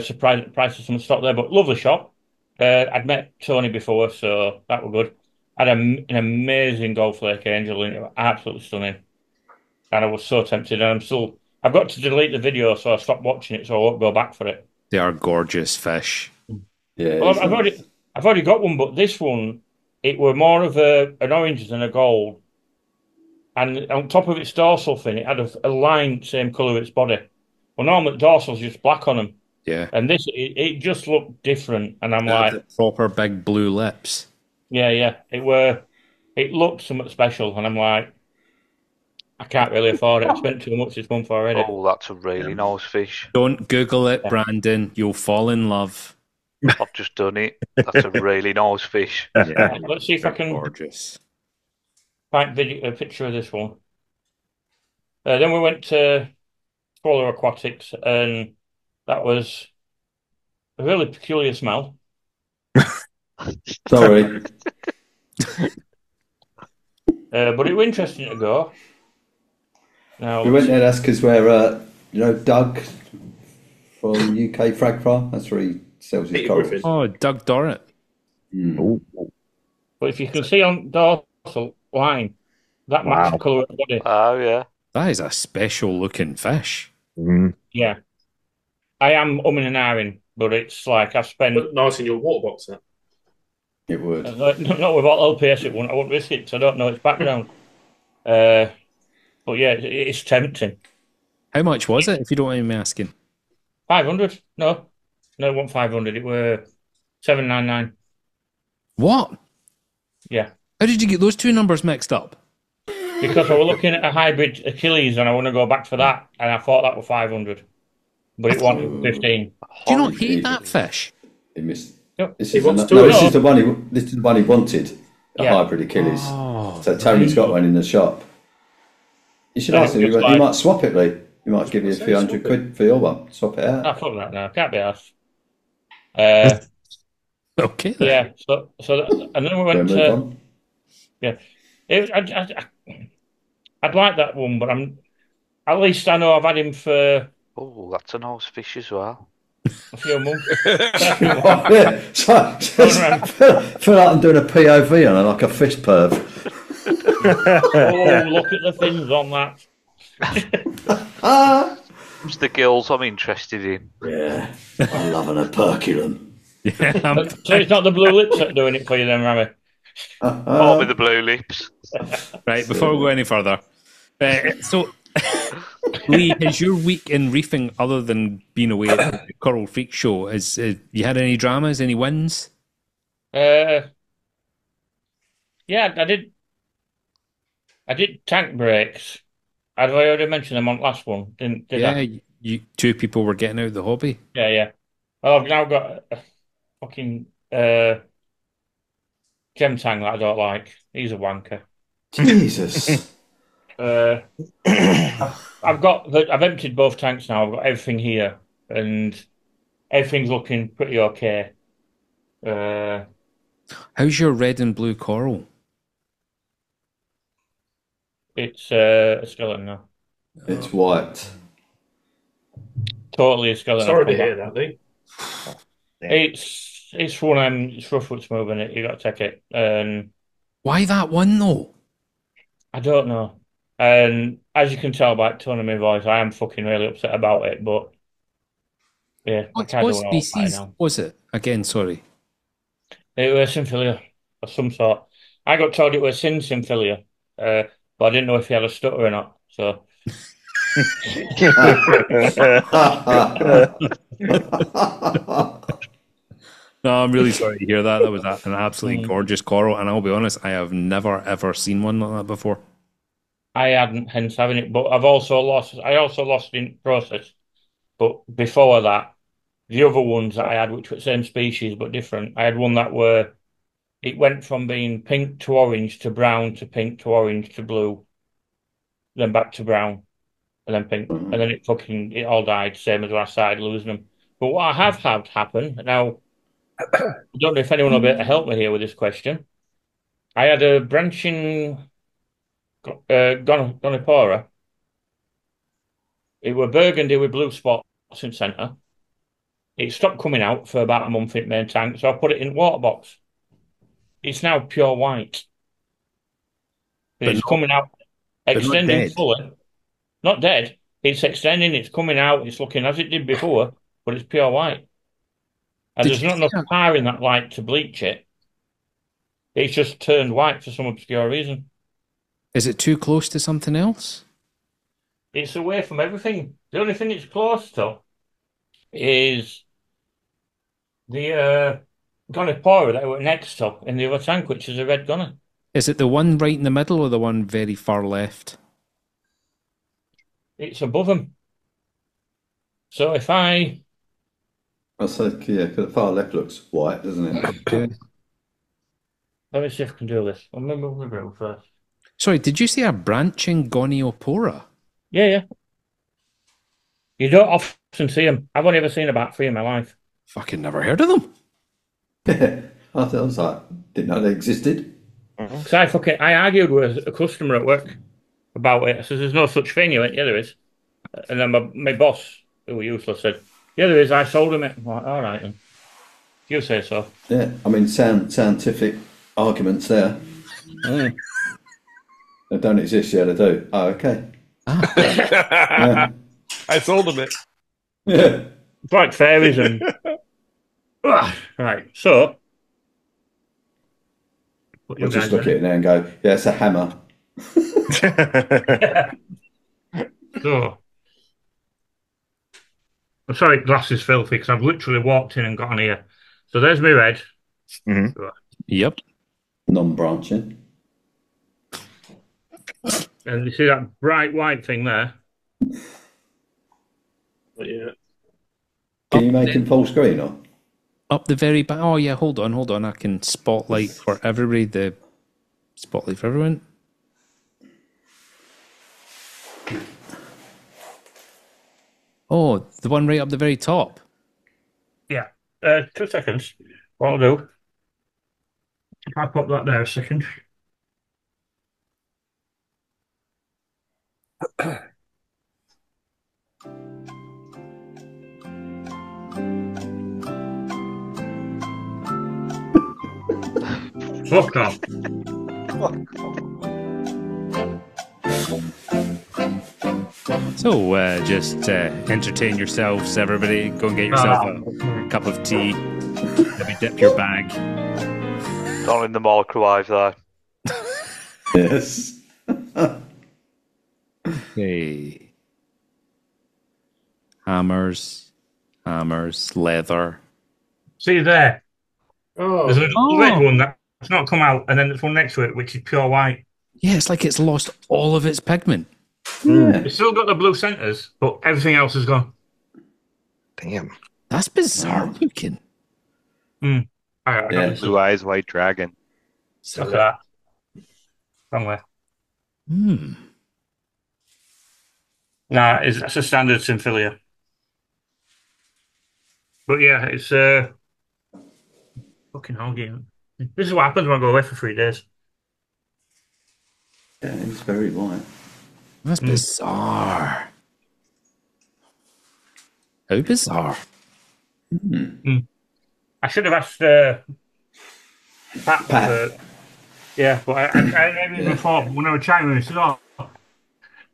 surprised at the price of some stock there. But lovely shop. I'd met Tony before, so that was good. Had an amazing Golf Lake Angel, and it was absolutely stunning. And I was so tempted, and I've got to delete the video, so I stopped watching it, so I won't go back for it. They are gorgeous fish. Yeah, Well, I've already got one, but this one, it were more of an orange than a gold. And on top of its dorsal fin, it had a line same colour as its body. Well, normally the dorsal's just black on them. Yeah. And this, it just looked different. And I'm like, The proper big blue lips. yeah. It looked somewhat special. And I'm like, I can't really afford it. I spent too much this month already. Oh, that's a really nice fish. Don't Google it, Brandon. You'll fall in love. I've just done it. That's a really nice fish. Yeah. Let's see if I can Gorgeous. find a picture of this one. Then we went to Polar Aquatics, and that was a really peculiar smell. Sorry. But it was interesting to go. Now, We went there, that's because we're, Doug from UK Frag Farm, that's where he sells his Peter corals. Griffin. Oh, Doug Dorrit. but if you can see on dorsal line, that matches the colour of the body. Oh, yeah. That is a special looking fish. Yeah, Yeah. I am umming and ahhing, but it's like I've spent. But nice in your water box, that. It would. Not with all LPS, it wouldn't. I wouldn't risk it because I don't know its background. But yeah, it's tempting. How much was it, if you don't mind me asking? 500? No, it wasn't 500. It were 799. What? Yeah. How did you get those two numbers mixed up? Because I was looking at a hybrid Achilles and I want to go back for that, and I thought that was 500, but it wanted 15. Do you not hate that fish? He missed. Yep. This He is wants the, to- no, no. this is the one he. This is the one he wanted. The Yeah. hybrid Achilles. Oh, So Tony's got one in the shop. You should ask him. looks He like- might swap it, Lee. He might give you a few hundred quid for your one. Swap it out. I fuck that now. Can't be asked. okay then. Yeah. And then we went Move to. on. Yeah. I'd like that one, but at least I know I've had him for Oh, that's a nice fish as well. a few months. Yeah. So, I feel like I'm doing a POV on it, like a fish perv. Oh, look at the fins on that. It's the gills I'm interested in. Yeah, I'm loving a perculum. Yeah, So it's not the blue lips that are doing it for you then, Rami? Oh, with the blue lips. right, before we go any further. So, Lee, has your week in reefing, other than being away at the Coral Freak Show, you had any dramas, any wins? Yeah, I did. I did tank breaks. I've already mentioned them on last one, did Yeah, I? you two people were getting out of the hobby. Yeah. Well, I've now got a fucking gem tank that I don't like. He's a wanker. Jesus. I've emptied both tanks now. I've got everything here, and everything's looking pretty okay. How's your red and blue coral? It's a skeleton now. It's white. Totally a skeleton. Sorry to hear that, Lee. It's one of them. It's rough what's moving it. You got to take it, and Why that one though? I don't know. And as you can tell by the tone of my voice, I am fucking really upset about it. But yeah, What I can't do it all right species now. was it? Again, sorry. It was Symphilia of some sort. I got told it was Symphilia, but I didn't know if he had a stutter or not. So No, I'm really sorry to hear that. That was an absolutely gorgeous coral, and I'll be honest, I have never ever seen one like that before. I hadn't, hence having it. But I also lost in process. But before that, the other ones that I had, which were same species but different, I had one that it went from being pink to orange to brown to pink to orange to blue, then back to brown, and then pink, and then it all died, same as when I started losing them. But what I have had happen now, I don't know if anyone will be able to help me here with this question. I had a branching Gonipora. It were burgundy with blue spots in centre. It stopped coming out for about a month in main tank, so I put it in water box. It's now pure white. It's coming out, extending dead. fully. Not dead. It's extending, it's coming out, it's looking as it did before, but it's pure white. And Did there's you not enough see that? power in that light to bleach it. It's just turned white for some obscure reason. Is it too close to something else? It's away from everything. The only thing it's close to is the Gonipora that we're next to in the other tank, which is a red gunner. Is it the one right in the middle or the one very far left? It's above them. So if I... I'll say, yeah, because the far left looks white, doesn't it? Okay. Let me see if I can do this. I'll move the room first. Sorry, did you say a branching Goniopora? Yeah. You don't often see them. I've only ever seen about 3 in my life. Fucking never heard of them. I was like, didn't know they existed. So I argued with a customer at work about it. I said, there's no such thing. He went, yeah, there is. And then my boss, who was useless, said, yeah, there is. I sold him it. I'm like, all right, then. You say so. Yeah, I mean, scientific arguments there. They don't exist, yeah, they do. Oh, okay. Yeah. I sold him it. Yeah. It's like fairies and. Right, so. We'll just look at it now and go, yeah, it's a hammer. So. I'm sorry, glass is filthy because I've literally walked in and got on here. So there's my red. Mm-hmm. Yep. Non-branching. And you see that bright white thing there? Yeah. Can you make him full screen or? Up the very back. Oh, yeah, hold on. I can spotlight for everybody. The spotlight for everyone. Oh, the one right up the very top. Yeah. 2 seconds. What I'll do, if I pop that there a second. Fuck off. So just entertain yourselves, everybody. Go and get yourself a cup of tea. Maybe dip your bag. Not in the microwave, though. Yes. Okay. Hammers, leather. See there? Oh, There's a red one that's not come out, and then there's one next to it, which is pure white. Yeah, it's like it's lost all of its pigment. Yeah. It's still got the blue centres, but everything else is gone. Damn. That's bizarre looking. I got Yeah. this. Blue eyes, white dragon. Look at that. Somewhere. Nah, that's a standard Symphilia. But yeah, it's fucking hoggy. This is what happens when I go away for 3 days. Yeah, it's very white. That's bizarre. How bizarre. I should have asked Pat. Yeah, but I even thought when I was chatting with him, he said, "Oh,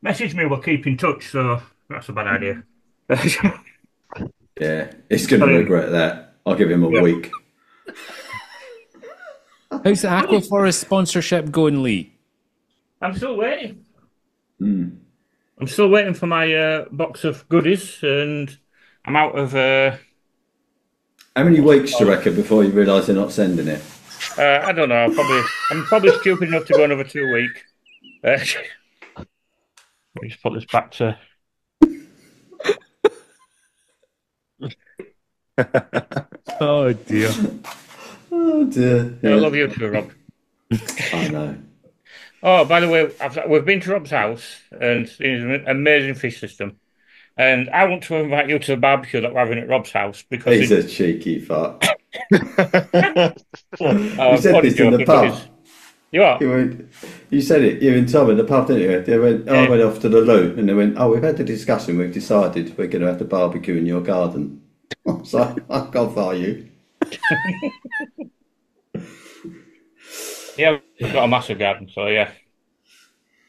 message me, we'll keep in touch." So that's a bad idea. Yeah, he's going to regret that. I'll give him a week. How's the Aquaforest sponsorship going, Lee? I'm still waiting. I'm still waiting for my box of goodies, and I'm out of. How many weeks do you reckon before you realise they're not sending it? I don't know. I'm probably stupid enough to go another 2 weeks. Let me just put this back to. Oh dear. Oh dear. I love you too, Rob. I know. Oh, by the way, we've been to Rob's house, and it's an amazing fish system. And I want to invite you to the barbecue that we're having at Rob's house because He's a cheeky fuck. You You said this in the pub. You are? You said it, you and Tom in the pub, didn't you? They went, I went off to the loo, and they went, we've had the discussion, we've decided we're going to have the barbecue in your garden. So I can't fire you. Yeah, we've got a massive garden, so yeah.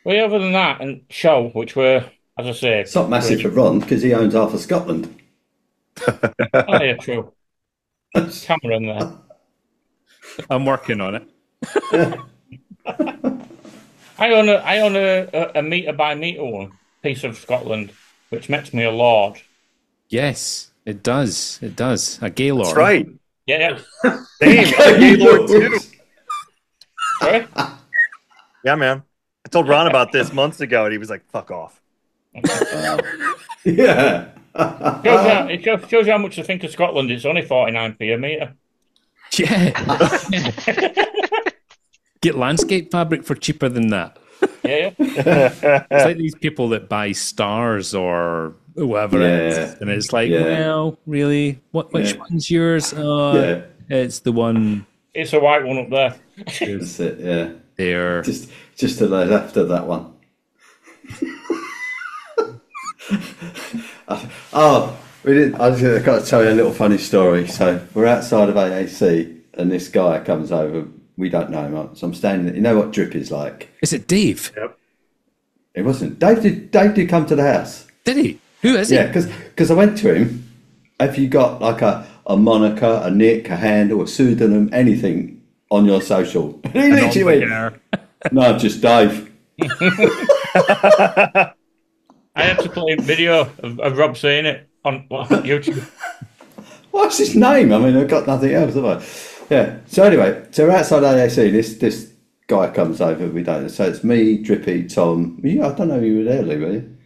Well, yeah, other than that, and show, which were, as I say... It's not massive for Ron, because he owns half of Scotland. Oh, yeah, true. Camera in there. I'm working on it. I own a metre by metre one, piece of Scotland, which makes me a lord. Yes, it does. It does. A Gaylord. That's right. Yeah. Damn, a Gaylord too. Sorry? Yeah, man. I told Ron about this months ago, and he was like, "Fuck off." Yeah. It shows you how much I think of Scotland. It's only 49p a metre. Yeah. Get landscape fabric for cheaper than that. Yeah. It's like these people that buy stars or whatever it is. And it's like, well, really? Which one's yours? It's the one. It's a white one up there. That's it, yeah. There. Just to the left of that one. I've got to tell you a little funny story. So we're outside of AAC, and this guy comes over. We don't know him, so I'm standing there. You know what drip is like? Is it Dave? Yep. It wasn't. Dave did come to the house. Did he? Who is he? Yeah, because I went to him. Have you got like a moniker, a nick, a handle, a pseudonym, anything on your social? And he literally went, no, just Dave. I had to play a video of Rob saying it on YouTube. What's his name? I mean, I've got nothing else, have I? Yeah. So anyway, so we're outside AAC. This guy comes over. We don't know. So it's me, Drippy, Tom. I don't know if you were there, Lee, were you?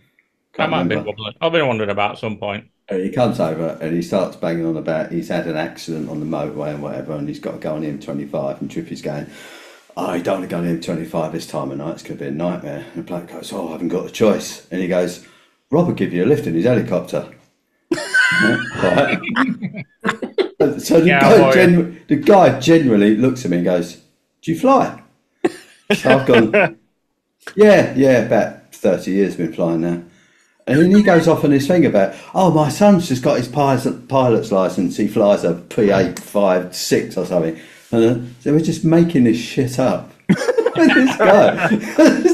I might have been wobbling. I've been wondering about at some point. And he comes over and he starts banging on about he's had an accident on the motorway and whatever, and he's got to go on the M25. And Drippy's going, oh, you don't want to go on the M25 this time of night. It's going to be a nightmare. And the bloke goes, oh, I haven't got a choice. And he goes, Rob will give you a lift in his helicopter. Right. So the guy generally looks at me and goes, do you fly? So I've gone, yeah, about 30 years been flying now. And then he goes off on this thing about, oh, my son's just got his pilot's license. He flies a P856 or something. And so we're just making this shit up. This guy.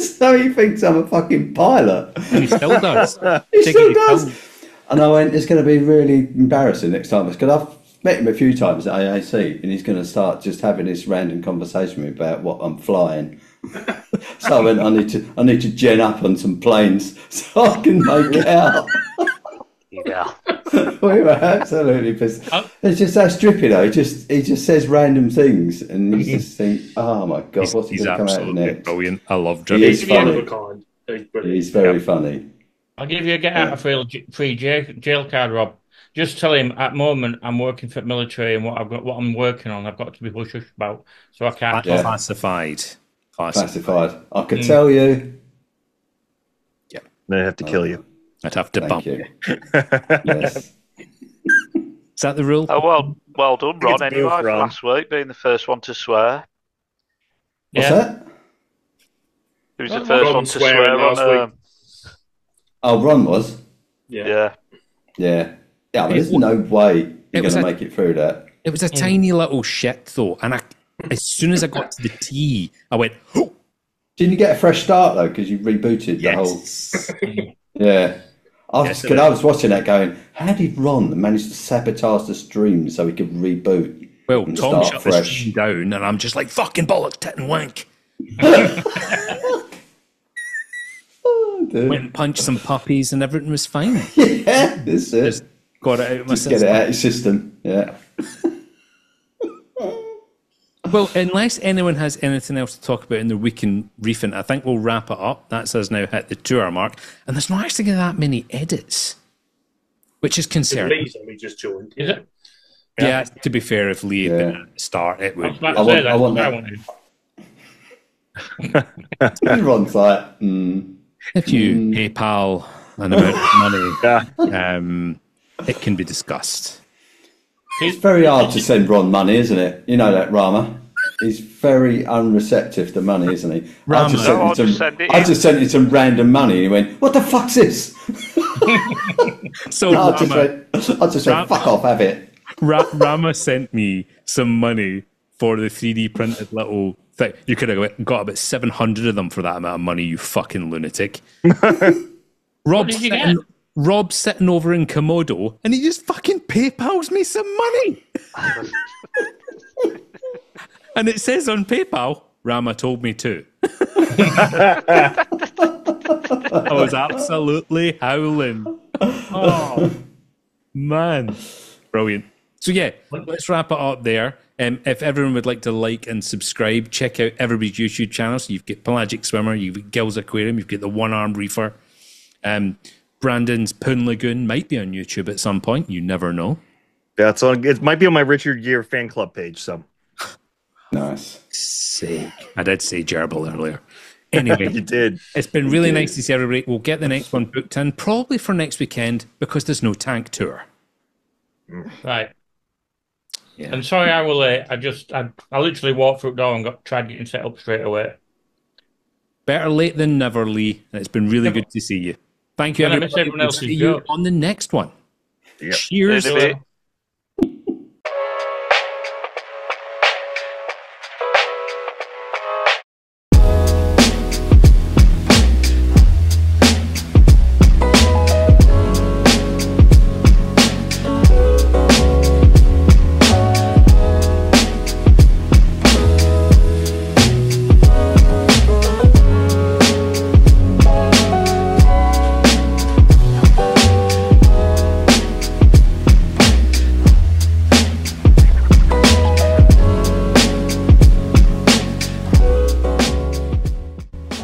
So he thinks I'm a fucking pilot. And he still does. He still does. And I went, it's going to be really embarrassing next time. Because I've met him a few times at AAC and he's going to start just having this random conversation with me about what I'm flying. So I went, I need to gen up on some planes so I can make it out. Yeah. We were absolutely pissed. It's just that's Drippy though. He just says random things and you just think, oh my god, what's he going to come out with next? Brilliant. I love Drippy. He's funny. He's very funny. I'll give you a get out of free jail card, Rob. Just tell him at the moment I'm working for the military and what I'm working on. I've got to be hush about, so I can't. Classified. I could tell you. Yeah. Then I'd have to kill you. I'd have to bump you. Yes. Is that the rule? Oh, well done, Ron, anyway, for last week, being the first one to swear. What's that? Who was the first one to swear on... Oh, Ron was? Yeah. Yeah, but there's no way you're going to make it through that. It was a tiny little shit, though, and as soon as I got to the T, I went, oh! Didn't you get a fresh start, though, because you rebooted the whole... Yeah. I was watching that going, how did Ron manage to sabotage the stream so he could reboot? Well, Tom shut the stream down, and I'm just like, fucking bollocks, tit and wank. Went and punched some puppies and everything was fine. Yeah, that's it. Just got it out of my system. Get it out of your system, yeah. Well, unless anyone has anything else to talk about in the week in reefing, I think we'll wrap it up. That's us now hit the 2 hour mark. And there's not actually that many edits, which is concerning. Lee's only just joined. Is it? Yeah, to be fair, if Lee had been at the start, it would. I want that. Ron's like, if you PayPal an amount of money, it can be discussed. It's very hard to send Ron money, isn't it? You know that, Rama. He's very unreceptive to money, isn't he? I just sent him some random money and he went, what the fuck's this? So I just went, fuck off, have it. Rama sent me some money for the 3D printed little thing. You could have got about 700 of them for that amount of money, you fucking lunatic. Rob's sitting over in Komodo and he just fucking PayPals me some money. And it says on PayPal, Rama told me to. I was absolutely howling. Oh, man. Brilliant. So yeah, let's wrap it up there. If everyone would like to like and subscribe, check out everybody's YouTube channel. So you've got Pelagic Swimmer, you've got Gil's Aquarium, you've got the One Armed Reefer. Brandon's Poon Lagoon might be on YouTube at some point. You never know. Yeah, it might be on my Richard Gere fan club page. So nice. Sick. I did say gerbil earlier. Anyway, you did. It's been really nice to see everybody. We'll get the next one booked in probably for next weekend because there's no tank tour. Right. Yeah. I'm sorry I was late. I literally walked through the door and tried getting set up straight away. Better late than never, Lee. And it's been really good to see you. Thank you, everybody. We'll see you on the next one. Yep. Cheers.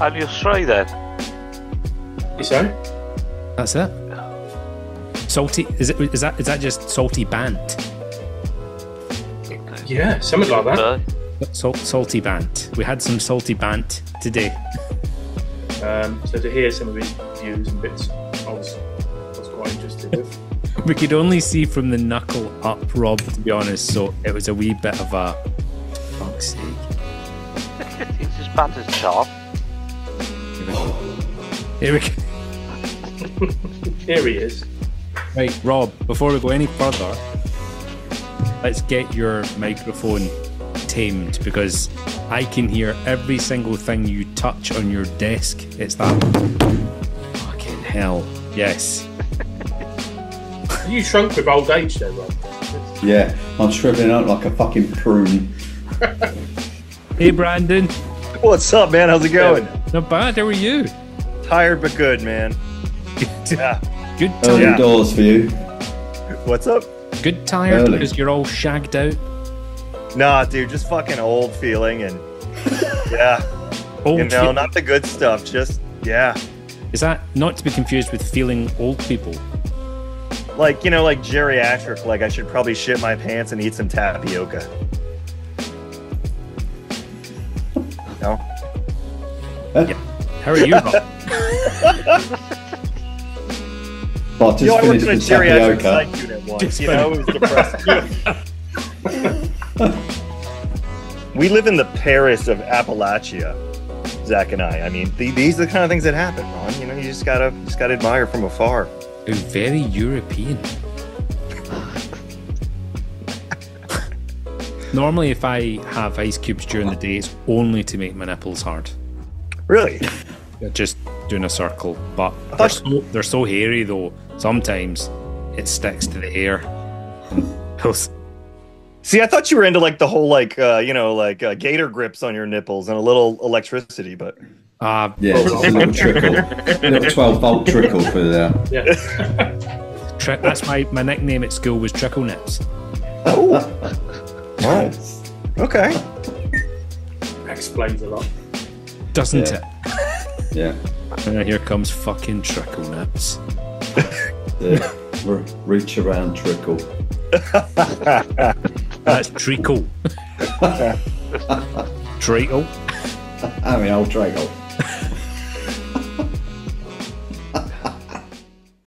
And you're straight then. You say? That's it. Salty is that just salty bant? Yeah, something like that. Salty bant. We had some salty bant today. So to hear some of his views and bits, I was quite interested with. We could only see from the knuckle up, Rob, to be honest, so it was a wee bit of a fuck's sake. It's as bad as sharp. Here we go. Here he is. Right, Rob, before we go any further, let's get your microphone tamed, because I can hear every single thing you touch on your desk. It's that fucking hell. Yes. You shrunk with old age though, Rob. Yeah, I'm shriveling up like a fucking prune. Hey, Brandon. What's up, man? How's it going? Not bad. How are you? Tired but good, man. Yeah. Good Early tired. doors for you. What's up? Good tired Early. because you're all shagged out. Nah, dude, just fucking old feeling and yeah. Old Not the good stuff, just yeah. Is that not to be confused with feeling old people? Like, like geriatric, like I should probably shit my pants and eat some tapioca. No? Yeah. How are you, Rob? Well, just I worked finished in a the geriatric tapioca. psych unit once, it was depressing. We live in the Paris of Appalachia, Zach and I. I mean, these are the kind of things that happen, Ron. You just gotta admire from afar. Oh, very European. Normally, if I have ice cubes during the day, it's only to make my nipples hard. Really? Just doing a circle. But they're so hairy, though, sometimes it sticks to the hair. See, I thought you were into like the whole gator grips on your nipples and a little electricity, but yeah, just a little trickle, little 12-volt trickle through there. Yeah. That's my nickname at school was Trickle Nips. Oh, okay. That explains a lot. Doesn't it? Yeah. And then here comes fucking Trickle Nips. Reach around trickle. That's treacle. Treacle. I mean, old treacle.